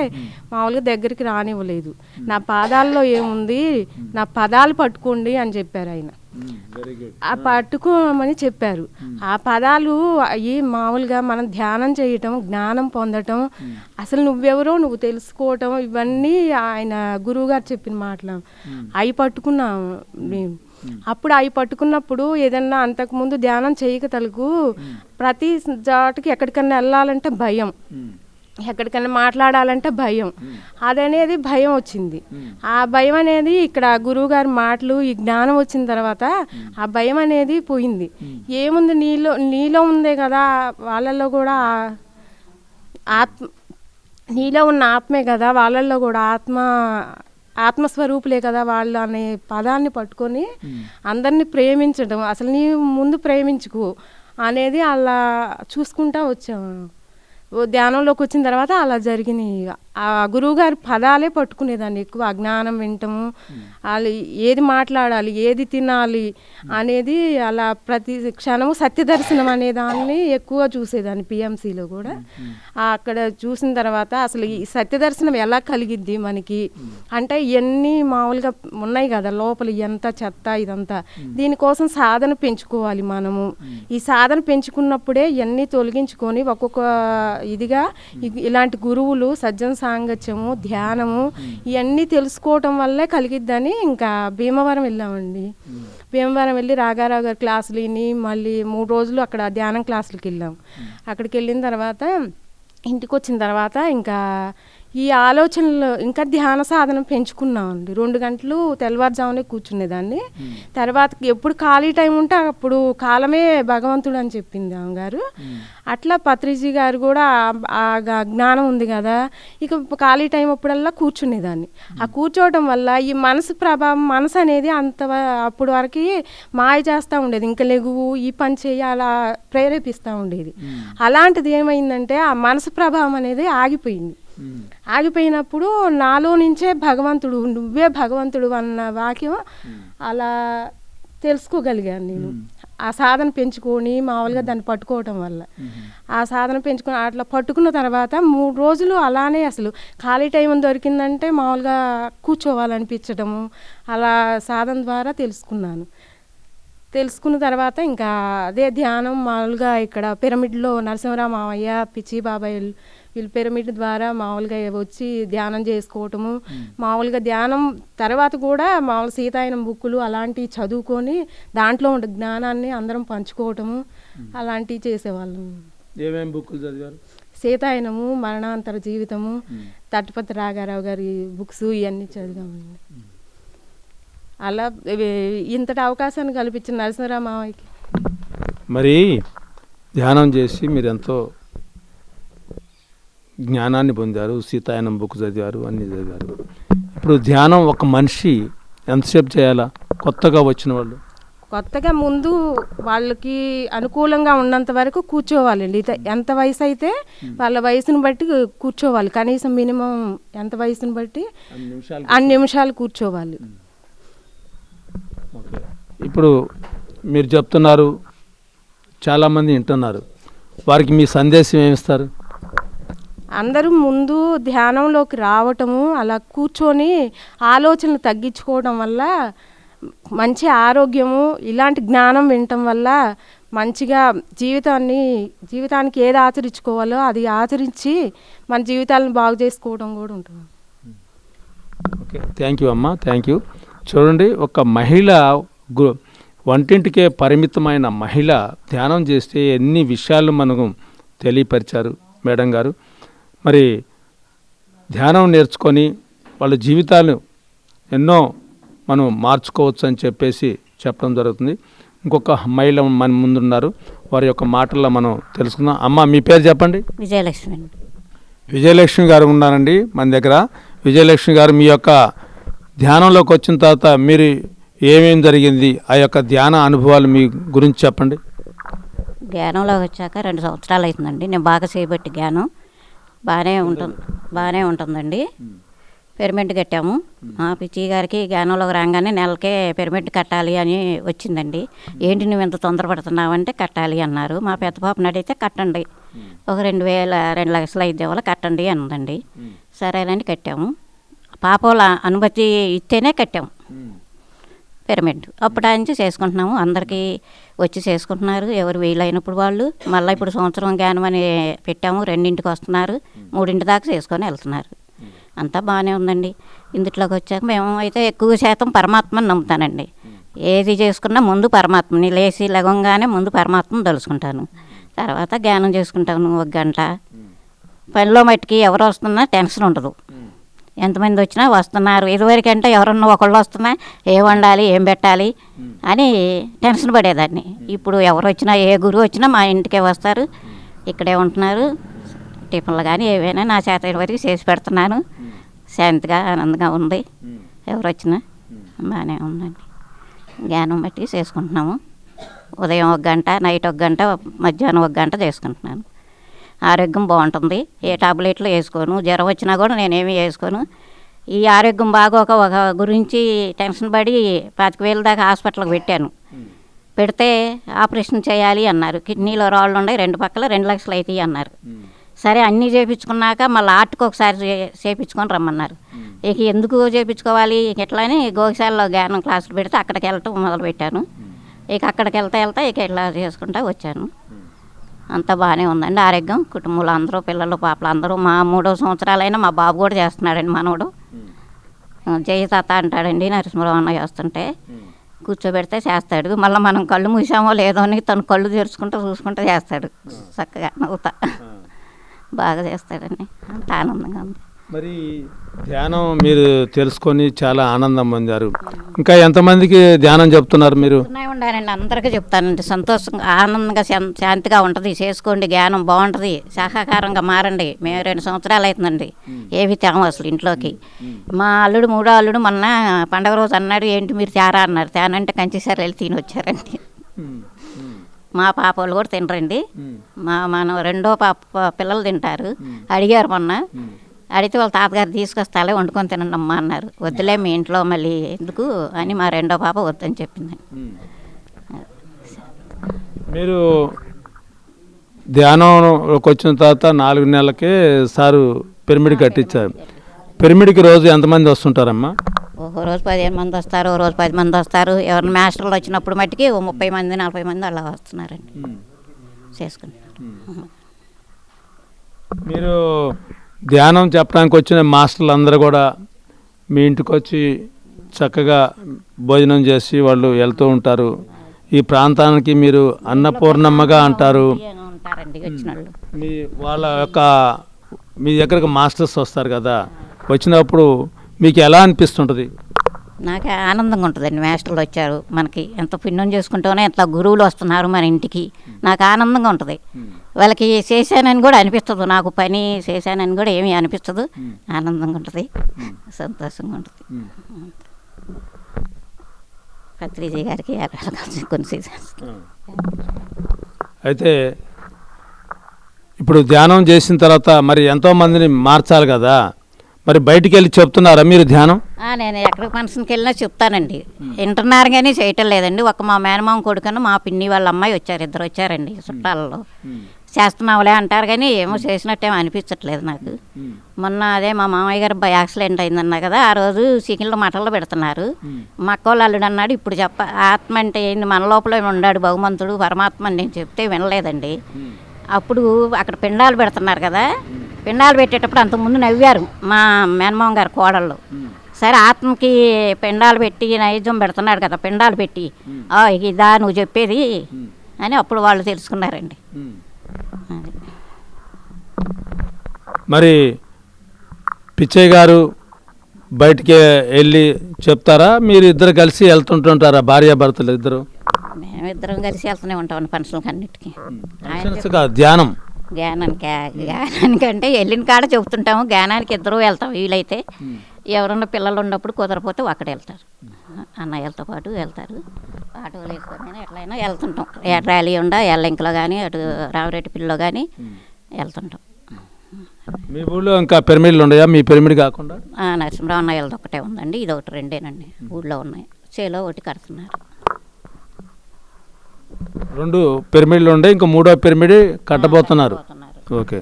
మామూలుగా దగ్గరికి రానివ్వలేదు. నా పాదాల్లో ఏముంది, నా పదాలు పట్టుకోండి అని చెప్పారు ఆయన. ఆ పట్టుకోమని చెప్పారు. ఆ పదాలు అవి మామూలుగా మనం ధ్యానం చేయటం, జ్ఞానం పొందటం, అసలు నువ్వెవరో నువ్వు తెలుసుకోవటం, ఇవన్నీ ఆయన గురువుగారు చెప్పిన మాటలు అవి పట్టుకున్నాం మేము. అప్పుడు అవి పట్టుకున్నప్పుడు ఏదన్నా అంతకుముందు ధ్యానం చేయక తలకు ప్రతి జాటికి ఎక్కడికన్నా వెళ్ళాలంటే భయం, ఎక్కడికైనా మాట్లాడాలంటే భయం, అదనేది భయం వచ్చింది. ఆ భయం అనేది ఇక్కడ గురువుగారి మాటలు ఈ జ్ఞానం వచ్చిన తర్వాత ఆ భయం అనేది పోయింది. ఏముంది నీలో ఉందే కదా, వాళ్ళల్లో కూడా నీలో ఉన్న ఆత్మే కదా, వాళ్ళల్లో కూడా ఆత్మస్వరూపులే కదా వాళ్ళు అనే పదాన్ని పట్టుకొని అందరినీ ప్రేమించడం, అసలు నీ ముందు ప్రేమించుకో అనేది అలా చూసుకుంటా వచ్చాము. ధ్యానంలోకి వచ్చిన తర్వాత అలా జరిగినాయి. ఆ గురువుగారి పదాలే పట్టుకునేదాన్ని ఎక్కువ. అజ్ఞానం వింటము, వాళ్ళు ఏది మాట్లాడాలి, ఏది తినాలి అనేది అలా ప్రతి క్షణము సత్యదర్శనం అనే దాన్ని ఎక్కువ చూసేదాన్ని పిఎంసిలో కూడా. అక్కడ చూసిన తర్వాత అసలు ఈ సత్యదర్శనం ఎలా కలిగిద్ది మనకి అంటే, ఇవన్నీ మామూలుగా ఉన్నాయి కదా లోపల, ఎంత చెత్త ఇదంతా, దీనికోసం సాధన పెంచుకోవాలి మనము. ఈ సాధన పెంచుకున్నప్పుడే ఇవన్నీ తొలగించుకొని ఒక్కొక్క ఇదిగా ఇలాంటి గురువులు, సజ్జన సాంగత్యము, ధ్యానము ఇవన్నీ తెలుసుకోవటం వల్లే కలిగిద్దని ఇంకా భీమవరం వెళ్ళామండి. భీమవరం వెళ్ళి రాఘారావు గారి క్లాసులు విని మళ్ళీ 3 రోజులు అక్కడ ధ్యానం క్లాసులకి వెళ్ళాం. అక్కడికి వెళ్ళిన తర్వాత ఇంటికి వచ్చిన తర్వాత ఇంకా ఈ ఆలోచనలు ఇంకా ధ్యాన సాధన పెంచుకున్నామండి. 2 గంటలు తెల్లవారుజామునే కూర్చునేదాన్ని. తర్వాత ఎప్పుడు ఖాళీ టైం ఉంటే అప్పుడు కాలమే భగవంతుడు అని చెప్పింది అమ్మగారు. అట్లా పత్రిజీ గారు కూడా ఆ జ్ఞానం ఉంది కదా, ఇక ఖాళీ టైం అప్పుడల్లా కూర్చునేదాన్ని. ఆ కూర్చోవటం వల్ల ఈ మనసు ప్రభావం, మనసు అనేది అప్పుడు వరకు మాయ చేస్తూ ఉండేది. ఇంకా లెగువు, ఈ పని చేయి అలా ప్రేరేపిస్తూ ఉండేది. అలాంటిది ఏమైందంటే ఆ మనసు ప్రభావం అనేది ఆగిపోయింది. ఆగిపోయినప్పుడు నాలో నుంచే భగవంతుడు, నువ్వే భగవంతుడు అన్న వాక్యం అలా తెలుసుకోగలిగాను నేను. ఆ సాధన పెంచుకొని మామూలుగా దాన్ని పట్టుకోవటం వల్ల, ఆ సాధన పెంచుకొని అట్లా పట్టుకున్న తర్వాత 3 రోజులు అలానే అసలు ఖాళీ టైం దొరికిందంటే మామూలుగా కూర్చోవాలనిపించడము, అలా సాధన ద్వారా తెలుసుకున్నాను. తెలుసుకున్న తర్వాత ఇంకా అదే ధ్యానం మామూలుగా ఇక్కడ పిరమిడ్లో నరసింహరావు మావయ్య, పిచ్చి బాబాయ్ వీళ్ళు పిరమిడ్ ద్వారా మామూలుగా వచ్చి ధ్యానం చేసుకోవటము, మామూలుగా ధ్యానం తర్వాత కూడా మామూలు సీతాయనం బుక్కులు అలాంటివి చదువుకొని దాంట్లో ఉండే జ్ఞానాన్ని అందరం పంచుకోవటము అలాంటివి చేసేవాళ్ళం. ఏమేమి బుక్కులు చదివారు? సీతాయనము, మరణాంతర జీవితము, తట్టుపతి రాఘారావు గారి బుక్స్ ఇవన్నీ చదివామండి. అలా ఇంతటి అవకాశాన్ని కల్పించిన నరసింహరావు మావయ్యకి. మరి ధ్యానం చేసి మీరు ఎంతో జ్ఞానాన్ని పొందారు, సీతాయనం బుక్ చదివారు, అన్నీ చదివారు. ఇప్పుడు ధ్యానం ఒక మనిషి ఎంతసేపు చేయాలా? కొత్తగా వచ్చిన వాళ్ళు కొత్తగా ముందు వాళ్ళకి అనుకూలంగా ఉన్నంత వరకు కూర్చోవాలండి. ఎంత వయసు అయితే వాళ్ళ వయసును బట్టి కూర్చోవాలి. కనీసం మినిమం ఎంత వయసును బట్టి అన్ని నిమిషాలు కూర్చోవాలి. ఇప్పుడు మీరు చెప్తున్నారు, చాలామంది వింటున్నారు, వారికి మీ సందేశం ఏమిస్తారు? అందరూ ముందు ధ్యానంలోకి రావటము, అలా కూర్చొని ఆలోచనలు తగ్గించుకోవడం వల్ల మంచి ఆరోగ్యము, ఇలాంటి జ్ఞానం వినటం వల్ల మంచిగా జీవితానికి ఏది ఆచరించుకోవాలో అది ఆచరించి మన జీవితాలను బాగు చేసుకోవడం కూడా ఉంటుంది. ఓకే, థ్యాంక్ యూ అమ్మ, థ్యాంక్ యూ. చూడండి, ఒక మహిళ వంటింటికే పరిమితమైన మహిళ ధ్యానం చేస్తే ఎన్ని విషయాలు మనకు తెలియపరిచారు మేడం గారు. మరి ధ్యానం నేర్చుకొని వాళ్ళ జీవితాలు ఎన్నో మనం మార్చుకోవచ్చు అని చెప్పేసి చెప్పడం జరుగుతుంది. ఇంకొక మహిళ మన ముందున్నారు, వారి యొక్క మాటల్లో మనం తెలుసుకుందాం. అమ్మ, మీ పేరు చెప్పండి. విజయలక్ష్మి. విజయలక్ష్మి గారు ఉన్నారండి మన దగ్గర. విజయలక్ష్మి గారు, మీ యొక్క ధ్యానంలోకి వచ్చిన తర్వాత మీరు ఏమేమి జరిగింది, ఆ యొక్క ధ్యాన అనుభవాలు మీ గురించి చెప్పండి. ధ్యానంలోకి వచ్చాక 2 సంవత్సరాలు అవుతుందండి. నేను బాగా చేయబట్టి ధ్యానం బాగానే ఉంటుందండి. పిరమిడ్ కట్టాము. పిచ్చి గారికి జ్ఞానంలోకి రాగానే నెలకే పిరమిడ్ కట్టాలి అని వచ్చిందండి. ఏంటి నువ్వు ఎంత తొందరపడుతున్నావు అంటే కట్టాలి అన్నారు. మా పెద్ద పాపని అడిగితే కట్టండి, ఒక 2 లక్షలు అయితే వల్ల కట్టండి అన్నదండి. సరేనండి, కట్టాము. పాప వాళ్ళ అనుమతి ఇస్తేనే కట్టాము పిరమిడ్. అప్పుడు నుంచి చేసుకుంటున్నాము. అందరికీ వచ్చి చేసుకుంటున్నారు, ఎవరు వీలైనప్పుడు వాళ్ళు. మళ్ళీ ఇప్పుడు సంవత్సరం జ్ఞానం అని పెట్టాము. 2ంటికి వస్తున్నారు, 3 దాకా చేసుకొని వెళ్తున్నారు. అంతా బాగానే ఉందండి. ఇందులోకి వచ్చాక మేము అయితే ఎక్కువ శాతం పరమాత్మని నమ్ముతానండి. ఏది చేసుకున్నా ముందు పరమాత్మని, లేచి లగంగానే ముందు పరమాత్మను తలుచుకుంటాను. తర్వాత జ్ఞానం చేసుకుంటాను 1 గంట. పనిలో మట్టికి ఎవరు వస్తున్నా టెన్షన్ ఉండదు. ఎంతమంది వచ్చినా వస్తున్నారు. ఇదివరకంటే ఎవరన్నా ఒకళ్ళు వస్తున్నా ఏం వండాలి, ఏం పెట్టాలి అని టెన్షన్ పడేదాన్ని. ఇప్పుడు ఎవరు వచ్చినా, ఏ గురువు వచ్చినా మా ఇంటికే వస్తారు, ఇక్కడే ఉంటున్నారు. టిఫిన్లు కానీ ఏవైనా నా చేత వరకు చేసి పెడుతున్నాను. శాంతిగా ఆనందంగా ఉంది. ఎవరు వచ్చినా బాగానే ఉందండి. జ్ఞానం బట్టి చేసుకుంటున్నాము. ఉదయం 1 గంట, నైట్ 1 గంట, మధ్యాహ్నం 1 గంట చేసుకుంటున్నాను. ఆరోగ్యం బాగుంటుంది. ఏ టాబ్లెట్లు వేసుకోను, జ్వరం వచ్చినా కూడా నేనేమి వేసుకోను. ఈ ఆరోగ్యం బాగోక ఒక గురించి టెన్షన్ పడి 25,000 దాకా హాస్పిటల్కి పెట్టాను. పెడితే ఆపరేషన్ చేయాలి అన్నారు. కిడ్నీలో రాళ్ళు ఉన్నాయి, 2 పక్కల 2 లక్షలు అవుతాయి అన్నారు. సరే అన్నీ చేయించుకున్నాక మళ్ళీ ఆర్ట్కి ఒకసారి చేయించుకొని రమ్మన్నారు. ఇక ఎందుకు చేయించుకోవాలి ఎట్లా అని గోశాలలో జ్ఞానం క్లాసులు పెడితే అక్కడికి వెళ్ళటం మొదలుపెట్టాను. ఇక అక్కడికి వెళ్తా ఇక ఇట్లా చేసుకుంటా వచ్చాను. అంతా బాగానే ఉందండి ఆరోగ్యం. కుటుంబంలో అందరూ పిల్లలు పాపలు అందరూ. మా 3వ సంవత్సరాలైనా మా బాబు కూడా చేస్తున్నాడండి, మనవడు. జయ తాత అంటాడండి నరసింహరావు అన్న చేస్తుంటే. కూర్చోబెడితే చేస్తాడు. మళ్ళీ మనం కళ్ళు మూసామో లేదో అని తను కళ్ళు తెరుచుకుంటూ చూసుకుంటూ చేస్తాడు. చక్కగా నవ్వుతా బాగా చేస్తాడండి. అంత ఆనందంగా ఉంది. మరి ధ్యానం మీరు తెలుసుకొని చాలా ఆనందం పొందారు. ఇంకా ఎంతమందికి ధ్యానం చెప్తున్నారు మీరు? ఉండాలండి, అందరికీ చెప్తానండి. సంతోషంగా ఆనందంగా శాంతిగా ఉంటుంది. చేసుకోండి, జ్ఞానం బాగుంటుంది. శాఖాహారంగా మారండి. మేము 2 సంవత్సరాలు అవుతుందండి ఏవి తేమ అసలు ఇంట్లోకి. మా అల్లుడు 3వ అల్లుడు మొన్న పండగ రోజు అన్నాడు, ఏంటి మీరు తేరా అన్నారు. తేనంటే కంచిసారి వెళ్ళి తిని వచ్చారండి. మా పాప వాళ్ళు కూడా తినరండి. మన 2వ పాప పిల్లలు తింటారు. అడిగారు మొన్న, అడిగితే వాళ్ళ తాతగారు తీసుకొస్తాలే వండుకొని తినండి అమ్మా అన్నారు. వద్దులే మీ ఇంట్లో మళ్ళీ ఎందుకు అని మా 2వ పాప వద్దని చెప్పింది. మీరు ధ్యానంలోకి వచ్చిన తర్వాత 4 నెలలకే సారు పిరమిడ్ కట్టించారు. పిరమిడ్కి రోజు ఎంతమంది వస్తుంటారమ్మా? ఒక రోజు 15 మంది వస్తారు, ఓ రోజు 10 మంది వస్తారు. ఎవరిని మాస్టర్లు వచ్చినప్పుడు మట్టుకి 30 మంది 40 మంది అలా వస్తున్నారండి చేసుకుంటారు. మీరు ధ్యానం చెప్పడానికి వచ్చిన మాస్టర్లు అందరూ కూడా మీ ఇంటికి వచ్చి చక్కగా భోజనం చేసి వాళ్ళు వెళ్తూ ఉంటారు. ఈ ప్రాంతానికి మీరు అన్నపూర్ణమ్మగా అంటారు. మీ వాళ్ళ యొక్క మీ దగ్గరకు మాస్టర్స్ వస్తారు కదా, వచ్చినప్పుడు మీకు ఎలా అనిపిస్తుంటుంది? నాకు ఆనందంగా ఉంటుందండి. మాస్టర్లు వచ్చారు, మనకి ఎంత పుణ్యం చేసుకుంటూనే ఎంత గురువులు వస్తున్నారు మన ఇంటికి. నాకు ఆనందంగా ఉంటుంది. వాళ్ళకి చేశానని కూడా అనిపిస్తుంది, నాకు పని చేశానని కూడా ఏమీ అనిపిస్తుంది. ఆనందంగా ఉంటుంది, సంతోషంగా ఉంటుంది. పత్రిజీ గారికి కొన్ని అయితే ఇప్పుడు ధ్యానం చేసిన తర్వాత మరి ఎంతోమందిని మార్చాలి కదా, మరి బయటికి వెళ్ళి చెప్తున్నారా మీరు ధ్యానం? నేను ఎక్కడికి ఫంక్షన్కి వెళ్ళినా చెప్తానండి. వింటున్నారు కానీ చేయటం లేదండి. ఒక మా మేనమామ కొడుకును మా పిన్ని వాళ్ళ అమ్మాయి వచ్చారు, 2 వచ్చారండి చుట్టాలలో. చేస్తున్నావులే అంటారు కానీ ఏమో చేసినట్టేమో అనిపించట్లేదు నాకు. మొన్న అదే మా మామయ్య గారు యాక్సిడెంట్ అయిందన్నా కదా, ఆ రోజు చికెన్లు మటన్లు పెడుతున్నారు. మా అక్కోళ్ళు అల్లుడు అన్నాడు, ఇప్పుడు ఆత్మ అంటే ఏంది, మన లోపల ఉన్నాడు భగవంతుడు పరమాత్మ అని నేను చెప్తే వినలేదండి. అప్పుడు అక్కడ పిండాలు పెడుతున్నారు కదా, పిండాలు పెట్టేటప్పుడు అంతకుముందు నవ్వారు మా మేనమామ గారు కోడళ్ళు. సరే ఆత్మకి పిండాలు పెట్టి నైవేద్యం పెడుతున్నాడు కదా, పిండాలు పెట్టి ఇదా నువ్వు చెప్పేది అని అప్పుడు వాళ్ళు తెలుసుకున్నారండి. మరి పిచ్చయ్య గారు బయటికి వెళ్ళి చెప్తారా, మీరు ఇద్దరు కలిసి వెళ్తుంటుంటారా, భార్యాభర్తలు ఇద్దరు? మేమిద్దరం కలిసి వెళ్తూనే ఉంటాం ఫంక్షన్కి అన్నిటికీ. జ్ఞానానికంటే వెళ్ళిన కాడ చెబుతుంటాము. జ్ఞానానికి ఇద్దరు వెళ్తాం వీలైతే. ఎవరన్నా పిల్లలు ఉన్నప్పుడు కుదరపోతే అక్కడ వెళ్తారు, అన్నయ్యలతో పాటు వెళ్తారు. ఆటోలు వేసుకొని ఎట్లయినా వెళ్తుంటాం. ర్యాలీ ఉండా ఎల్లంకిలో కానీ అటు రామరెడ్డిపల్లిలో కానీ వెళ్తుంటాం. మీ ఊళ్ళో ఇంకా పిరమిడ్లు ఉన్నాయా? మీ పిరమిడ్ కాకుండా నరసింహరావు అన్నయ్యలది ఒకటే ఉందండి, ఇది ఒకటి 2 ఊళ్ళో ఉన్నాయి. చేలో ఒకటి కడుతున్నారు. 2 పిరమిడ్లు ఉండే, ఇంకా 3వ పిరమిడ్ కట్టబోతున్నారు. ఓకే,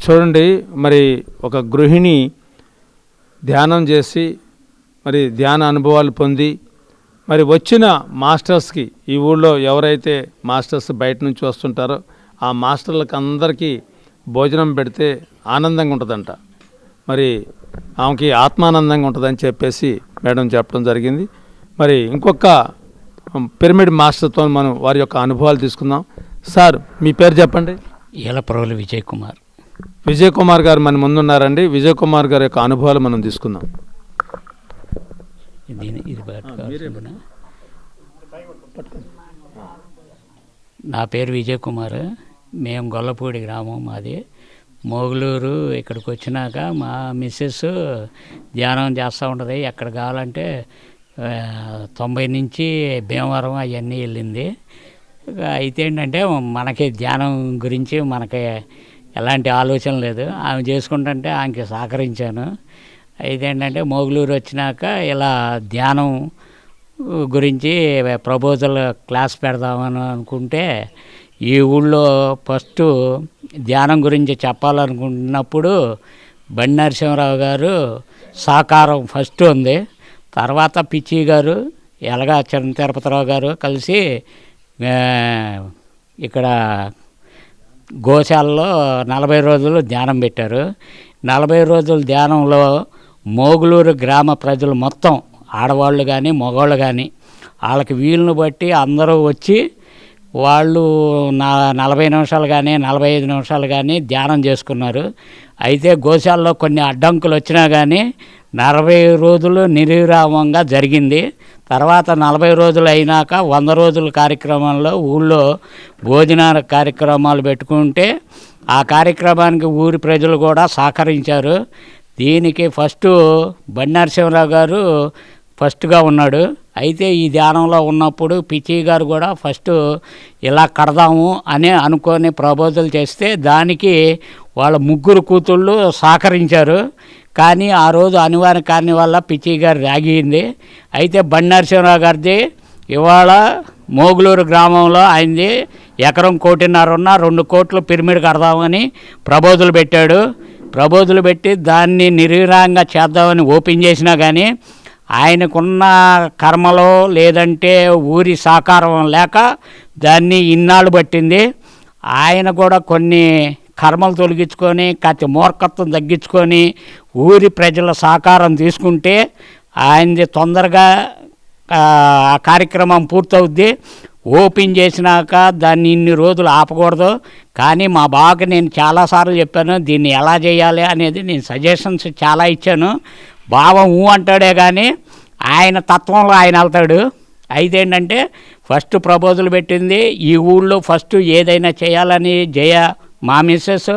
చూడండి, మరి ఒక గృహిణి ధ్యానం చేసి మరి ధ్యాన అనుభవాలు పొంది మరి వచ్చిన మాస్టర్స్కి, ఈ ఊళ్ళో ఎవరైతే మాస్టర్స్ బయట నుంచి వస్తుంటారో ఆ మాస్టర్లకు అందరికీ భోజనం పెడితే ఆనందంగా ఉంటుందంట. మరి ఆమెకి ఆత్మానందంగా ఉంటుందని చెప్పేసి మేడం చెప్పడం జరిగింది. మరి ఇంకొక పిరమిడ్ మాస్టర్తో మనం వారి యొక్క అనుభవాలు తీసుకుందాం. సార్, మీ పేరు చెప్పండి. ఏలప్రవలి విజయ్ కుమార్. విజయ్ కుమార్ గారు మన ముందున్నారండి. విజయ్ కుమార్ గారి యొక్క అనుభవాలు మనం తీసుకుందాం. నా పేరు విజయ్ కుమార్. మేము గొల్లపూడి గ్రామం మాది. మోగులూరు ఇక్కడికి వచ్చినాక మా మిస్సెస్ ధ్యానం చేస్తూ ఉంటుంది. ఎక్కడ కావాలంటే 90 నుంచి భీమవరం అవన్నీ వెళ్ళింది. అయితే ఏంటంటే మనకి ధ్యానం గురించి మనకి ఎలాంటి ఆలోచన లేదు. ఆమె చేసుకుంటుంటే ఆమెకి సహకరించాను. అయితే ఏంటంటే మోగులూరు వచ్చినాక ఇలా ధ్యానం గురించి ప్రపోజల్ క్లాస్ పెడదామని అనుకుంటే ఈ ఊళ్ళో ఫస్ట్ ధ్యానం గురించి చెప్పాలనుకున్నప్పుడు బండి నరసింహరావు గారు సహకారం ఫస్ట్ ఉంది. తర్వాత పిచ్చి గారు, ఎలగా చిన్న తిరుపతిరావు గారు కలిసి ఇక్కడ గోశాలలో 40 రోజులు ధ్యానం పెట్టారు. 40 రోజుల ధ్యానంలో మోగులూరు గ్రామ ప్రజలు మొత్తం ఆడవాళ్ళు కానీ మగవాళ్ళు కానీ వాళ్ళకి వీలును బట్టి అందరూ వచ్చి వాళ్ళు 40 నిమిషాలు కానీ 45 నిమిషాలు కానీ ధ్యానం చేసుకున్నారు. అయితే గోశాలలో కొన్ని అడ్డంకులు వచ్చినా కానీ 40 రోజులు నిర్విరామంగా జరిగింది. తర్వాత 40 రోజులు అయినాక 100 రోజుల కార్యక్రమంలో ఊళ్ళో భోజనాల కార్యక్రమాలు పెట్టుకుంటే ఆ కార్యక్రమానికి ఊరి ప్రజలు కూడా సహకరించారు. దీనికి ఫస్ట్ బండి నరసింహరావు గారు ఫస్ట్గా ఉన్నాడు. అయితే ఈ ధ్యానంలో ఉన్నప్పుడు పిచ్చి గారు కూడా ఫస్ట్ ఇలా కడదాము అని అనుకొని ప్రపోజల్ చేస్తే దానికి వాళ్ళ 3 కూతుళ్ళు సహకరించారు. కానీ ఆ రోజు అనివార్య కారణం వల్ల పిచ్చి గారు రాగింది. అయితే బండి నరసింహరావు గారిది ఇవాళ మోగులూరు గ్రామంలో ఆయనది ఎకరం 1.5 ఉన్న 2 కోట్లు పిరమిడ్ కడదామని ప్రపోజల్ పెట్టాడు. ప్రపోజల్ పెట్టి దాన్ని నిర్విరాంగా చేద్దామని ఓపెన్ చేసినా కానీ ఆయనకున్న కర్మలో లేదంటే ఊరి సహకారం లేక దాన్ని ఇన్నాళ్ళు పట్టింది. ఆయన కూడా కొన్ని కర్మలు తొలగించుకొని కాస్త మూర్ఖత్వం తగ్గించుకొని ఊరి ప్రజల సహకారం తీసుకుంటే ఆయనది తొందరగా ఆ కార్యక్రమం పూర్తవుద్ది. ఓపెన్ చేసినాక దాన్ని ఇన్ని రోజులు ఆపకూడదు. కానీ మా బావకి నేను చాలాసార్లు చెప్పాను దీన్ని ఎలా చేయాలి అనేది, నేను సజెషన్స్ చాలా ఇచ్చాను. బావ అంటాడే కానీ ఆయన తత్వంలో ఆయన వెళ్తాడు. అయితే ఏంటంటే ఫస్ట్ ప్రపోజల్ పెట్టింది ఈ ఊళ్ళో ఫస్ట్ ఏదైనా చేయాలని జయ మా మిస్సెస్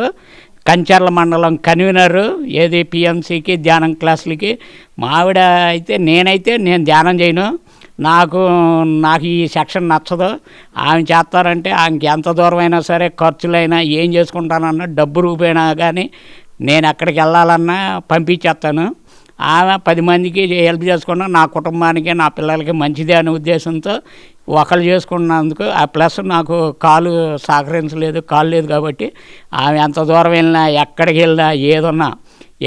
కంచర్ల మండలం కన్వీనరు ఏది పిఎంసికి ధ్యానం క్లాసులకి. మా ఆవిడ అయితే నేను ధ్యానం చేయను, నాకు ఈ సెక్షన్ నచ్చదు. ఆమె చేస్తారంటే ఆమెకి ఎంత దూరం అయినా సరే ఖర్చులైనా ఏం చేసుకుంటానన్నా డబ్బు రూపేనా కానీ నేను ఎక్కడికి వెళ్ళాలన్నా పంపించేస్తాను. ఆమె 10 మందికి హెల్ప్ చేసుకున్నా నా కుటుంబానికి నా పిల్లలకి మంచిదే అనే ఉద్దేశంతో ఒకళ్ళు చేసుకున్నందుకు ఆ ప్లస్ నాకు కాలు సహకరించలేదు, కాలు లేదు కాబట్టి ఆమె ఎంత దూరం వెళ్ళినా ఎక్కడికి వెళ్ళినా ఏదన్నా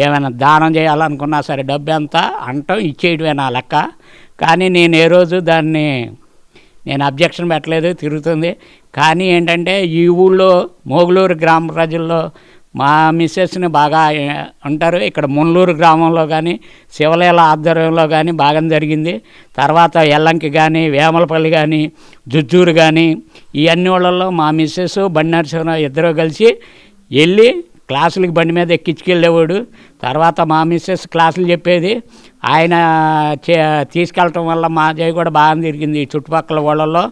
ఏమైనా దానం చేయాలనుకున్నా సరే డబ్బు ఎంత అంటాం ఇచ్చేయడమే నా లెక్క. కానీ నేను ఏ రోజు దాన్ని నేను అబ్జెక్షన్ పెట్టలేదు, తిరుగుతుంది. కానీ ఏంటంటే ఈ ఊళ్ళో మోగులూరు గ్రామ ప్రజల్లో మా మిస్సెస్ని బాగా ఉంటారు. ఇక్కడ మున్లూరు గ్రామంలో కానీ శివలీల ఆధ్వర్యంలో కానీ బాగా జరిగింది. తర్వాత ఎల్లంకి కానీ వేమలపల్లి కానీ జుజ్జూరు కానీ ఈ అన్ని వాళ్ళల్లో మా మిస్సెస్ బండి నరసింహరావు ఇద్దరు కలిసి వెళ్ళి క్లాసులకి బండి మీద ఎక్కించుకెళ్ళేవాడు. తర్వాత మా మిస్సెస్ క్లాసులు చెప్పేది. ఆయన తీసుకెళ్ళటం వల్ల మా జయ కూడా బాగా తిరిగింది చుట్టుపక్కల వాళ్ళల్లో.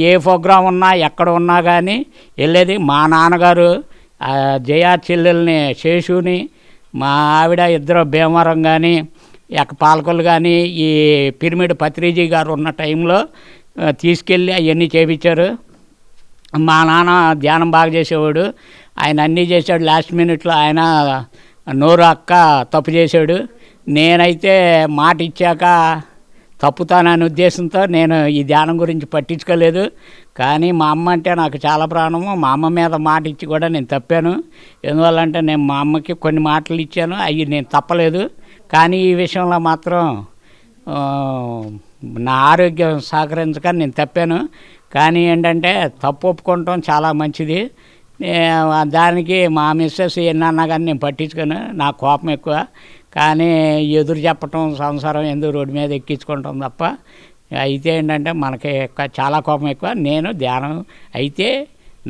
ఏ ప్రోగ్రాం ఉన్నా ఎక్కడ ఉన్నా కానీ వెళ్ళేది. మా నాన్నగారు జయా చెల్లెల్ని శేషుని మా ఆవిడ ఇద్దరు భీమవరం కానీ పాలకొల్లు కానీ ఈ పిరమిడ్ పత్రిజీ గారు ఉన్న టైంలో తీసుకెళ్ళి అవన్నీ చేయించారు. మా నాన్న ధ్యానం బాగా చేసేవాడు, ఆయన అన్నీ చేశాడు. లాస్ట్ మినిట్లో ఆయన నోరు అక్క తప్పు చేశాడు. నేనైతే మాట ఇచ్చాక తప్పుతాననే ఉద్దేశంతో నేను ఈ ధ్యానం గురించి పట్టించుకోలేదు. కానీ మా అమ్మ అంటే నాకు చాలా ప్రాణము. మా అమ్మ మీద మాట ఇచ్చి కూడా నేను తప్పాను. ఎందువల్లంటే నేను మా అమ్మకి కొన్ని మాటలు ఇచ్చాను, అవి నేను తప్పలేదు. కానీ ఈ విషయంలో మాత్రం నా ఆరోగ్యం సహకరించక నేను తప్పాను. కానీ ఏంటంటే తప్పు ఒప్పుకోవటం చాలా మంచిది. దానికి మా మిస్సెస్ ఎన్నన్నా కానీ నేను పట్టించుకోను, నా కోపం ఎక్కువ. కానీ ఎదురు చెప్పటం సంసారం ఎందుకు రోడ్డు మీద ఎక్కించుకుంటాం తప్ప. అయితే ఏంటంటే మనకి చాలా కోపం ఎక్కువ. నేను ధ్యానం అయితే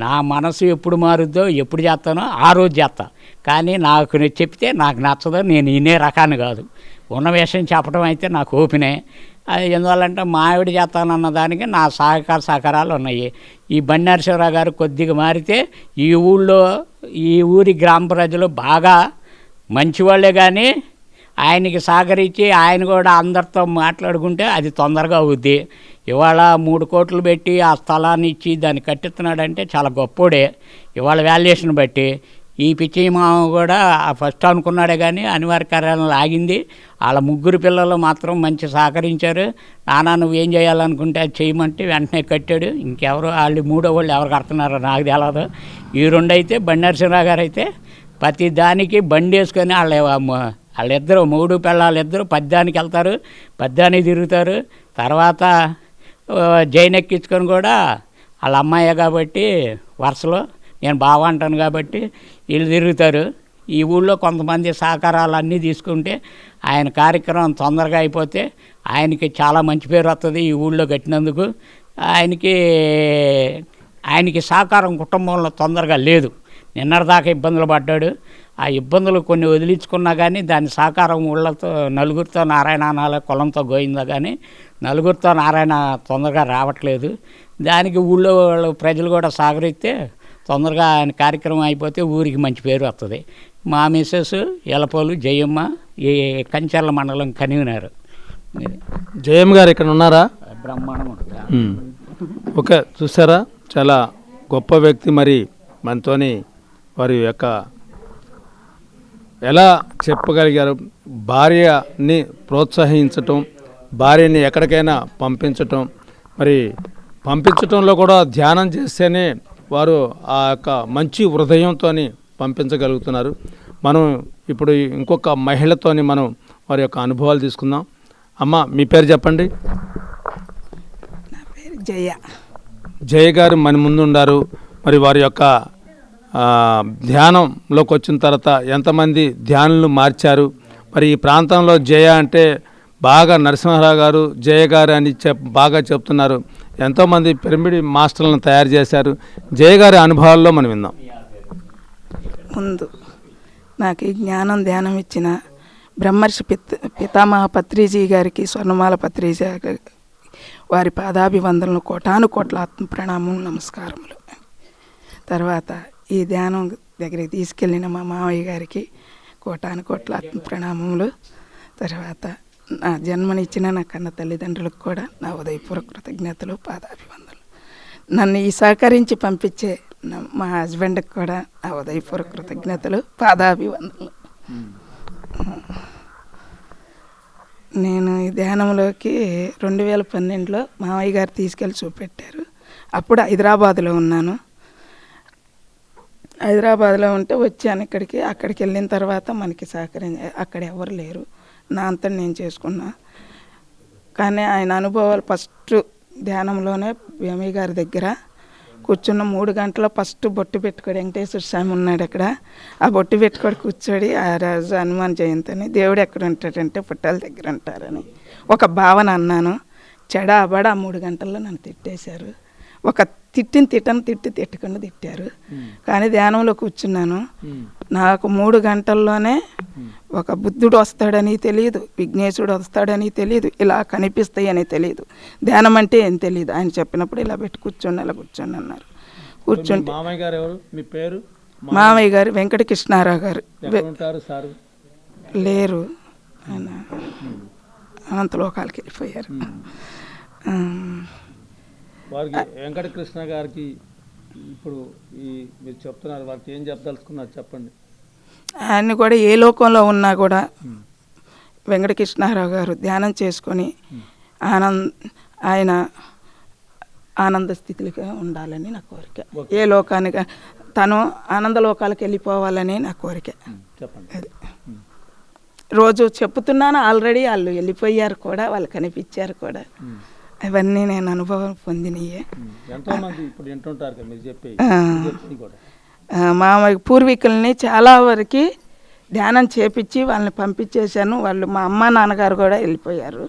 నా మనసు ఎప్పుడు మారుద్దో ఎప్పుడు చేస్తానో ఆ రోజు చేస్తా. కానీ నాకు చెప్తే నాకు నచ్చదో, నేను ఇనే రకాన్ని కాదు. ఉన్న విషయం చెప్పడం అయితే నాకు ఓపినే. అది ఎందువల్లంటే మా ఆవిడ చేస్తానన్న దానికి నా సహకారాలు ఉన్నాయి. ఈ బండి నరసింహరావు గారు కొద్దిగా మారితే ఈ ఊరి గ్రామ ప్రజలు బాగా మంచివాళ్ళే. కానీ ఆయనకి సహకరించి ఆయన కూడా అందరితో మాట్లాడుకుంటే అది తొందరగా అవుద్ది. ఇవాళ 3 కోట్లు పెట్టి ఆ స్థలాన్ని ఇచ్చి దాన్ని కట్టిస్తున్నాడంటే చాలా గొప్పోడే ఇవాళ వాల్యుయేషన్ బట్టి. ఈ పిచ్చి మామ కూడా ఫస్ట్ అనుకున్నాడే కానీ అనివార్య కార్యాలయంలో ఆగింది. వాళ్ళ 3 పిల్లలు మాత్రం మంచి సహకరించారు. నాన్న నువ్వేం చేయాలనుకుంటే అది చేయమంటే వెంటనే కట్టాడు. ఇంకెవరు వాళ్ళు 3వ వాళ్ళు ఎవరు కడుతున్నారో నాకు తెలియదు. ఈ 2 అయితే బండి నరసింహరావు గారు అయితే ప్రతి దానికి బండి వేసుకొని వాళ్ళిద్దరూ 3 పిల్లలిద్దరూ పద్యానికి వెళ్తారు, పద్యానికి తిరుగుతారు. తర్వాత జైన్ ఎక్కించుకొని కూడా వాళ్ళ అమ్మాయే కాబట్టి వరుసలో నేను బాగా అంటాను కాబట్టి వీళ్ళు తిరుగుతారు. ఈ ఊళ్ళో కొంతమంది సహకారాలు అన్నీ తీసుకుంటే ఆయన కార్యక్రమం తొందరగా అయిపోతే ఆయనకి చాలా మంచి పేరు వస్తుంది. ఈ ఊళ్ళో కట్టినందుకు ఆయనకి సహకారం కుటుంబంలో తొందరగా లేదు. నిన్నటిదాకా ఇబ్బందులు పడ్డాడు. ఆ ఇబ్బందులు కొన్ని వదిలించుకున్నా కానీ దాని సహకారం ఊళ్ళతో నలుగురితో నారాయణ అనాల కులంతో గోయిందా కానీ నలుగురితో నారాయణ తొందరగా రావట్లేదు. దానికి ఊళ్ళో ప్రజలు కూడా సహకరిస్తే తొందరగా ఆయన కార్యక్రమం అయిపోతే ఊరికి మంచి పేరు వస్తుంది. మా మిస్సెస్ ఎలపోలు జయమ్మ ఈ కంచర్ల మండలం కన్వీనర్. జయమ్మ గారు ఇక్కడ ఉన్నారా? బ్రహ్మాండం. ఓకే, చూసారా చాలా గొప్ప వ్యక్తి. మరి మనతోని వారి యొక్క ఎలా చెప్పగలిగారు, భార్యని ప్రోత్సహించటం, భార్యని ఎక్కడికైనా పంపించటం, మరి పంపించటంలో కూడా ధ్యానం చేస్తేనే వారు ఆ యొక్క మంచి హృదయంతో పంపించగలుగుతున్నారు. మనం ఇప్పుడు ఇంకొక మహిళతోని మనం వారి యొక్క అనుభవాలు తీసుకుందాం. అమ్మ మీ పేరు చెప్పండి. నా పేరు జయ. జయ గారు మన ముందు ఉన్నారు. మరి వారి యొక్క ధ్యానంలోకి వచ్చిన తర్వాత ఎంతమంది ధ్యానులు మార్చారు? మరి ఈ ప్రాంతంలో జయ అంటే బాగా నరసింహారావు గారు జయ గారు అని బాగా చెప్తున్నారు. ఎంతోమంది పిరమిడ్ మాస్టర్లను తయారు చేశారు. జయ గారి అనుభవాల్లో మనం విందాం. ముందు నాకు ఈ జ్ఞానం ధ్యానం ఇచ్చిన బ్రహ్మర్షి పితామహ పత్రిజీ గారికి, స్వర్ణమాల పత్రిజీ వారి పాదాభివందనలు కోటాను కోట్ల ఆత్మ ప్రణామములు, నమస్కారములు. తర్వాత ఈ ధ్యానం దగ్గరికి తీసుకెళ్ళిన మా మావయ్య గారికి కోటాను కోట్ల ఆత్మ ప్రణామములు. తర్వాత నా జన్మనిచ్చిన నా కన్న తల్లిదండ్రులకు కూడా నా ఉదయపూర్వక కృతజ్ఞతలు, పాదాభివందనలు. నన్ను ఈ సహకరించి పంపించే మా హస్బెండ్కి కూడా నా ఉదయపూర్వక కృతజ్ఞతలు, పాదాభివందనలు. నేను ఈ ధ్యానంలోకి 2012లో మావయ్య గారు తీసుకెళ్ళి చూపెట్టారు. అప్పుడు హైదరాబాదులో ఉన్నాను. హైదరాబాద్లో ఉంటే వచ్చాను ఇక్కడికి. అక్కడికి వెళ్ళిన తర్వాత మనకి అక్కడ ఎవరు లేరు, నా అంతా నేను చేసుకున్నా. కానీ ఆయన అనుభవాలు ఫస్ట్ ధ్యానంలోనే భీమయ్య గారి దగ్గర కూర్చున్న 3 గంటల ఫస్ట్ బొట్టు పెట్టుకోడు వెంకటేశ్వర స్వామి ఉన్నాడు అక్కడ. ఆ బొట్టు పెట్టుకోడు కూర్చోడి. ఆ రోజు హనుమాన్ జయంతి అని, దేవుడు ఎక్కడ ఉంటాడంటే పుట్టాల దగ్గర ఉంటారని ఒక భావన అన్నాను. చెడాబడా 3 గంటల్లో నన్ను తిట్టేశారు. ఒక తిట్టకుండా తిట్టారు. కానీ ధ్యానంలో కూర్చున్నాను. నాకు 3 గంటల్లోనే ఒక బుద్ధుడు వస్తాడని తెలియదు, విఘ్నేశుడు వస్తాడని తెలియదు, ఇలా కనిపిస్తాయని తెలియదు, ధ్యానం అంటే ఏం తెలియదు. ఆయన చెప్పినప్పుడు ఇలా పెట్టి కూర్చోండి, ఇలా కూర్చోండి అన్నారు. కూర్చుంటే మామయ్య గారు ఎవరు? మీ పేరు? మామయ్య గారు వెంకట కృష్ణారావు గారు. సారు లేరు, ఆయన అనంతలోకాలకి వెళ్ళిపోయారు. వారికి వెంకటకృష్ణ గారికి ఇప్పుడు మీరు చెప్తున్నారు, వారికి ఏం చెప్పదలుచుకున్నారు చెప్పండి. ఆయన్ని కూడా ఏ లోకంలో ఉన్నా కూడా వెంకటకృష్ణారావు గారు ధ్యానం చేసుకొని ఆయన ఆనంద స్థితిగా ఉండాలని నా కోరిక. ఏ లోకానికి తను ఆనంద లోకాలకు వెళ్ళిపోవాలని నా కోరిక. అది రోజు చెప్తున్నాను. ఆల్రెడీ వాళ్ళు వెళ్ళిపోయారు కూడా, వాళ్ళు కనిపించారు కూడా. అవన్నీ నేను అనుభవం పొందినయే. మా పూర్వీకుల్ని చాలా వరకు ధ్యానం చేపించి వాళ్ళని పంపించేశాను. వాళ్ళు మా అమ్మ నాన్నగారు కూడా వెళ్ళిపోయారు,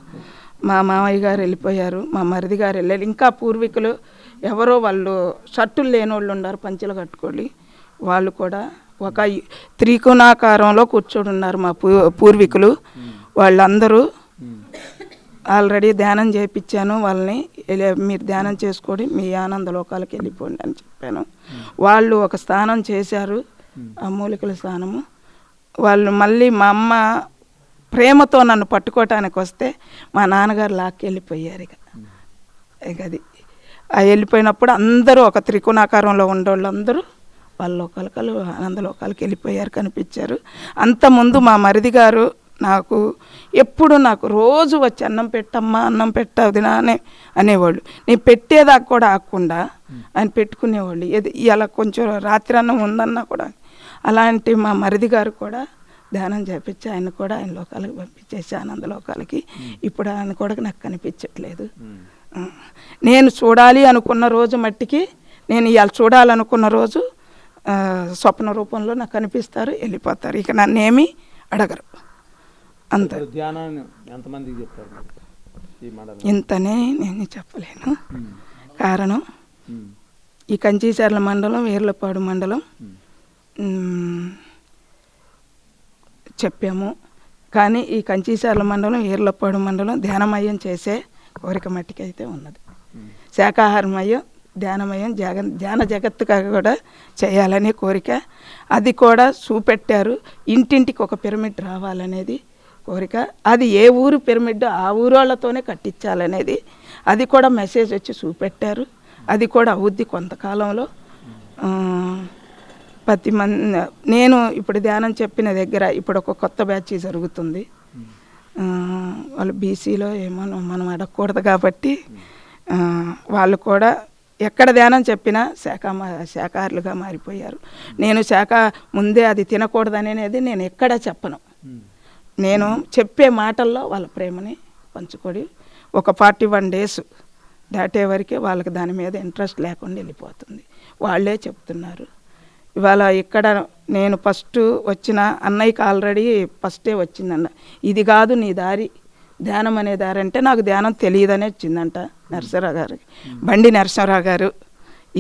మా మామయ్య గారు వెళ్ళిపోయారు, మా మరిది గారు వెళ్ళారు. ఇంకా పూర్వీకులు ఎవరో వాళ్ళు షర్టులు లేని వాళ్ళు ఉన్నారు, పంచెలు కట్టుకోవాలి. వాళ్ళు కూడా ఒక త్రికోణాకారంలో కూర్చొని ఉన్నారు మా పూర్వీకులు. వాళ్ళందరూ ఆల్రెడీ ధ్యానం చేయించాను వాళ్ళని. మీరు ధ్యానం చేసుకోండి, మీ ఆనంద లోకాలకు వెళ్ళిపోండి అని చెప్పాను. వాళ్ళు ఒక స్నానం చేశారు, ఆ మూలికల స్నానము. వాళ్ళు మళ్ళీ మా అమ్మ ప్రేమతో నన్ను పట్టుకోవటానికి వస్తే మా నాన్నగారు లాక్కి వెళ్ళిపోయారు. ఇక ఇక అది వెళ్ళిపోయినప్పుడు అందరూ ఒక త్రికోణాకారంలో ఉండేవాళ్ళు అందరూ వాళ్ళ లోకాలు ఆనందలోకాలకి వెళ్ళిపోయారు, కనిపించారు. అంతకుముందు మా మరిది గారు నాకు రోజు వచ్చి అన్నం పెట్టమ్మా, అన్నం పెట్టదినా అనేవాళ్ళు. నేను పెట్టేదాకా కూడా ఆగకుండా ఆయన పెట్టుకునేవాళ్ళు. ఇలా కొంచెం రాత్రి అన్నం ఉందన్నా కూడా. అలాంటి మా మరిది గారు కూడా ధ్యానం చేపించి ఆయన కూడా ఆయన లోకాలకు పంపించేసి ఆనంద లోకాలకి. ఇప్పుడు ఆయన కూడా నాకు కనిపించట్లేదు. నేను చూడాలి అనుకున్న రోజు మట్టికి, నేను ఇవాళ చూడాలనుకున్న రోజు స్వప్న రూపంలో నాకు కనిపిస్తారు, వెళ్ళిపోతారు. ఇక నన్నేమి అడగరు. అంత ధ్యానాన్ని ఎంతమందికి చెప్పారు? ఇంతనే నేను చెప్పలేను. కారణం ఈ కంచిచర్ల మండలం, వీర్లపాడు మండలం చెప్పాము. కానీ ఈ కంచిచర్ల మండలం, వీర్లపాడు మండలం ధ్యానమయం చేసే కోరిక మట్టికి అయితే ఉన్నది. శాకాహారమయం, ధ్యానమయం, ధ్యాన జగత్తుగా కూడా చేయాలనే కోరిక. అది కూడా చూపెట్టారు. ఇంటింటికి ఒక పిరమిడ్ రావాలనేది కోరిక. అది ఏ ఊరు పిరమిడ్ ఆ ఊరోళ్ళతోనే కట్టించాలనేది అది కూడా మెసేజ్ వచ్చి చూపెట్టారు. అది కూడా అవుద్ది కొంతకాలంలో. నేను ఇప్పుడు ధ్యానం చెప్పిన దగ్గర ఇప్పుడు ఒక కొత్త బ్యాచ్ జరుగుతుంది. వాళ్ళు బీసీలో ఏమో మనం అడగకూడదు కాబట్టి వాళ్ళు కూడా ఎక్కడ ధ్యానం చెప్పినా శాకాహారులుగా మారిపోయారు. నేను ముందే అది తినకూడదనేది నేను ఎక్కడా చెప్పను. నేను చెప్పే మాటల్లో వాళ్ళ ప్రేమని పంచుకొని ఒక 41 days దాటే వరకే వాళ్ళకి దాని మీద ఇంట్రెస్ట్ లేకుండా వెళ్ళిపోతుంది. వాళ్ళే చెప్తున్నారు. ఇవాళ ఇక్కడ నేను ఫస్ట్ వచ్చిన అన్నయ్యకి ఆల్రెడీ ఫస్టే వచ్చిందన్న, ఇది కాదు నీ దారి, ధ్యానం అనే దారి అంటే నాకు ధ్యానం తెలియదనే వచ్చిందంట నరసింహరావు గారికి. బండి నరసింహరావు గారు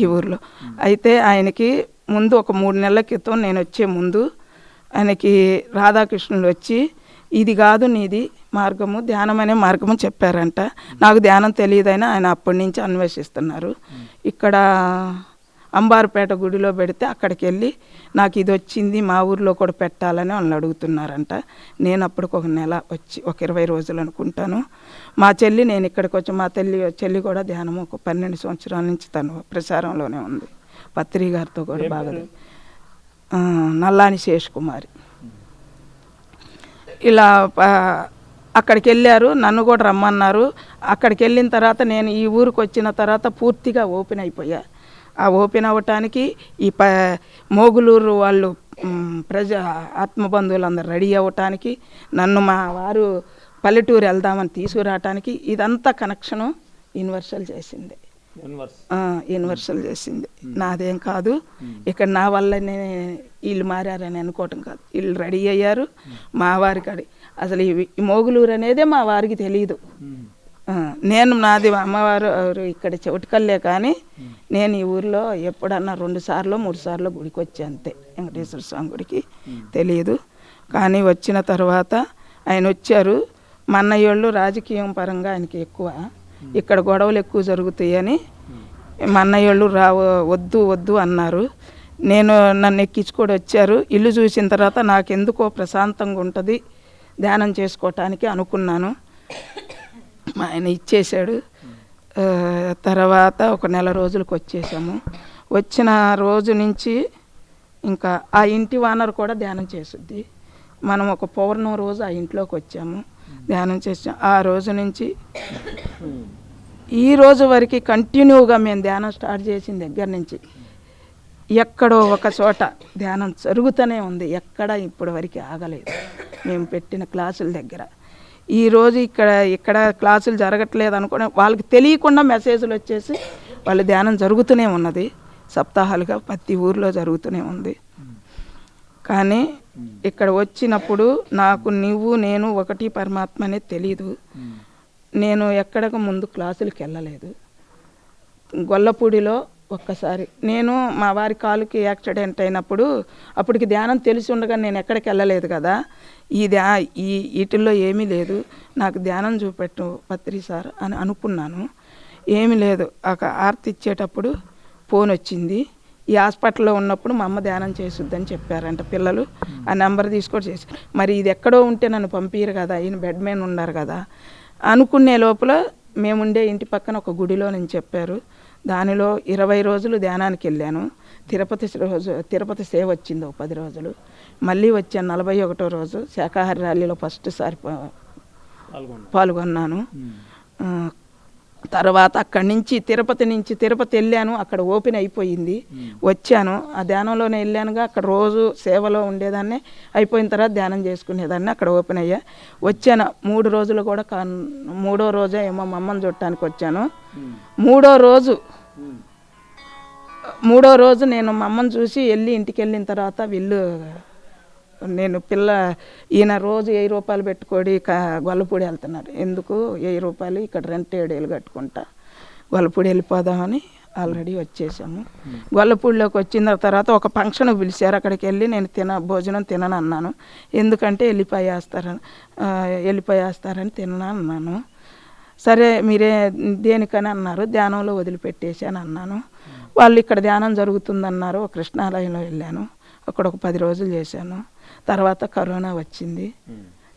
ఈ ఊర్లో. అయితే ఆయనకి ముందు ఒక 3 నెలల క్రితం నేను వచ్చే ముందు ఆయనకి రాధాకృష్ణులు వచ్చి ఇది కాదు నీది మార్గము, ధ్యానం అనే మార్గము చెప్పారంట. నాకు ధ్యానం తెలియదని ఆయన అప్పటి నుంచి అన్వేషిస్తున్నారు. ఇక్కడ అంబారుపేట గుడిలో పెడితే అక్కడికి వెళ్ళి నాకు ఇది వచ్చింది మా ఊర్లో కూడా పెట్టాలని వాళ్ళు అడుగుతున్నారంట. నేను అప్పటికి ఒక నెల వచ్చి ఒక 20 రోజులు అనుకుంటాను. మా చెల్లి నేను ఇక్కడికి వచ్చి మా చెల్లి కూడా ధ్యానము ఒక 12 సంవత్సరాల నుంచి తను ప్రచారంలోనే ఉంది. పత్రి గారితో కూడా బాగా నల్లాని శేషకుమారి. ఇలా అక్కడికి వెళ్ళారు, నన్ను కూడా రమ్మన్నారు. అక్కడికి వెళ్ళిన తర్వాత నేను ఈ ఊరికి వచ్చిన తర్వాత పూర్తిగా ఓపెన్ అయిపోయా. ఆ ఓపెన్ అవ్వటానికి ఈ మోగులూరు వాళ్ళు ఆత్మబంధువులు అందరు రెడీ అవ్వటానికి, నన్ను మా వారు పల్లెటూరు వెళ్దామని తీసుకురావటానికి ఇదంతా కనెక్షను యూనివర్సల్ చేసింది. యూనివర్సల్ చేసింది, నాదేం కాదు. ఇక్కడ నా వల్లనే వీళ్ళు మారారని అనుకోవటం కాదు. వీళ్ళు రెడీ అయ్యారు. మా వారికి అసలు ఈ మోగులూరు అనేదే మా వారికి తెలియదు. నేను నాది అమ్మవారు ఇక్కడ చెవిటికల్లే, కానీ నేను ఈ ఊరిలో ఎప్పుడన్నా 2 సార్లు 3 సార్లు గుడికి వచ్చా అంతే. వెంకటేశ్వర స్వామి గుడికి తెలియదు. కానీ వచ్చిన తర్వాత ఆయన వచ్చారు. మా అన్నయ్యోళ్ళు రాజకీయం పరంగా ఆయనకి ఎక్కువ, ఇక్కడ గొడవలు ఎక్కువ జరుగుతాయని మా అన్నయ్యోళ్ళు వద్దు అన్నారు. నన్ను ఎక్కించుకొని వచ్చారు. ఇల్లు చూసిన తర్వాత నాకెందుకో ప్రశాంతంగా ఉంటుంది ధ్యానం చేసుకోవటానికి అనుకున్నాను. ఆయన ఇచ్చేశాడు. తర్వాత ఒక నెల రోజులకు వచ్చేసాము. వచ్చిన రోజు నుంచి ఇంకా ఆ ఇంటి వానరు కూడా ధ్యానం చేసుద్ది. మనం ఒక పౌర్ణమి రోజు ఆ ఇంట్లోకి వచ్చాము, ధ్యానం చేసాం. ఆ రోజు నుంచి ఈ రోజు వరకు కంటిన్యూగా మేము ధ్యానం స్టార్ట్ చేసిన దగ్గర నుంచి ఎక్కడో ఒక చోట ధ్యానం జరుగుతూనే ఉంది. ఎక్కడ ఇప్పటి వరకు ఆగలేదు. మేము పెట్టిన క్లాసుల దగ్గర ఈరోజు ఇక్కడ క్లాసులు జరగట్లేదు అనుకుని వాళ్ళకి తెలియకుండా మెసేజ్లు వచ్చేసి వాళ్ళ ధ్యానం జరుగుతూనే ఉన్నది. సప్తాహాలుగా ప్రతి ఊర్లో జరుగుతూనే ఉంది. కానీ ఇక్కడ వచ్చినప్పుడు నాకు నేను ఒకటి పరమాత్మ అనేది తెలీదు. నేను ఎక్కడికి ముందు క్లాసులకు వెళ్ళలేదు. గొల్లపూడిలో ఒక్కసారి నేను మా వారి కాలుకి యాక్సిడెంట్ అయినప్పుడు అప్పటికి ధ్యానం తెలిసి ఉండగా నేను ఎక్కడికి వెళ్ళలేదు కదా. వీటిల్లో ఏమీ లేదు, నాకు ధ్యానం చూపెట్టు పత్రి సార్ అని అనుకున్నాను. ఏమీ లేదు. ఒక ఆర్తి ఇచ్చేటప్పుడు ఫోన్ వచ్చింది. ఈ హాస్పిటల్లో ఉన్నప్పుడు మా అమ్మ ధ్యానం చేసుద్దని చెప్పారంట పిల్లలు. ఆ నెంబర్ తీసుకొని చేసి మరి ఇది ఎక్కడో ఉంటే నన్ను పంపించరు కదా, ఈయన బెడ్ మీద ఉన్నారు కదా అనుకునే లోపల మేముండే ఇంటి పక్కన ఒక గుడిలో నేను చెప్పారు. దానిలో 20 రోజులు ధ్యానానికి వెళ్ళాను. తిరుపతి సేవ వచ్చింది ఒక 10 రోజులు. మళ్ళీ వచ్చాను 41వ రోజు శాకాహార ర్యాలీలో ఫస్ట్ సారి పాల్గొన్నాను. తర్వాత అక్కడి నుంచి తిరుపతి వెళ్ళాను. అక్కడ ఓపెన్ అయిపోయింది. వచ్చాను, ఆ ధ్యానంలోనే వెళ్ళానుగా. అక్కడ రోజు సేవలో ఉండేదాన్ని, అయిపోయిన తర్వాత ధ్యానం చేసుకునేదాన్ని. అక్కడ ఓపెన్ అయ్యా. వచ్చాను 3 రోజులు కూడా 3వ రోజే ఏమో మా అమ్మని చూడటానికి వచ్చాను. 3వ రోజు నేను మా అమ్మని చూసి వెళ్ళి ఇంటికి వెళ్ళిన తర్వాత నేను ఈయన రోజు 1000 రూపాయలు పెట్టుకోడి గొల్లపూడి వెళ్తున్నారు. ఎందుకు 1000 రూపాయలు ఇక్కడ రెంట్ 7 ఏళ్ళు కట్టుకుంటా, గొల్లపూడి వెళ్ళిపోదామని ఆల్రెడీ వచ్చేసాము. గొల్లపూడిలోకి వచ్చిన తర్వాత ఒక ఫంక్షన్ పిలిచారు. అక్కడికి వెళ్ళి నేను భోజనం తినను అన్నాను. ఎందుకంటే వెళ్ళిపోయేస్తారని తినను అన్నాను. సరే మీరే దేనికని అన్నారు. ధ్యానంలో వదిలిపెట్టేసాను అన్నాను. వాళ్ళు ఇక్కడ ధ్యానం జరుగుతుందన్నారు. కృష్ణాలయంలో వెళ్ళాను. అక్కడ ఒక 10 రోజులు చేశాను. తర్వాత కరోనా వచ్చింది.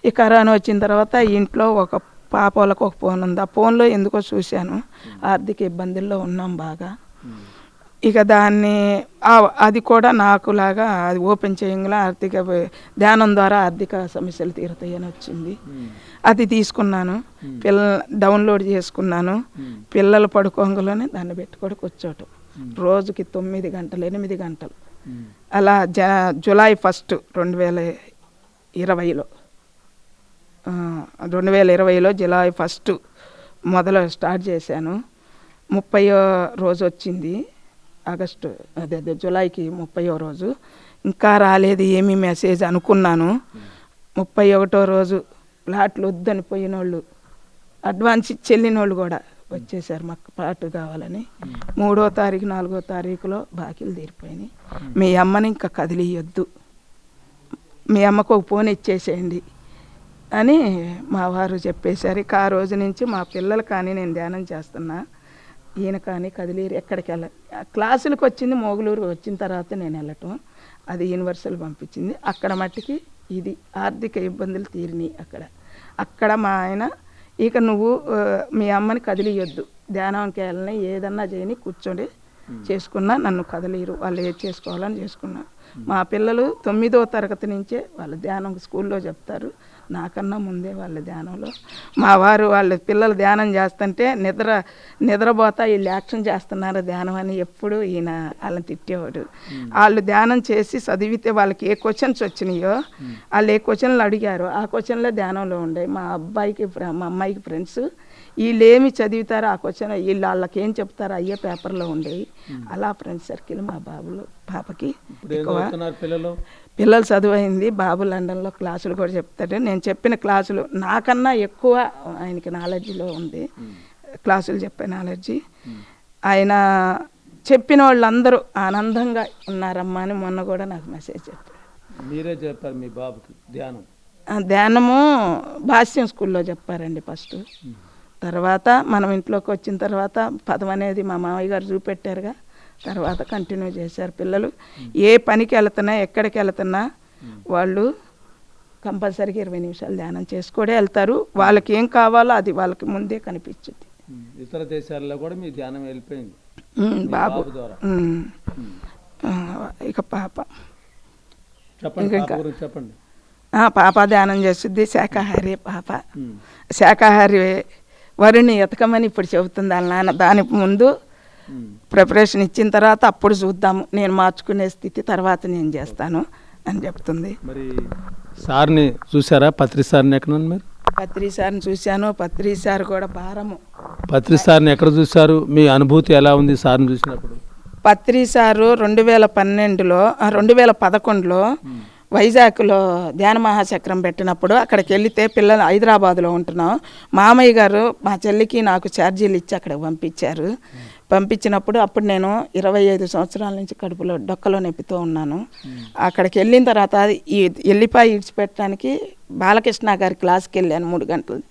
ఈ కరోనా వచ్చిన తర్వాత ఇంట్లో ఒక పాపలకు ఒక ఫోన్ ఉంది. ఆ ఫోన్లో ఎందుకో చూశాను. ఆర్థిక ఇబ్బందుల్లో ఉన్నాం బాగా. ఇక అది కూడా నాకులాగా అది ఓపెన్ చేయంగా ధ్యానం ద్వారా ఆర్థిక సమస్యలు తీరుతాయని వచ్చింది. అది తీసుకున్నాను, డౌన్లోడ్ చేసుకున్నాను. పిల్లలు పడుకోగానే దాన్ని పెట్టుకొని కూర్చోటం. రోజుకి 9 గంటలు 8 గంటలు అలా జూలై 1 2020లో జూలై 1 మొదలు స్టార్ట్ చేశాను. 30వ రోజు వచ్చింది, ఆగస్టు జూలైకి 30వ రోజు. ఇంకా రాలేదు ఏమీ మెసేజ్ అనుకున్నాను. 31వ రోజు ప్లాట్లు వద్దని పోయిన వాళ్ళు, అడ్వాన్స్ చెల్లిన వాళ్ళు కూడా వచ్చేసారు మాకు ప్లాట్ కావాలని. 3వ తారీఖు 4వ తారీఖులో బాకీలు తీరిపోయినాయి. మీ అమ్మని ఇంకా కదిలియొద్దు, మీ అమ్మకు ఒక ఫోన్ ఇచ్చేసేయండి అని మా వారు చెప్పేశారు. ఇక ఆ రోజు నుంచి మా పిల్లలు కానీ నేను ధ్యానం చేస్తున్నా, ఈయన కానీ కదిలీరు. ఎక్కడికి క్లాసులకు వచ్చింది మోగులూరు. వచ్చిన తర్వాత నేను వెళ్ళటం, అది యూనివర్సల్ పంపించింది. అక్కడ మట్టికి ఇది ఆర్థిక ఇబ్బందులు తీరినాయి. అక్కడ మా ఆయన ఇక నువ్వు మీ అమ్మని కదిలియొద్దు, ధ్యానంకి వెళ్ళని ఏదన్నా చేయని కూర్చొని చేసుకున్నా, నన్ను కదలీరు. వాళ్ళు ఏది చేసుకోవాలని చేసుకున్నా. మా పిల్లలు 9వ తరగతి నుంచే వాళ్ళ ధ్యానం స్కూల్లో చెప్తారు. నాకన్నా ముందే వాళ్ళ ధ్యానంలో మా వారు వాళ్ళ పిల్లలు ధ్యానం చేస్తుంటే నిద్రపోతా వీళ్ళు యాక్షన్ చేస్తున్నారు ధ్యానం అని ఎప్పుడు ఈయన వాళ్ళని తిట్టేవాడు. వాళ్ళు ధ్యానం చేసి చదివితే వాళ్ళకి ఏ క్వశ్చన్స్ వచ్చినాయో వాళ్ళు ఏ క్వశ్చన్లు అడిగారో ఆ క్వశ్చన్లే ధ్యానంలో ఉండే. మా అమ్మాయికి ఫ్రెండ్స్ వీళ్ళు ఏమి చదివితారో ఆ క్వశ్చన్ వాళ్ళకి ఏం చెప్తారో అయ్యే పేపర్లో ఉండేవి. అలా ఫ్రెండ్స్ సర్కిల్ మా పాపకి ఎక్కువ. పిల్లలు చదువైంది. బాబు లండన్లో క్లాసులు కూడా చెప్తాడు. నేను చెప్పిన క్లాసులు నాకన్నా ఎక్కువ ఆయనకి నాలెడ్జ్లో ఉంది. క్లాసులు చెప్పే నాలెడ్జి. ఆయన చెప్పిన వాళ్ళందరూ ఆనందంగా ఉన్నారమ్మా అని మొన్న కూడా నాకు మెసేజ్ చెప్పారు. మీరే చెప్పారు మీ బాబుకి ధ్యానము భాష్యం స్కూల్లో చెప్పారండి ఫస్ట్. తర్వాత మనం ఇంట్లోకి వచ్చిన తర్వాత పదం అనేది మా మామయ్య గారు చూపెట్టారుగా, తర్వాత కంటిన్యూ చేశారు. పిల్లలు ఏ పనికి వెళ్తున్నా ఎక్కడికి వెళ్తున్నా వాళ్ళు కంపల్సరీగా 20 నిమిషాలు ధ్యానం చేసుకొనే వెళ్తారు. వాళ్ళకి ఏం కావాలో అది వాళ్ళకి ముందే కనిపించింది. ఇతర దేశాల్లో కూడా మీ ధ్యానం వెళ్ళిపోయింది బాబు ద్వారా. ఇక పాప చెప్పండి. పాప ధ్యానం చేస్తుంది. శాకాహారి పాప. శాకాహారి వరిని ఎతకమని ఇప్పుడు చెబుతుంది వాళ్ళ నాన్న. దానికి ముందు ప్రిపరేషన్ ఇచ్చిన తర్వాత అప్పుడు చూద్దాము, నేను మార్చుకునే స్థితి తర్వాత నేను చేస్తాను అని చెప్తుంది. మరి సార్ని చూసారా? పత్రి సార్ని ఎక్కడ మీరు? పత్రి సార్ని చూశాను. పత్రి సార్ కూడా భారము. పత్రి సార్ని ఎక్కడ చూశారు? మీ అనుభూతి ఎలా ఉంది సార్ని చూసినప్పుడు? పత్రి సారు 2011లో వైజాగ్లో ధ్యాన మహాచక్రం పెట్టినప్పుడు అక్కడికి వెళితే పిల్లలు హైదరాబాద్లో ఉంటున్నాం. మామయ్య గారు మా చెల్లికి నాకు ఛార్జీలు ఇచ్చి అక్కడికి పంపించారు. పంపించినప్పుడు అప్పుడు నేను 25 సంవత్సరాల నుంచి కడుపులో డొక్కలో నొప్పితో ఉన్నాను. అక్కడికి వెళ్ళిన తర్వాత ఈ ఎల్లిపాయ ఇడిచిపెట్టడానికి బాలకృష్ణ గారి క్లాస్కి వెళ్ళాను. 3 గంటలు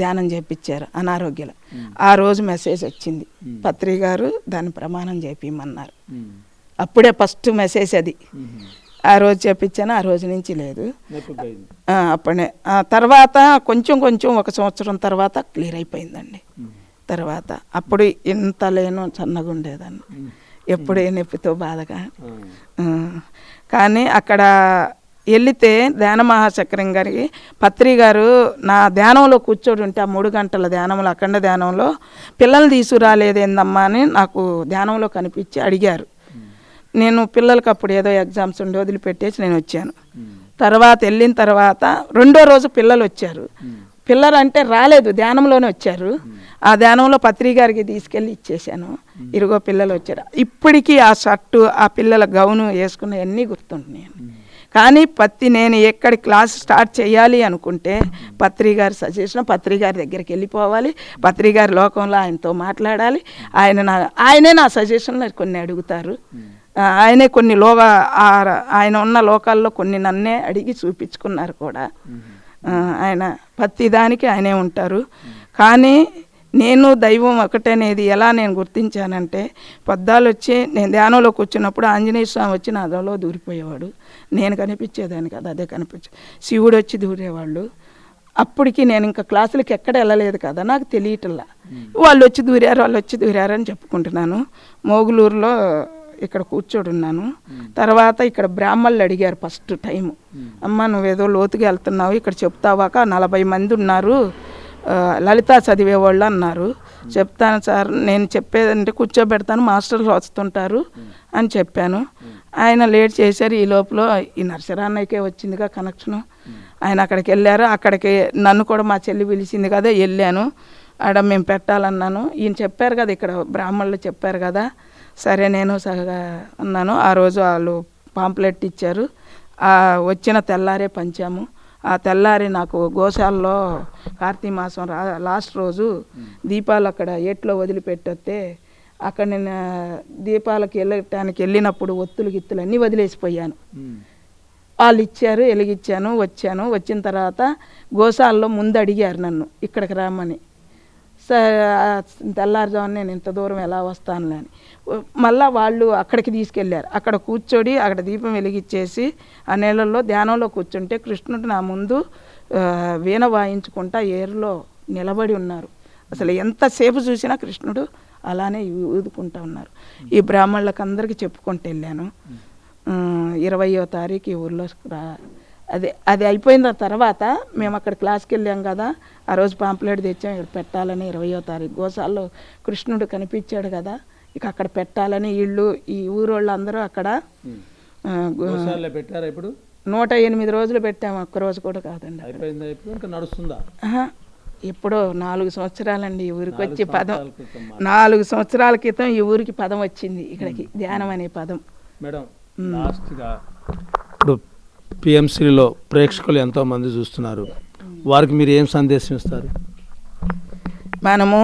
ధ్యానం చేయించారు అనారోగ్యాలు. ఆ రోజు మెసేజ్ వచ్చింది, పత్రి గారు దాన్ని ప్రమాణం చేయించమన్నారు. అప్పుడే ఫస్ట్ మెసేజ్ అది. ఆ రోజు చెప్పించాను, ఆ రోజు నుంచి లేదు. అప్పుడే తర్వాత కొంచెం కొంచెం 1 సంవత్సరం తర్వాత క్లియర్ అయిపోయిందండి. తర్వాత అప్పుడు ఇంత లేను, సన్నగా ఉండేదాన్ని, ఎప్పుడే నొప్పితో బాధగా. కానీ అక్కడ వెళితే ధ్యాన మహాచక్రం గారికి పత్రి గారు నా ధ్యానంలో కూర్చోడు ఉంటే, ఆ 3 గంటల ధ్యానంలో, అఖండ ధ్యానంలో పిల్లల్ని తీసుకురాలేదేందమ్మా అని నాకు ధ్యానంలో కనిపించి అడిగారు. నేను పిల్లలకి అప్పుడు ఏదో ఎగ్జామ్స్ ఉండి వదిలిపెట్టేసి నేను వచ్చాను. తర్వాత వెళ్ళిన తర్వాత 2వ రోజు పిల్లలు వచ్చారు. పిల్లలు అంటే రాలేదు, ధ్యానంలోనే వచ్చారు. ఆ ధ్యానంలో పత్రి గారికి తీసుకెళ్ళి ఇచ్చేసాను. ఇరుగో పిల్లలు వచ్చారు. ఇప్పటికీ ఆ షర్టు, ఆ పిల్లల గౌను వేసుకున్నవన్నీ గుర్తుంటున్నాయి. కానీ నేను ఎక్కడ క్లాస్ స్టార్ట్ చేయాలి అనుకుంటే పత్రి గారి సజెషన్, పత్రి గారి దగ్గరికి వెళ్ళిపోవాలి, పత్రి గారి లోకంలో ఆయనతో మాట్లాడాలి. ఆయనే నా సజెషన్లు కొన్ని అడుగుతారు. ఆయనే కొన్ని ఆయన ఉన్న లోకాల్లో కొన్ని నన్నే అడిగి చూపించుకున్నారు కూడా. ఆయన ప్రతి దానికి ఆయనే ఉంటారు. కానీ నేను దైవం ఒకటనేది ఎలా నేను గుర్తించానంటే, పొద్దాలు వచ్చి నేను ధ్యానంలో కూర్చున్నప్పుడు ఆంజనేయ స్వామి వచ్చి నా అదలో దూరిపోయేవాడు. నేను కనిపించేదాన్ని కదా, అదే కనిపించే. శివుడు వచ్చి దూరేవాళ్ళు. అప్పటికి నేను ఇంకా క్లాసులకి ఎక్కడ వెళ్ళలేదు కదా, నాకు తెలియటల్లా. వాళ్ళు వచ్చి దూరారు అని చెప్పుకుంటున్నాను. మోగులూరులో ఇక్కడ కూర్చోడున్నాను. తర్వాత ఇక్కడ బ్రాహ్మణులు అడిగారు ఫస్ట్ టైము, అమ్మ నువ్వేదో లోతుగా వెళ్తున్నావు, ఇక్కడ చెప్తావాక 40 మంది ఉన్నారు, లలిత చదివేవాళ్ళు అన్నారు. చెప్తాను సార్, నేను చెప్పేదంటే కూర్చోబెడతాను, మాస్టర్లు వస్తుంటారు అని చెప్పాను. ఆయన లేట్ చేశారు. ఈ లోపల ఈ నరసరాన్నయ్యకే వచ్చిందిగా కనెక్షను. ఆయన అక్కడికి వెళ్ళారు. అక్కడికి నన్ను కూడా మా చెల్లి పిలిచింది కదా, వెళ్ళాను. ఆడ మేము పెట్టాలన్నాను. ఈయన చెప్పారు కదా, ఇక్కడ బ్రాహ్మణులు చెప్పారు కదా, సరే నేను సహగా అన్నాను. ఆ రోజు వాళ్ళు పాంప్లెట్ ఇచ్చారు. వచ్చిన తెల్లారే పంచాము. ఆ తెల్లారి నాకు గోశాలలో కార్తీక మాసం లాస్ట్ రోజు దీపాలు అక్కడ ఏట్లో వదిలిపెట్టొస్తే, అక్కడ నేను దీపాలకు వెళ్ళినప్పుడు ఒత్తులు గిత్తులు అన్నీ వదిలేసిపోయాను. వాళ్ళు ఇచ్చారు, వెలిగించాను, వచ్చాను. వచ్చిన తర్వాత గోశాలలో ముందు అడిగారు నన్ను ఇక్కడికి రామని. తెల్లారుజామున నేను ఇంత దూరం ఎలా వస్తానులే అని. మళ్ళీ వాళ్ళు అక్కడికి తీసుకెళ్ళారు. అక్కడ కూర్చొని అక్కడ దీపం వెలిగించేసి ఆ నీళ్ళల్లో ధ్యానంలో కూర్చుంటే కృష్ణుడు నా ముందు వీణ వాయించుకుంటా ఏరులో నిలబడి ఉన్నారు. అసలు ఎంతసేపు చూసినా కృష్ణుడు అలానే ఊదుకుంటూ ఉన్నారు. ఈ బ్రాహ్మణులకు అందరికీ చెప్పుకుంటూ వెళ్ళాను. 20వ తారీఖు ఈ ఊర్లో అది అయిపోయిన తర్వాత మేము అక్కడ క్లాస్కి వెళ్ళాం కదా, ఆ రోజు పాంప్లెట్ తెచ్చాం, ఇక్కడ పెట్టాలని 20వ తారీఖు గోశాలలో కృష్ణుడు కనిపించాడు కదా, ఇక అక్కడ పెట్టాలని వీళ్ళు ఈ ఊరోళ్ళు అందరూ అక్కడ పెట్టారా? ఇప్పుడు 108 రోజులు పెట్టాము, ఒక్కరోజు కూడా కాదండి. నడుస్తుందా? ఇప్పుడు 4 సంవత్సరాలండి ఈ ఊరికి వచ్చి పదం. 4 సంవత్సరాల క్రితం ఈ ఊరికి పదం వచ్చింది, ఇక్కడికి ధ్యానం అనే పదం. మేడం లాస్ట్గా ఇప్పుడు పిఎంసిలో ప్రేక్షకులు ఎంతోమంది చూస్తున్నారు, వారికి మీరు ఏం సందేశం ఇస్తారు? మనము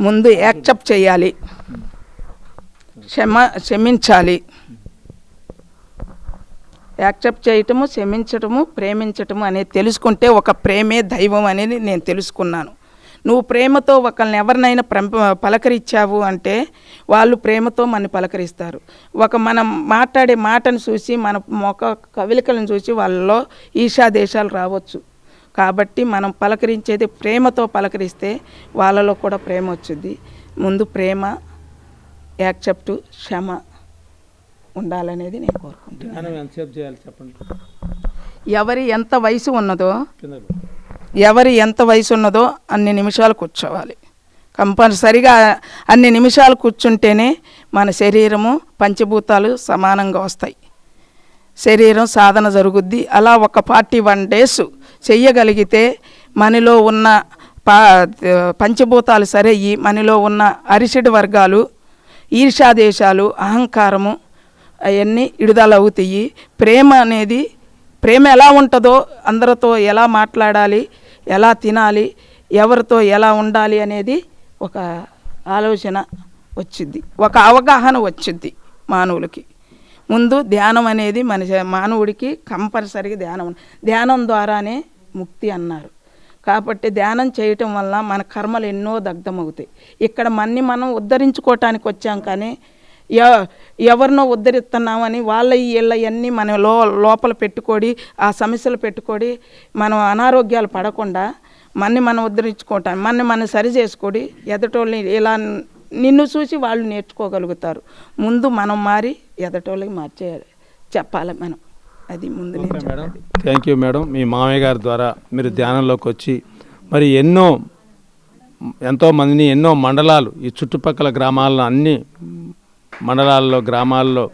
ముందు యాక్సెప్ట్ చేయాలి, క్షమించాలి. యాక్సెప్ట్ చేయటము, క్షమించటము, ప్రేమించటము అనేది తెలుసుకుంటే ఒక ప్రేమే దైవం అనేది నేను తెలుసుకున్నాను. నువ్వు ప్రేమతో ఒకరిని ఎవరినైనా పలకరించావు అంటే వాళ్ళు ప్రేమతో మన పలకరిస్తారు. మనం మాట్లాడే మాటను చూసి, మన మొక్క కవిలికలను చూసి వాళ్ళలో ఈర్ష్యాదేశాలు రావచ్చు. కాబట్టి మనం పలకరించేది ప్రేమతో పలకరిస్తే వాళ్ళలో కూడా ప్రేమ వచ్చింది. ముందు ప్రేమ, యాక్సెప్ట్, క్షమ ఉండాలనేది నేను కోరుకుంటున్నాను. ఎవరి ఎంత వయసు ఉన్నదో అన్ని నిమిషాలు కూర్చోవాలి. కంపల్సరిగా అన్ని నిమిషాలు కూర్చుంటేనే మన శరీరము పంచభూతాలు సమానంగా వస్తాయి, శరీరం సాధన జరుగుద్ది. అలా ఒక 41 days చెయ్యగలిగితే మనలో ఉన్న పంచభూతాలు సరయ్యి మనలో ఉన్న అరిషడ్ వర్గాలు, ఈర్ష్యాదేశాలు, అహంకారము అవన్నీ విడుదల అవుతాయి. ప్రేమ ఎలా ఉంటుందో, అందరితో ఎలా మాట్లాడాలి, ఎలా తినాలి, ఎవరితో ఎలా ఉండాలి అనేది ఒక ఆలోచన వచ్చింది, ఒక అవగాహన వచ్చింది మానవులకి. ముందు ధ్యానం అనేది మానవుడికి కంపల్సరీగా ధ్యానం ద్వారానే ముక్తి అన్నారు. కాబట్టి ధ్యానం చేయటం వల్ల మన కర్మలు ఎన్నో దగ్ధమవుతాయి. ఇక్కడ మనం ఉద్ధరించుకోవటానికి వచ్చాం, కానీ ఎవరినో ఉద్ధరిస్తున్నామని వాళ్ళ వీళ్ళ అన్నీ మనం లోపల పెట్టుకోడి ఆ సమస్యలు పెట్టుకోడి మనం అనారోగ్యాలు పడకుండా మనం ఉద్ధరించుకోవటం మనం సరి చేసుకోడి ఎదటోళ్ళని ఇలా నిన్ను చూసి వాళ్ళు నేర్చుకోగలుగుతారు. ముందు మనం మారి ఎదటోళ్ళకి మార్చేయాలి, చెప్పాలి మనం. అది ముందు నుంచి. Madam, thank you madam. మీ మామయ్య గారి ద్వారా మీరు ధ్యానంలోకి వచ్చి మరి ఎంతో మందిని ఎన్నో మండలాలు ఈ చుట్టుపక్కల గ్రామాల్లో అన్ని మండలాల్లో గ్రామాల్లో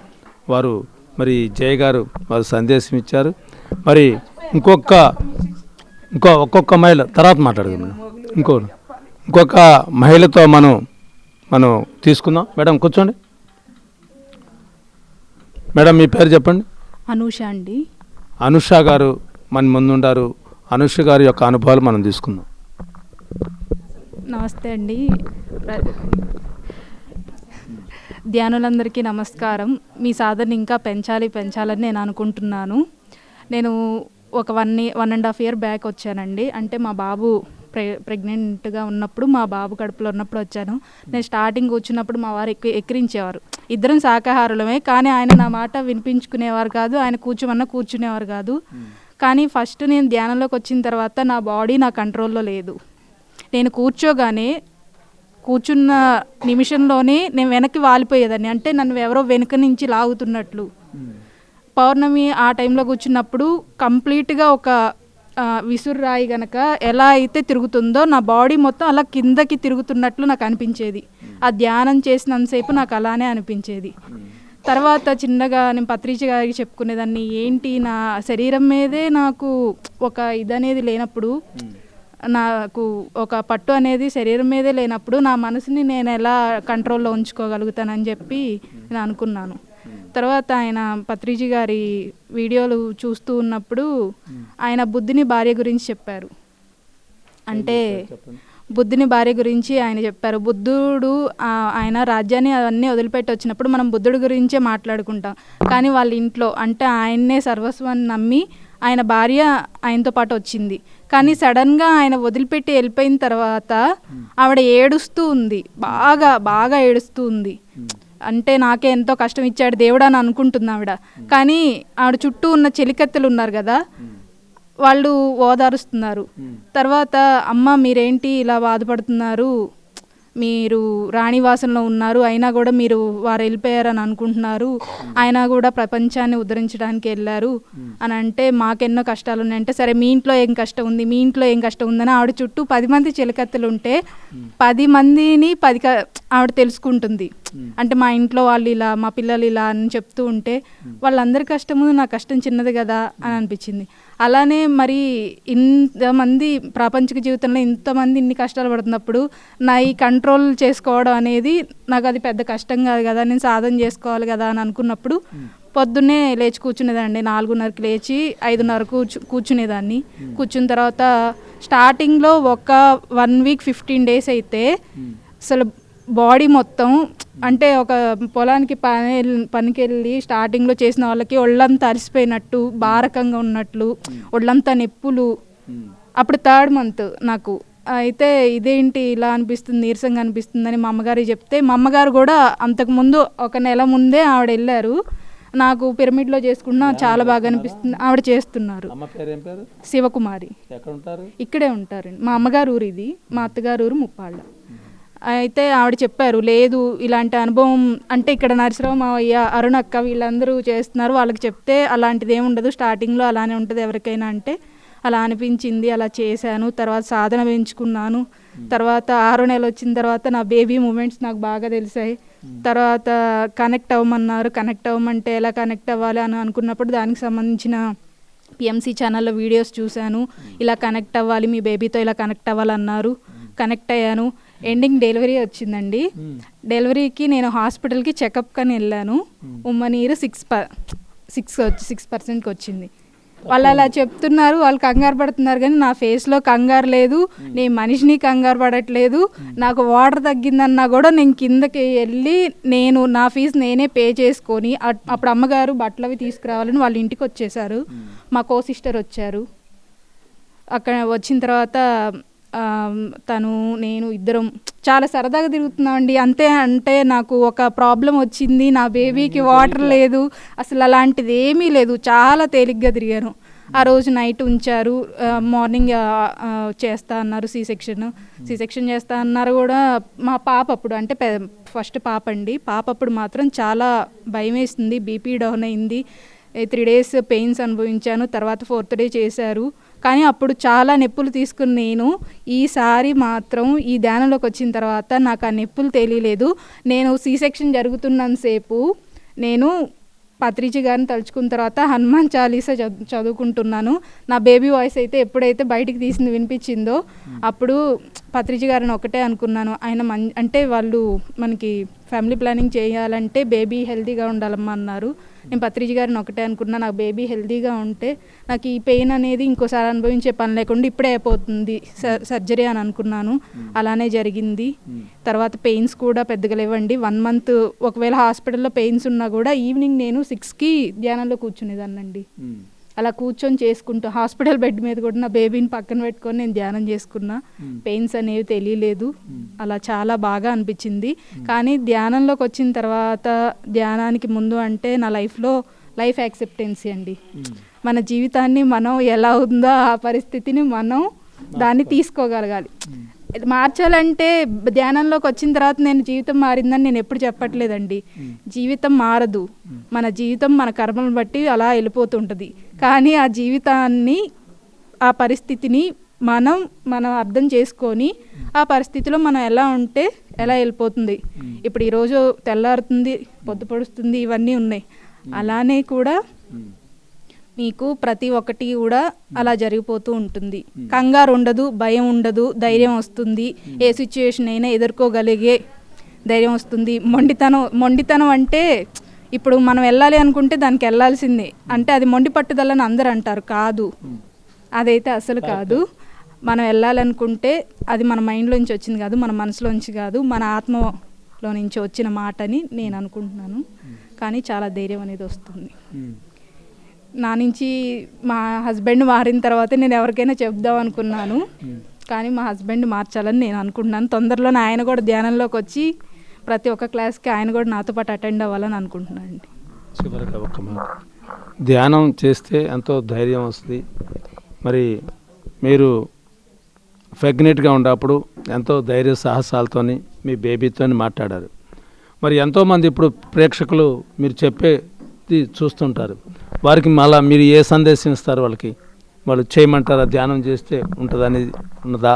వారు మరి జయ గారు వారు సందేశం ఇచ్చారు. మరి ఒక్కొక్క మహిళ తర్వాత మాట్లాడదాం. ఇంకొక మహిళతో మనం తీసుకుందాం. మేడం కూర్చోండి. మేడం మీ పేరు చెప్పండి. అనూష అండి. అనుష గారు మన ముందుండారు. అనుష గారి యొక్క అనుభవాలు మనం తీసుకుందాం. నమస్తే అండి. ధ్యానులందరికీ నమస్కారం. మీ సాధన ఇంకా పెంచాలని నేను అనుకుంటున్నాను. నేను ఒక 1.5 year బ్యాక్ వచ్చానండి. అంటే మా బాబు ప్రెగ్నెంట్గా ఉన్నప్పుడు, మా బాబు కడుపులో ఉన్నప్పుడు వచ్చాను. నేను స్టార్టింగ్ వచ్చినప్పుడు మా వారు ఎక్కిరించేవారు. ఇద్దరం శాకాహారులమే, కానీ ఆయన నా మాట వినిపించుకునేవారు కాదు. ఆయన కూర్చునేవారు కాదు. కానీ ఫస్ట్ నేను ధ్యానంలోకి వచ్చిన తర్వాత నా బాడీ నా కంట్రోల్లో లేదు. నేను కూర్చున్న నిమిషంలోనే నేను వెనక్కి వాలిపోయేదాన్ని. అంటే నన్ను ఎవరో వెనుక నుంచి లాగుతున్నట్లు. పౌర్ణమి ఆ టైంలో కూర్చున్నప్పుడు కంప్లీట్గా ఒక విసుర్రాయి గనక ఎలా అయితే తిరుగుతుందో నా బాడీ మొత్తం అలా కిందకి తిరుగుతున్నట్లు నాకు అనిపించేది. ఆ ధ్యానం చేసినంతసేపు నాకు అలానే అనిపించేది. తర్వాత చిన్నగా నేను పత్రిక గారికి చెప్పుకునేదాన్ని, ఏంటి నా శరీరం మీదే నాకు ఒక ఇదనేది లేనప్పుడు, నాకు ఒక పట్టు అనేది శరీరం మీదే లేనప్పుడు నా మనసుని నేను ఎలా కంట్రోల్లో ఉంచుకోగలుగుతానని చెప్పి నేను అనుకున్నాను. తర్వాత ఆయన పత్రిజీ గారి వీడియోలు చూస్తూ ఉన్నప్పుడు ఆయన బుద్ధుని భార్య గురించి చెప్పారు. అంటే బుద్ధుని భార్య గురించి ఆయన చెప్పారు. బుద్ధుడు ఆయన రాజ్యాన్ని అవన్నీ వదిలిపెట్టి వచ్చినప్పుడు మనం బుద్ధుడి గురించే మాట్లాడుకుంటాం. కానీ వాళ్ళ ఇంట్లో అంటే ఆయన్నే సర్వస్వాన్ని నమ్మి ఆయన భార్య ఆయనతో పాటు వచ్చింది. కానీ సడన్గా ఆయన వదిలిపెట్టి వెళ్ళిపోయిన తర్వాత ఆవిడ ఏడుస్తూ ఉంది, బాగా ఏడుస్తూ ఉంది. అంటే నాకే ఎంతో కష్టం ఇచ్చాడు దేవుడు అని అనుకుంటుంది ఆవిడ. కానీ ఆవిడ చుట్టూ ఉన్న చెలికత్తెలు ఉన్నారు కదా, వాళ్ళు ఓదారుస్తున్నారు. తర్వాత అమ్మ మీరేంటి ఇలా బాధపడుతున్నారు, మీరు రాణివాసంలో ఉన్నారు, అయినా కూడా మీరు వారు వెళ్ళిపోయారని అనుకుంటున్నారు, ఆయన కూడా ప్రపంచాన్ని ఉద్ధరించడానికి వెళ్ళారు అని అంటే మాకెన్నో కష్టాలు ఉన్నాయంటే, సరే మీ ఇంట్లో ఏం కష్టం ఉందని ఆవిడ చుట్టూ 10 మంది చిలకత్తెలు ఉంటే 10 మందిని ఆవిడ తెలుసుకుంటుంది. అంటే మా ఇంట్లో వాళ్ళు ఇలా, మా పిల్లలు ఇలా అని చెప్తూ ఉంటే వాళ్ళందరి కష్టము నా కష్టం చిన్నది కదా అని అనిపించింది. అలానే మరి ఇంతమంది ప్రాపంచిక జీవితంలో ఇంతమంది ఇన్ని కష్టాలు పడుతున్నప్పుడు నా ఈ కంట్రోల్ చేసుకోవడం అనేది నాకు అది పెద్ద కష్టం కాదు కదా, నేను సాధన చేసుకోవాలి కదా అని అనుకున్నప్పుడు పొద్దున్నే లేచి కూర్చునేదాన్ని. 4:30కి లేచి 5:30కు కూర్చునేదాన్ని. కూర్చున్న తర్వాత స్టార్టింగ్లో ఒక 1 week 15 days అయితే అసలు బాడీ మొత్తం అంటే ఒక పొలానికి పనికి వెళ్ళి స్టార్టింగ్లో చేసిన వాళ్ళకి ఒళ్ళంతా అలసిపోయినట్టు, భారకంగా ఉన్నట్లు, ఒళ్ళంతా నెప్పులు. అప్పుడు 3rd month నాకు అయితే ఇదేంటి ఇలా అనిపిస్తుంది, నీరసంగా అనిపిస్తుందని మా అమ్మగారు చెప్తే, మా అమ్మగారు కూడా అంతకుముందు 1 నెల ముందే ఆవిడ వెళ్ళారు. నాకు పిరమిడ్లో చేసుకున్నా చాలా బాగా అనిపిస్తుంది, ఆవిడ చేస్తున్నారు. శివకుమారి. ఇక్కడే ఉంటారండి. మా అమ్మగారు ఊరు ఇది, మా అత్తగారు ఊరు ముప్పాళ్ళ. అయితే ఆవిడ చెప్పారు, లేదు ఇలాంటి అనుభవం అంటే ఇక్కడ నరసరావు మావయ్య, అరుణ్ అక్క వీళ్ళందరూ చేస్తున్నారు, వాళ్ళకి చెప్తే అలాంటిది ఏమి ఉండదు, స్టార్టింగ్లో అలానే ఉంటుంది ఎవరికైనా అంటే అలా అనిపించింది. అలా చేశాను. తర్వాత సాధన పెంచుకున్నాను. తర్వాత 6వ నెల వచ్చిన తర్వాత నా బేబీ మూమెంట్స్ నాకు బాగా తెలిసాయి. తర్వాత కనెక్ట్ అవ్వమన్నారు. కనెక్ట్ అవ్వమంటే ఎలా కనెక్ట్ అవ్వాలి అని అనుకున్నప్పుడు దానికి సంబంధించిన పిఎంసి ఛానల్లో వీడియోస్ చూశాను. ఇలా కనెక్ట్ అవ్వాలి, మీ బేబీతో ఇలా కనెక్ట్ అవ్వాలన్నారు. కనెక్ట్ అయ్యాను. ఎండింగ్ డెలివరీ వచ్చిందండి. డెలివరీకి నేను హాస్పిటల్కి చెకప్కి అని వెళ్ళాను. ఉమ్మనీరు 6% వచ్చింది. వాళ్ళు అలా చెప్తున్నారు, వాళ్ళు కంగారు పడుతున్నారు, కానీ నా ఫేస్లో కంగారు లేదు, నేను మనిషిని కంగారు పడట్లేదు. నాకు వాటర్ తగ్గిందన్నా కూడా నేను కిందకి వెళ్ళి నేను నా ఫీజు నేనే పే చేసుకొని, అప్పుడు అమ్మగారు బట్టలు అవి తీసుకురావాలని వాళ్ళ ఇంటికి వచ్చేసారు. మా కో సిస్టర్ వచ్చారు. అక్కడ వచ్చిన తర్వాత తను నేను ఇద్దరం చాలా సరదాగా తిరుగుతున్నామండి. అంతే అంటే నాకు ఒక ప్రాబ్లం వచ్చింది, నా బేబీకి వాటర్ లేదు, అసలు అలాంటిది ఏమీ లేదు. చాలా తేలిగ్గా తిరిగాను. ఆ రోజు నైట్ ఉంచారు, మార్నింగ్ చేస్తా అన్నారు సీ సెక్షన్ చేస్తా అన్నారు కూడా. మా పాప అప్పుడు అంటే ఫస్ట్ పాప అండి, పాప అప్పుడు మాత్రం చాలా భయం వేస్తుంది, బీపీ డౌన్ అయింది, 3 days పెయిన్స్ అనుభవించాను. తర్వాత 4th day చేశారు. కానీ అప్పుడు చాలా నొప్పులు తీసుకుని నేను ఈసారి మాత్రం ఈ ధ్యానంలోకి వచ్చిన తర్వాత నాకు ఆ నొప్పులు తెలియలేదు. నేను సీ-సెక్షన్ జరుగుతున్నంతసేపు నేను పత్రిజీ గారిని తలుచుకున్న తర్వాత హనుమాన్ చాలీసా చదువుకుంటున్నాను. నా బేబీ వాయిస్ అయితే ఎప్పుడైతే బయటికి తీసింది వినిపించిందో అప్పుడు పత్రిజీ గారిని ఒకటే అనుకున్నాను, ఆయన అంటే వాళ్ళు మనకి ఫ్యామిలీ ప్లానింగ్ చేయాలంటే బేబీ హెల్తీగా ఉండాలమ్మా అన్నారు. నేను పత్రిజీ గారిని ఒకటే అనుకున్నా, నాకు బేబీ హెల్తీగా ఉంటే నాకు ఈ పెయిన్ అనేది ఇంకోసారి అనుభవించే పని లేకుండా ఇప్పుడే అయిపోతుంది సర్జరీ అని అనుకున్నాను. అలానే జరిగింది. తర్వాత పెయిన్స్ కూడా పెద్దగా లేవండి. 1 month ఒకవేళ హాస్పిటల్లో పెయిన్స్ ఉన్నా కూడా ఈవినింగ్ నేను 6కి ధ్యానంలో కూర్చునేదాన్నండి. అలా కూర్చొని చేసుకుంటూ హాస్పిటల్ బెడ్ మీద కూడా నా బేబీని పక్కన పెట్టుకొని నేను ధ్యానం చేసుకున్నా. పెయిన్స్ అనేవి తెలియలేదు. అలా చాలా బాగా అనిపించింది. కానీ ధ్యానంలోకి వచ్చిన తర్వాత, ధ్యానానికి ముందు అంటే నా లైఫ్ యాక్సెప్టెన్సీ అండి. మన జీవితాన్ని మనం ఎలా ఉందో ఆ పరిస్థితిని మనం దాన్ని తీసుకోగలగాలి. మార్చాలంటే ధ్యానంలోకి వచ్చిన తర్వాత నేను జీవితం మారిందని నేను ఎప్పుడు చెప్పట్లేదండి. జీవితం మారదు, మన జీవితం మన కర్మలను బట్టి అలా వెళ్ళిపోతుంటుంది. కానీ ఆ జీవితాన్ని, ఆ పరిస్థితిని మనం అర్థం చేసుకొని ఆ పరిస్థితిలో మనం ఎలా ఉంటే ఎలా వెళ్ళిపోతుంది. ఇప్పుడు ఈరోజు తెల్లారుతుంది, పొద్దు పొడుస్తుంది, ఇవన్నీ ఉన్నాయి. అలానే కూడా మీకు ప్రతి ఒక్కటి కూడా అలా జరిగిపోతూ ఉంటుంది. కంగారు ఉండదు, భయం ఉండదు, ధైర్యం వస్తుంది. ఏ సిచ్యువేషన్ అయినా ఎదుర్కోగలిగే ధైర్యం వస్తుంది. మొండితనం అంటే ఇప్పుడు మనం వెళ్ళాలి అనుకుంటే దానికి వెళ్ళాల్సిందే. అంటే అది మొండి పట్టుదలని అందరూ అంటారు, కాదు, అదైతే అసలు కాదు. మనం వెళ్ళాలనుకుంటే అది మన మైండ్లోంచి వచ్చింది కాదు, మన మనసులోంచి కాదు, మన ఆత్మలో నుంచి వచ్చిన మాట అని నేను అనుకుంటున్నాను. కానీ చాలా ధైర్యం అనేది వస్తుంది. నా నుంచి మా హస్బెండ్ మారిన తర్వాత నేను ఎవరికైనా చెప్దాం అనుకున్నాను, కానీ మా హస్బెండ్ మార్చాలని నేను అనుకుంటున్నాను. తొందరలోనే ఆయన కూడా ధ్యానంలోకి వచ్చి ప్రతి ఒక్క క్లాస్కి ఆయన కూడా నాతో పాటు అటెండ్ అవ్వాలని అనుకుంటున్నాను అండి. చివరిగా ఒక మాట, ధ్యానం చేస్తే ఎంతో ధైర్యం వస్తుంది. మరి మీరు ప్రెగ్నెంట్గా ఉన్నప్పుడు ఎంతో ధైర్య సాహసాలతోని మీ బేబీతో మాట్లాడారు. మరి ఎంతోమంది ఇప్పుడు ప్రేక్షకులు మీరు చెప్పేది చూస్తుంటారు, వారికి మళ్ళీ మీరు ఏ సందేశం ఇస్తారు? వాళ్ళకి వాళ్ళు చేయమంటారా, ధ్యానం చేస్తే ఉంటుంది అనేది ఉన్నదా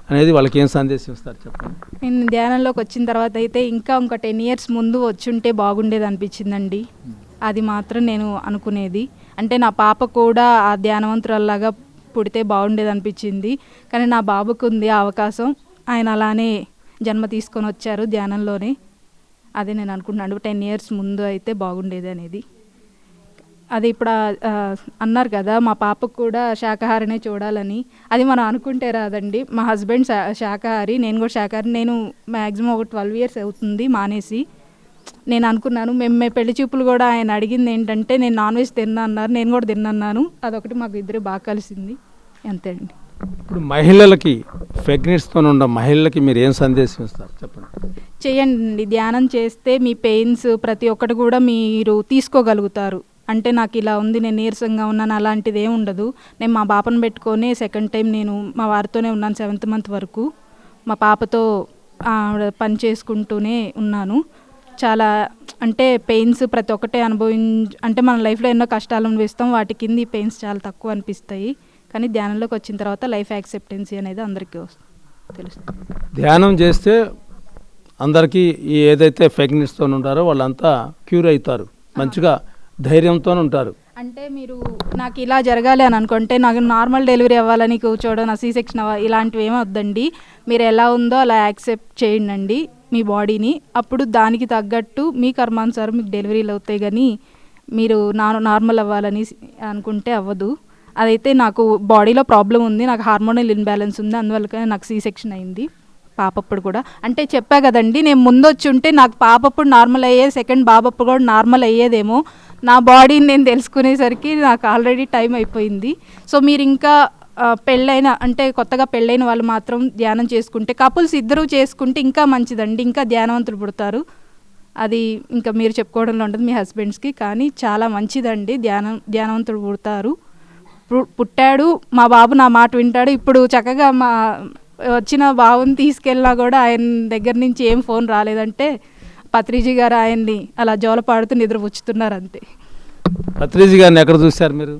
అనేది వాళ్ళకి ఏం సందేశం ఇస్తారు చెప్పండి. నేను ధ్యానంలోకి వచ్చిన తర్వాత అయితే ఇంకా 10 years ముందు వచ్చుంటే బాగుండేది అనిపించిందండి. అది మాత్రం నేను అనుకునేది. అంటే నా పాప కూడా ఆ ధ్యానవంతురాల్లాగా పుడితే బాగుండేది అనిపించింది. కానీ నా బాబుకు ఉంది ఆ అవకాశం, ఆయన అలానే జన్మ తీసుకొని వచ్చారు ధ్యానంలోనే. అదే నేను అనుకుంటున్నాను 10 years ముందు అయితే బాగుండేది అనేది. అది ఇప్పుడు అన్నారు కదా మా పాపకు కూడా శాకాహారనే చూడాలని. అది మనం అనుకుంటే రాదండి. మా హస్బెండ్ శాకాహారి, నేను కూడా శాకాహారి. నేను మ్యాక్సిమం ఒక 12 years అవుతుంది మానేసి. నేను అనుకున్నాను, మేము పెళ్లి చూపులు కూడా ఆయన అడిగింది ఏంటంటే నేను నాన్ వెజ్ తిన్నా అన్నారు, నేను కూడా తిన్నాను. అదొకటి మాకు ఇద్దరు బాగా కలిసింది, అంతే అండి. ఇప్పుడు మహిళలకి, ప్రెగ్నెంట్స్తో ఉన్న మహిళలకి మీరు ఏం సందేశం ఇస్తారు చెప్పండి. చేయండి, ధ్యానం చేస్తే మీ పెయిన్స్ ప్రతి ఒక్కటి కూడా మీరు తీసుకోగలుగుతారు. అంటే నాకు ఇలా ఉంది, నేను నీరసంగా ఉన్నాను, అలాంటిది ఏమి ఉండదు. నేను మా పాపను పెట్టుకొని 2nd time నేను మా వారితోనే ఉన్నాను 7th month వరకు. మా పాపతో పని చేసుకుంటూనే ఉన్నాను. చాలా అంటే పెయిన్స్ ప్రతి ఒక్కటే అంటే మన లైఫ్లో ఎన్నో కష్టాలు అనుభవిస్తాం, వాటి కింద ఈ పెయిన్స్ చాలా తక్కువ అనిపిస్తాయి. కానీ ధ్యానంలోకి వచ్చిన తర్వాత లైఫ్ యాక్సెప్టెన్సీ అనేది అందరికీ తెలుస్తుంది. ధ్యానం చేస్తే అందరికీ ఈ ఏదైతే ప్రెగ్నెంట్స్తో ఉంటారో వాళ్ళంతా క్యూర్ అవుతారు, మంచిగా ధైర్యంతో ఉంటారు. అంటే మీరు నాకు ఇలా జరగాలి అని అనుకుంటే, నాకు నార్మల్ డెలివరీ అవ్వాలని కూర్చోవడం, నా సీ-సెక్షన్ ఇలాంటివి ఏమీ వద్దండి. మీరు ఎలా ఉందో అలా యాక్సెప్ట్ చేయండి మీ బాడీని. అప్పుడు దానికి తగ్గట్టు మీ కర్మానుసారం మీకు డెలివరీలు అవుతాయి. కానీ మీరు నార్మల్ అవ్వాలని అనుకుంటే అవ్వదు. అదైతే నాకు బాడీలో ప్రాబ్లం ఉంది, నాకు హార్మోనల్ ఇన్బ్యాలెన్స్ ఉంది, అందువల్ల నాకు సీ-సెక్షన్ అయింది పాపప్పుడు కూడా. అంటే చెప్పా కదండి, నేను ముందు వచ్చి ఉంటే నాకు పాపప్పుడు నార్మల్ అయ్యేది, 2nd బాబప్పుడు కూడా నార్మల్ అయ్యేదేమో. నా బాడీని నేను తెలుసుకునేసరికి నాకు ఆల్రెడీ టైం అయిపోయింది. సో మీరు ఇంకా పెళ్ళైన అంటే కొత్తగా పెళ్ళైన వాళ్ళు మాత్రం ధ్యానం చేసుకుంటే, కపుల్స్ ఇద్దరూ చేసుకుంటే ఇంకా మంచిదండి, ఇంకా ధ్యానవంతులు పుడతారు. అది ఇంకా మీరు చెప్పుకోవడంలో ఉంటుంది మీ హస్బెండ్స్కి, కానీ చాలా మంచిదండి. ధ్యానవంతుడు పుడతారు. పుట్టాడు, మా బాబు నా మాట వింటాడు. ఇప్పుడు చక్కగా మా వచ్చిన బాబుని తీసుకెళ్ళినా కూడా ఆయన దగ్గర నుంచి ఏం ఫోన్ రాలేదంటే పత్రిజీ గారు ఆయన్ని అలా జోలపాడుతూ నిద్రపుచ్చుతున్నారు అంతే. పత్రిజీ గారిని ఎక్కడ చూశారు మీరు?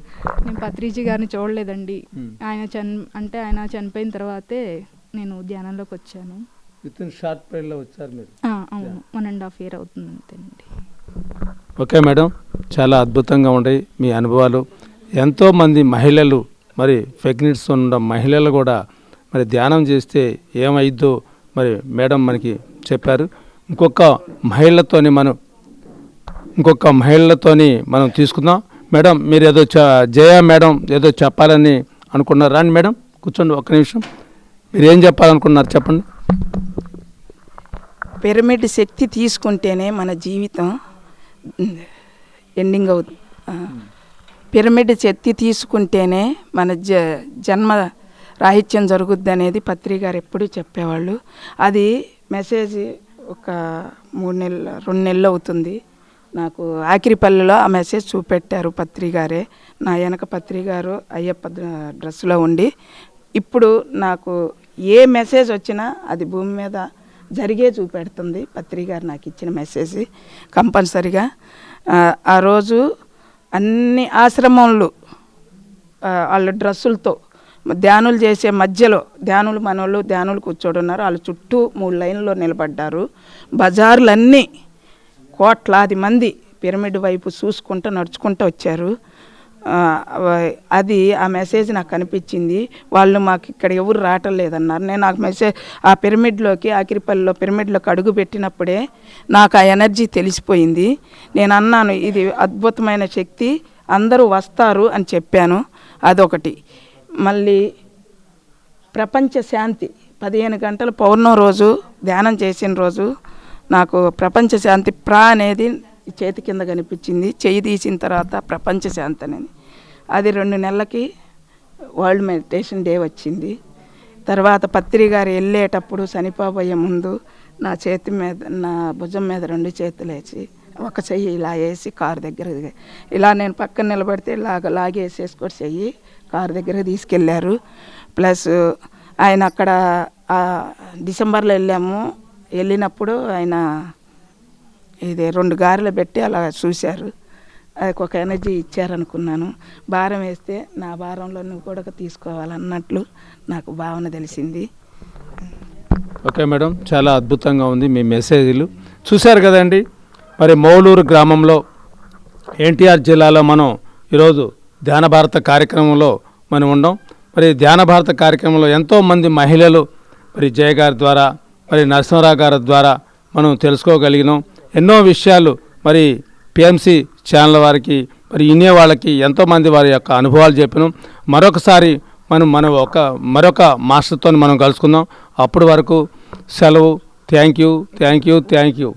నేను పత్రిజీ గారిని చూడలేదండి. ఆయన చనిపోయిన తర్వాతే నేను ధ్యానంలోకి వచ్చాను. విత్ ఇన్ షార్ట్ పీరియడ్లో వచ్చారు మీరు? అవును, 1.5 year అవుతుంది అంతేనండి. ఓకే మేడం, చాలా అద్భుతంగా ఉన్నాయి మీ అనుభవాలు. ఎంతోమంది మహిళలు మరి ప్రెగ్నెన్సీ ఉన్న మహిళలు కూడా మరి ధ్యానం చేస్తే ఏమైద్దో మరి మేడం మనకి చెప్పారు. ఇంకొక మహిళలతోని మనం తీసుకుందాం. మేడం, మీరు ఏదో జయ మేడం ఏదో చెప్పాలని అనుకున్నారు. రండి మేడం, కూర్చోండి ఒక్క నిమిషం. మీరు ఏం చెప్పాలనుకున్నారు చెప్పండి. పిరమిడ్ శక్తి తీసుకుంటేనే మన జీవితం ఎండింగ్ అవుతుంది. పిరమిడ్ శక్తి తీసుకుంటేనే మన జన్మ రాహిత్యం జరుగుద్ది అనేది పత్రిక గారు ఎప్పుడూ చెప్పేవాళ్ళు. అది మెసేజ్ ఒక 2 నెలలు అవుతుంది నాకు ఆకిరిపల్లిలో ఆ మెసేజ్ చూపెట్టారు పత్రిక గారే. నా వెనక పత్రిక గారు అయ్యప్ప డ్రెస్సులో ఉండి, ఇప్పుడు నాకు ఏ మెసేజ్ వచ్చినా అది భూమి మీద జరిగే చూపెడుతుంది పత్రిక గారు నాకు ఇచ్చిన మెసేజ్ కంపల్సరిగా. ఆ రోజు అన్ని ఆశ్రమంలో వాళ్ళ డ్రెస్సులతో ధ్యానులు చేసే మధ్యలో ధ్యానులు కూర్చోడు ఉన్నారు. వాళ్ళు చుట్టూ 3 లైన్లో నిలబడ్డారు. బజార్లన్నీ కోట్లాది మంది పిరమిడ్ వైపు చూసుకుంటూ నడుచుకుంటూ వచ్చారు. అది ఆ మెసేజ్ నాకు కనిపించింది. వాళ్ళు మాకు ఇక్కడ ఎవరు రావటం లేదన్నారు. నేను నాకు మెసేజ్ ఆ పిరమిడ్లోకి ఆకిరిపల్లిలో పిరమిడ్లోకి అడుగు పెట్టినప్పుడే నాకు ఆ ఎనర్జీ తెలిసిపోయింది. నేను అన్నాను, ఇది అద్భుతమైన శక్తి, అందరూ వస్తారు అని చెప్పాను. అదొకటి. మళ్ళీ ప్రపంచ శాంతి 15 గంటలు పౌర్ణం రోజు ధ్యానం చేసిన రోజు నాకు ప్రపంచ శాంతి అనేది చేతి కింద కనిపించింది. చెయ్యి తీసిన తర్వాత ప్రపంచ శాంతి అనేది అది 2 నెలలకి వరల్డ్ మెడిటేషన్ డే వచ్చింది. తర్వాత పత్రిక గారు వెళ్ళేటప్పుడు చనిపోబోయే ముందు నా చేతి మీద, నా భుజం మీద 2 చేతులు వేసి ఒక చెయ్యి ఇలా వేసి కారు దగ్గర ఇలా నేను పక్కన నిలబడితే లాగేసేసుకొని చెయ్యి కారు దగ్గర తీసుకెళ్ళారు. ప్లస్ ఆయన అక్కడ డిసెంబర్లో వెళ్ళినప్పుడు ఆయన ఇది 2 గారెలు పెట్టి అలా చూశారు. అది ఒక ఎనర్జీ ఇచ్చారనుకున్నాను. భారం వేస్తే నా భారంలో నువ్వు కూడా తీసుకోవాలన్నట్లు నాకు భావన తెలిసింది. ఓకే మేడం, చాలా అద్భుతంగా ఉంది మీ మెసేజ్లు. చూశారు కదండి, మరి మౌలూరు గ్రామంలో ఎన్టీఆర్ జిల్లాలో మనం ఈరోజు ధ్యాన భారత కార్యక్రమంలో మనం ఉన్నాం. మరి ధ్యాన భారత కార్యక్రమంలో ఎంతోమంది మహిళలు మరి జయ గారి ద్వారా, మరి నరసింహరావు గారి ద్వారా మనం తెలుసుకోగలిగినాం. ఎన్నో విషయాలు మరి పిఎంసి ఛానల్ వారికి మరి ఇనే వాళ్ళకి ఎంతోమంది వారి యొక్క అనుభవాలు చెప్పినాం. మరొకసారి మరొక మాస్టర్తో మనం కలుసుకుందాం. అప్పటి వరకు సెలవు. Thank you.